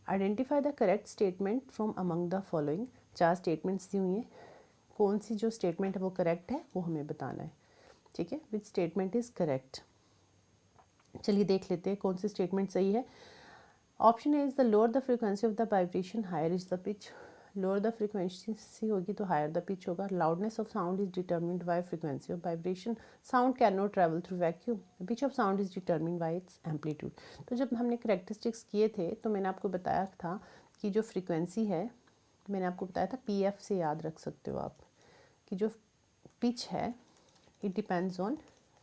identify the correct statement from among the following। 4 statements दी हुई हैं, कौन सी जो statement है वो correct है वो हमें बताना है। ठीक है, which statement is correct? चलिए देख लेते हैं कौन सी statement सही है। Option A is the lower the frequency of the vibration, higher is the pitch। Lower the frequency होगी तो हायर द पिच होगा। Loudness of sound is determined by frequency of vibration, sound can not travel through vacuum. Pitch of sound is determined by its amplitude. तो जब हमने characteristics किए थे तो मैंने आपको बताया था कि जो फ्रिक्वेंसी है, मैंने आपको बताया था PF से याद रख सकते हो आप, कि जो पिच है इट डिपेंड्स ऑन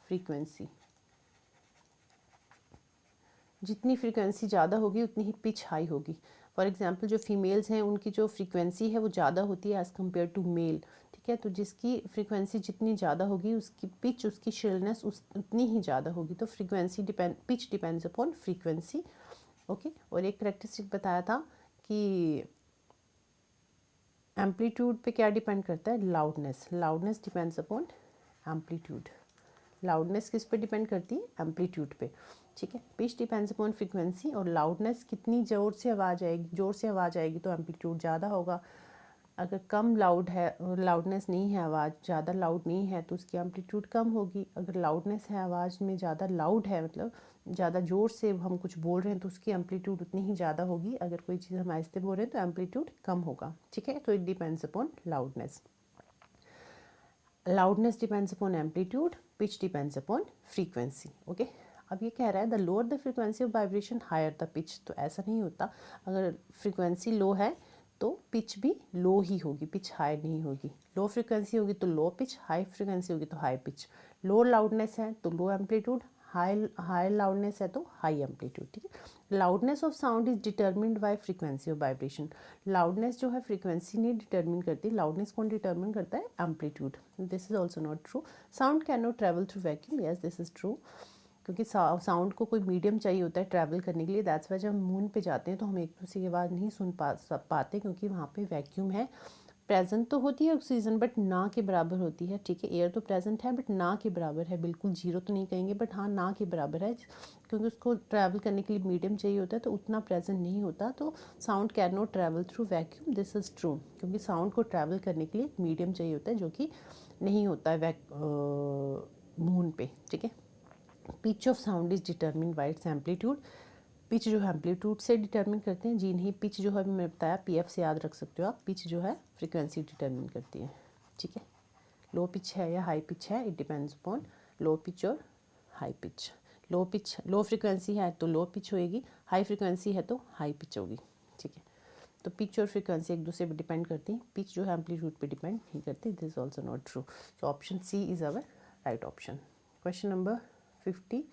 फ्रीक्वेंसी। जितनी फ्रीक्वेंसी ज़्यादा होगी उतनी ही पिच हाई होगी। फॉर एग्जांपल जो फीमेल्स हैं उनकी जो फ्रीक्वेंसी है वो ज़्यादा होती है एज़ कम्पेयर टू मेल, ठीक है। तो जिसकी फ्रीक्वेंसी जितनी ज़्यादा होगी उसकी पिच, उसकी श्रिलनेस उतनी ही ज़्यादा होगी। तो frequency pitch depends upon frequency, okay. और एक करेक्टरिस्टिक बताया था कि एम्पलीट्यूड पे क्या डिपेंड करता है, loudness. Loudness depends upon amplitude. Loudness किस पे डिपेंड करती है, एम्पलीट्यूड पे, ठीक है। पिच डिपेंड्स अपॉन फ्रीक्वेंसी, और लाउडनेस कितनी ज़ोर से आवाज़ आएगी, ज़ोर से आवाज़ आएगी तो एम्पलीट्यूड ज़्यादा होगा। अगर कम लाउड है, लाउडनेस नहीं है, आवाज़ ज़्यादा लाउड नहीं है तो उसकी एम्पलीट्यूड कम होगी। अगर लाउडनेस है, आवाज़ में ज़्यादा लाउड है, मतलब ज़्यादा ज़ोर से हम कुछ बोल रहे हैं तो उसकी एम्पलीट्यूड उतनी ही ज़्यादा होगी। अगर कोई चीज़ हम आहिस्ते बोल रहे हैं तो एम्पलीट्यूड कम होगा, ठीक है। तो it depends upon loudness. Loudness depends upon amplitude, pitch depends upon frequency, okay. अब ये कह रहा है the lower the frequency of vibration higher the pitch. तो ऐसा नहीं होता, अगर फ्रीक्वेंसी लो है तो पिच भी लो ही होगी, पिच हाई नहीं होगी। लो फ्रीक्वेंसी होगी तो लो पिच, हाई फ्रीक्वेंसी होगी तो हाई पिच। लो लाउडनेस है तो लो एम्पलीट्यूड, हाई लाउडनेस है तो हाई एम्पलीट्यूड, ठीक है। Loudness of sound is determined bye frequency of vibration. Loudness जो है फ्रीक्वेंसी नहीं डिटर्मिन करती, लाउडनेस कौन डिटर्मिन करता है, amplitude. This is also not true. Sound can not travel through vacuum, yes this is true, क्योंकि साउंड को कोई मीडियम चाहिए होता है ट्रैवल करने के लिए। दैट्स वाई जब हम मून पे जाते हैं तो हम एक दूसरे की आवाज़ नहीं सुन पाते, क्योंकि वहाँ पे वैक्यूम है। प्रेजेंट तो होती है ऑक्सीजन, बट ना के बराबर होती है, ठीक है। एयर तो प्रेजेंट है बट ना के बराबर है, बिल्कुल जीरो तो नहीं कहेंगे बट हाँ ना के बराबर है, क्योंकि उसको ट्रैवल करने के लिए मीडियम चाहिए होता है, तो उतना प्रेजेंट नहीं होता। तो sound can not travel through vacuum, this is true, क्योंकि साउंड को ट्रैवल करने के लिए मीडियम चाहिए होता है, जो कि नहीं होता है मून पे, ठीक है। Pitch of sound is determine bye its amplitude. Pitch जो है एम्पलीट्यूड से डिटर्मिन करते हैं, जी नहीं। पिच जो है मैंने बताया, पीएफ से याद रख सकते हो आप। पिच जो है फ्रीक्वेंसी डिटर्मिन करती है, ठीक है। लो पिच है या हाई पिच है, it depends upon low pitch और high pitch. Low pitch, low frequency है तो लो पिच होएगी, हाई फ्रीक्वेंसी है तो हाई पिच होगी, ठीक है। तो पिच और फ्रीक्वेंसी एक दूसरे पर डिपेंड करती हैं, पिच जो है एम्पलीट्यूड पे डिपेंड नहीं करती। This is also not true. So option C is our right option. Question number 50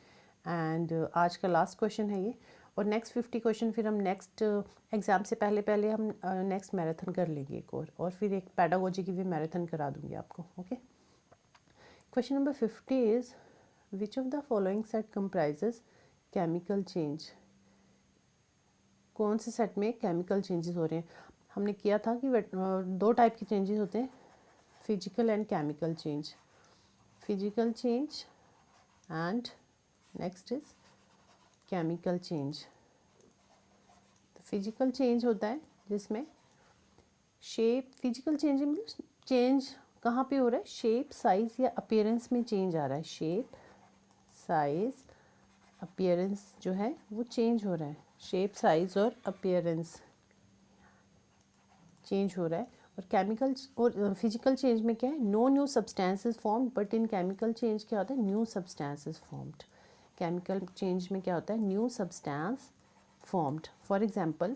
and आज का लास्ट क्वेश्चन है ये। और नेक्स्ट 50 क्वेश्चन फिर हम नेक्स्ट एग्ज़ाम से पहले हम नेक्स्ट मैराथन कर लेंगे एक और फिर एक पैडागोजी की भी मैराथन करा दूँगी आपको, okay. Question number 50 is which of the following set comprises chemical change. कौन से सेट में केमिकल चेंजेस हो रहे हैं। हमने किया था कि दो टाइप के चेंजेस होते हैं, physical and chemical change. Physical change and next is chemical change. Physical change होता है जिसमें शेप, फिजिकल चेंज मतलब चेंज कहाँ पे हो रहा है, शेप, साइज या अपीयरेंस में चेंज आ रहा है। शेप, साइज, अपीयरेंस जो है वो चेंज हो रहा है। शेप, साइज और अपीयरेंस चेंज हो रहा है। और केमिकल और फिजिकल चेंज में क्या है, no new substances formed, but in chemical change क्या होता है, new substances formed. Chemical change में क्या होता है, new substance formed. For example,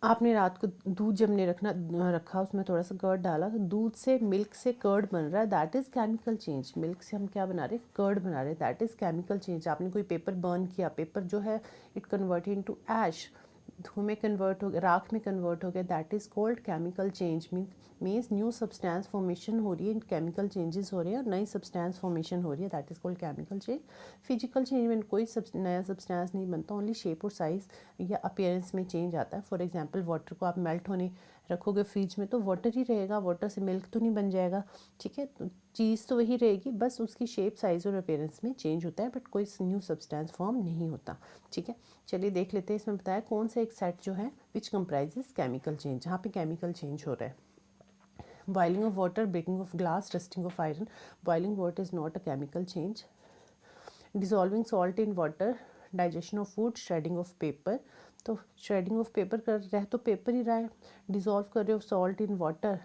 आपने रात को दूध जमने रखा, उसमें थोड़ा सा कर्ड डाला, तो दूध से मिल्क से कर्ड बन रहा है, that is chemical change. Milk से हम क्या बना रहे हैं, कर्ड बना रहे हैं, दैट इज़ केमिकल चेंज। आपने कोई पेपर बर्न किया, पेपर जो है इट कन्वर्ट इनटू ऐश, धुएं में कन्वर्ट हो गया, राख में कन्वर्ट हो गया, that is called chemical change. Means new substance formation हो रही है, केमिकल चेंजेस हो रहे हैं और नई सब्सटेंस फॉर्मेशन हो रही है, that is called chemical change. Physical change में कोई नया सब्सटेंस नहीं बनता, ओनली शेप और साइज या अपीयरेंस में चेंज आता है। फॉर एग्जांपल, वाटर को आप मेल्ट होने रखोगे फ्रिज में तो वाटर ही रहेगा, वाटर से मिल्क तो नहीं बन जाएगा, ठीक है। तो चीज़ तो वही रहेगी, बस उसकी शेप, साइज और अपीयरेंस में चेंज होता है, बट कोई न्यू सब्सटेंस फॉर्म नहीं होता, ठीक है। चलिए देख लेते हैं, इसमें बताया कौन सा एक सेट जो है विच कंप्राइजेस केमिकल चेंज, जहाँ पे केमिकल चेंज हो रहा है। Boiling of water, breaking of glass, rusting of iron. Boiling water is not a chemical change. Dissolving salt in water, digestion of food, shredding of paper. तो shredding of paper कर रहे तो paper ही रहा है, dissolve कर रहे हो salt in water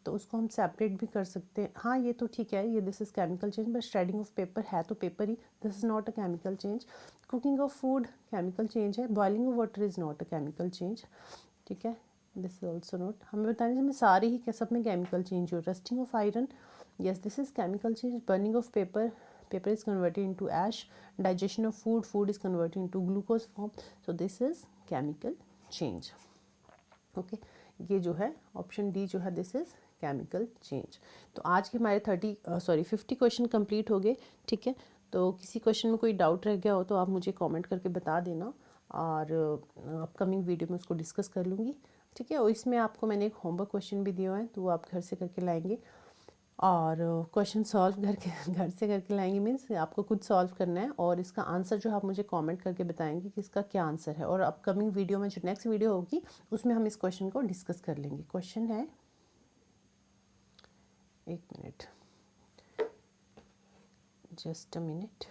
तो उसको हम सेपरेट भी कर सकते हैं। हाँ ये तो ठीक है, ये this is chemical change, but shredding of paper है तो पेपर ही, this is not a chemical change. Cooking of food chemical change है, boiling of water is not a chemical change, ठीक है। दिस इज ऑल्सो नॉट, हमें बताने में सारे ही सब में केमिकल चेंज हो। Rusting of iron, yes this is chemical change. Burning of paper, paper is converted into ash, digestion of food is converted into glucose form, so this is chemical change. Okay ये जो है option D जो है this is chemical change. तो आज के हमारे 50 question complete हो गए, ठीक है। तो किसी क्वेश्चन में कोई डाउट रह गया हो तो आप मुझे कमेंट करके बता देना, और अपकमिंग वीडियो में उसको डिस्कस कर लूँगी, ठीक है। और इसमें आपको मैंने एक होमवर्क क्वेश्चन भी दिया है, तो वो आप घर से करके लाएंगे, और क्वेश्चन सॉल्व घर से करके लाएंगे मीन्स आपको खुद सॉल्व करना है, और इसका आंसर जो आप मुझे कमेंट करके बताएंगे कि इसका क्या आंसर है। और अपकमिंग वीडियो में जो नेक्स्ट वीडियो होगी उसमें हम इस क्वेश्चन को डिस्कस कर लेंगे। क्वेश्चन है, एक मिनट, जस्ट अ मिनट,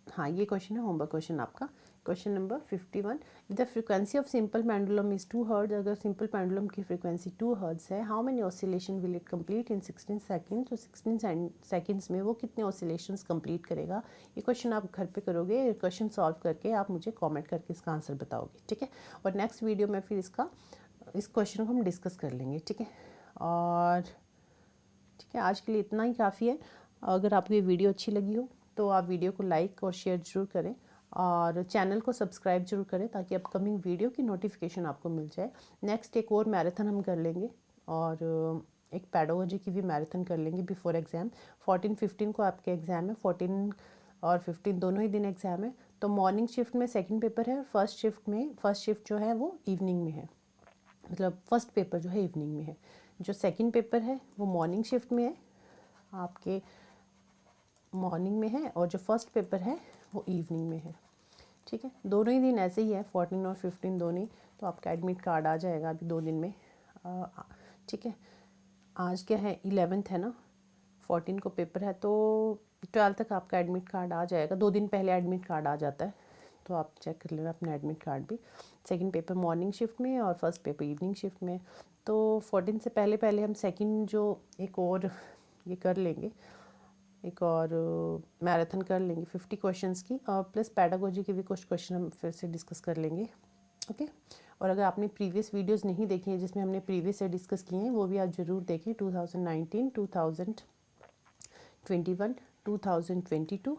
हाँ ये क्वेश्चन है होमवर्क क्वेश्चन आपका। Question number 51, the frequency of simple pendulum is 2 hertz. अगर सिंपल पेंडुलम की फ्रीक्वेंसी 2 हर्ट्ज है, how many oscillation will it complete in 16 second. तो 16 सेकंड्स में वो कितने ऑसिलेशंस कंप्लीट करेगा। ये क्वेश्चन आप घर पे करोगे, ये क्वेश्चन सॉल्व करके आप मुझे कमेंट करके इसका आंसर बताओगे, ठीक है। और नेक्स्ट वीडियो में फिर इस क्वेश्चन को हम डिस्कस कर लेंगे, ठीक है। और ठीक है, आज के लिए इतना ही काफ़ी है। अगर आपको ये वीडियो अच्छी लगी हो तो आप वीडियो को लाइक और शेयर ज़रूर करें, और चैनल को सब्सक्राइब जरूर करें ताकि अपकमिंग वीडियो की नोटिफिकेशन आपको मिल जाए। नेक्स्ट एक और मैराथन हम कर लेंगे, और एक पेडागोजी की भी मैराथन कर लेंगे बिफोर एग्ज़ाम। 14-15 को आपके एग्ज़ाम है, 14 और 15 दोनों ही दिन एग्ज़ाम है। तो मॉर्निंग शिफ्ट में सेकेंड पेपर है, और फर्स्ट शिफ्ट जो है वो इवनिंग में है, मतलब फर्स्ट पेपर जो है इवनिंग में है। जो सेकेंड पेपर है वो मॉर्निंग शिफ्ट में है, आपके मॉर्निंग में है, और जो फर्स्ट पेपर है वो इवनिंग में है, ठीक है। दोनों ही दिन ऐसे ही है, 14 और 15 दोनों ही। तो आपका एडमिट कार्ड आ जाएगा अभी 2 दिन में, ठीक है। आज क्या है, 11th है ना, 14 को पेपर है, तो 12 तक आपका एडमिट कार्ड आ जाएगा। 2 दिन पहले एडमिट कार्ड आ जाता है, तो आप चेक कर लेना अपना एडमिट कार्ड भी। सेकंड पेपर मॉर्निंग शिफ्ट में और फर्स्ट पेपर इवनिंग शिफ्ट में। तो 14 से पहले हम सेकंड जो एक और ये कर लेंगे, एक और मैराथन कर लेंगे 50 क्वेश्चंस की, और प्लस पेडागोजी के भी कुछ क्वेश्चन हम फिर से डिस्कस कर लेंगे, ओके। और अगर आपने प्रीवियस वीडियोस नहीं देखी हैं जिसमें हमने प्रीवियस से डिस्कस किए हैं, वो भी आप ज़रूर देखें। 2019, 2021, 2022,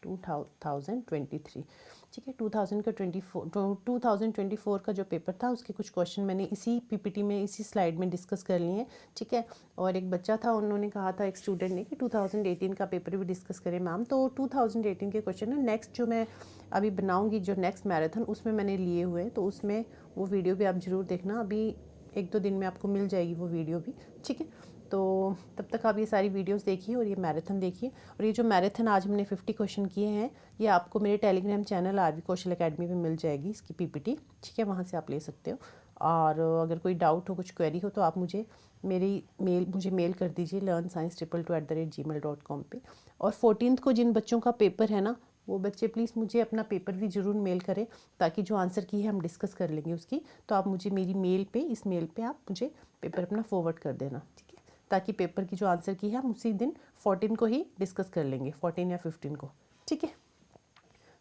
2023, ठीक है। 2024 का जो पेपर था उसके कुछ क्वेश्चन मैंने इसी पीपीटी में, इसी स्लाइड में डिस्कस कर लिए हैं, ठीक है। और एक बच्चा था, उन्होंने कहा था, एक स्टूडेंट ने, कि 2018 का पेपर भी डिस्कस करें मैम। तो 2018 के क्वेश्चन है नेक्स्ट जो मैं अभी बनाऊंगी, जो नेक्स्ट मैराथन, उसमें मैंने लिए हुए हैं, तो उसमें वो वीडियो भी आप ज़रूर देखना। अभी 1-2 दिन में आपको मिल जाएगी वो वीडियो भी, ठीक है। तो तब तक आप ये सारी वीडियोस देखिए और ये मैराथन देखिए। और ये जो मैराथन आज हमने 50 क्वेश्चन किए हैं, ये आपको मेरे टेलीग्राम चैनल आरवी कौशल अकेडमी पे मिल जाएगी इसकी पीपीटी, ठीक है। वहाँ से आप ले सकते हो। और अगर कोई डाउट हो, कुछ क्वेरी हो, तो आप मुझे मेल कर दीजिए learnscience22@gmail.com पे। और 14th को जिन बच्चों का पेपर है ना, वो बच्चे प्लीज़ मुझे अपना पेपर भी ज़रूर मेल करें, ताकि जो आंसर की है हम डिस्कस कर लेंगे उसकी। तो आप मुझे मेरी इस मेल पे आप मुझे पेपर अपना फॉरवर्ड कर देना, ठीक है। ताकि पेपर की जो आंसर की है हम उसी दिन 14 को ही डिस्कस कर लेंगे, 14 या 15 को, ठीक है।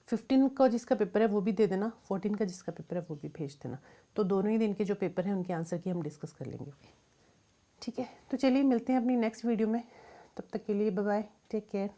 15 का जिसका पेपर है वो भी दे देना, 14 का जिसका पेपर है वो भी भेज देना। तो दोनों ही दिन के जो पेपर हैं उनके आंसर की हम डिस्कस कर लेंगे, ठीक है। तो चलिए मिलते हैं अपनी नेक्स्ट वीडियो में, तब तक के लिए बाय बाय, टेक केयर।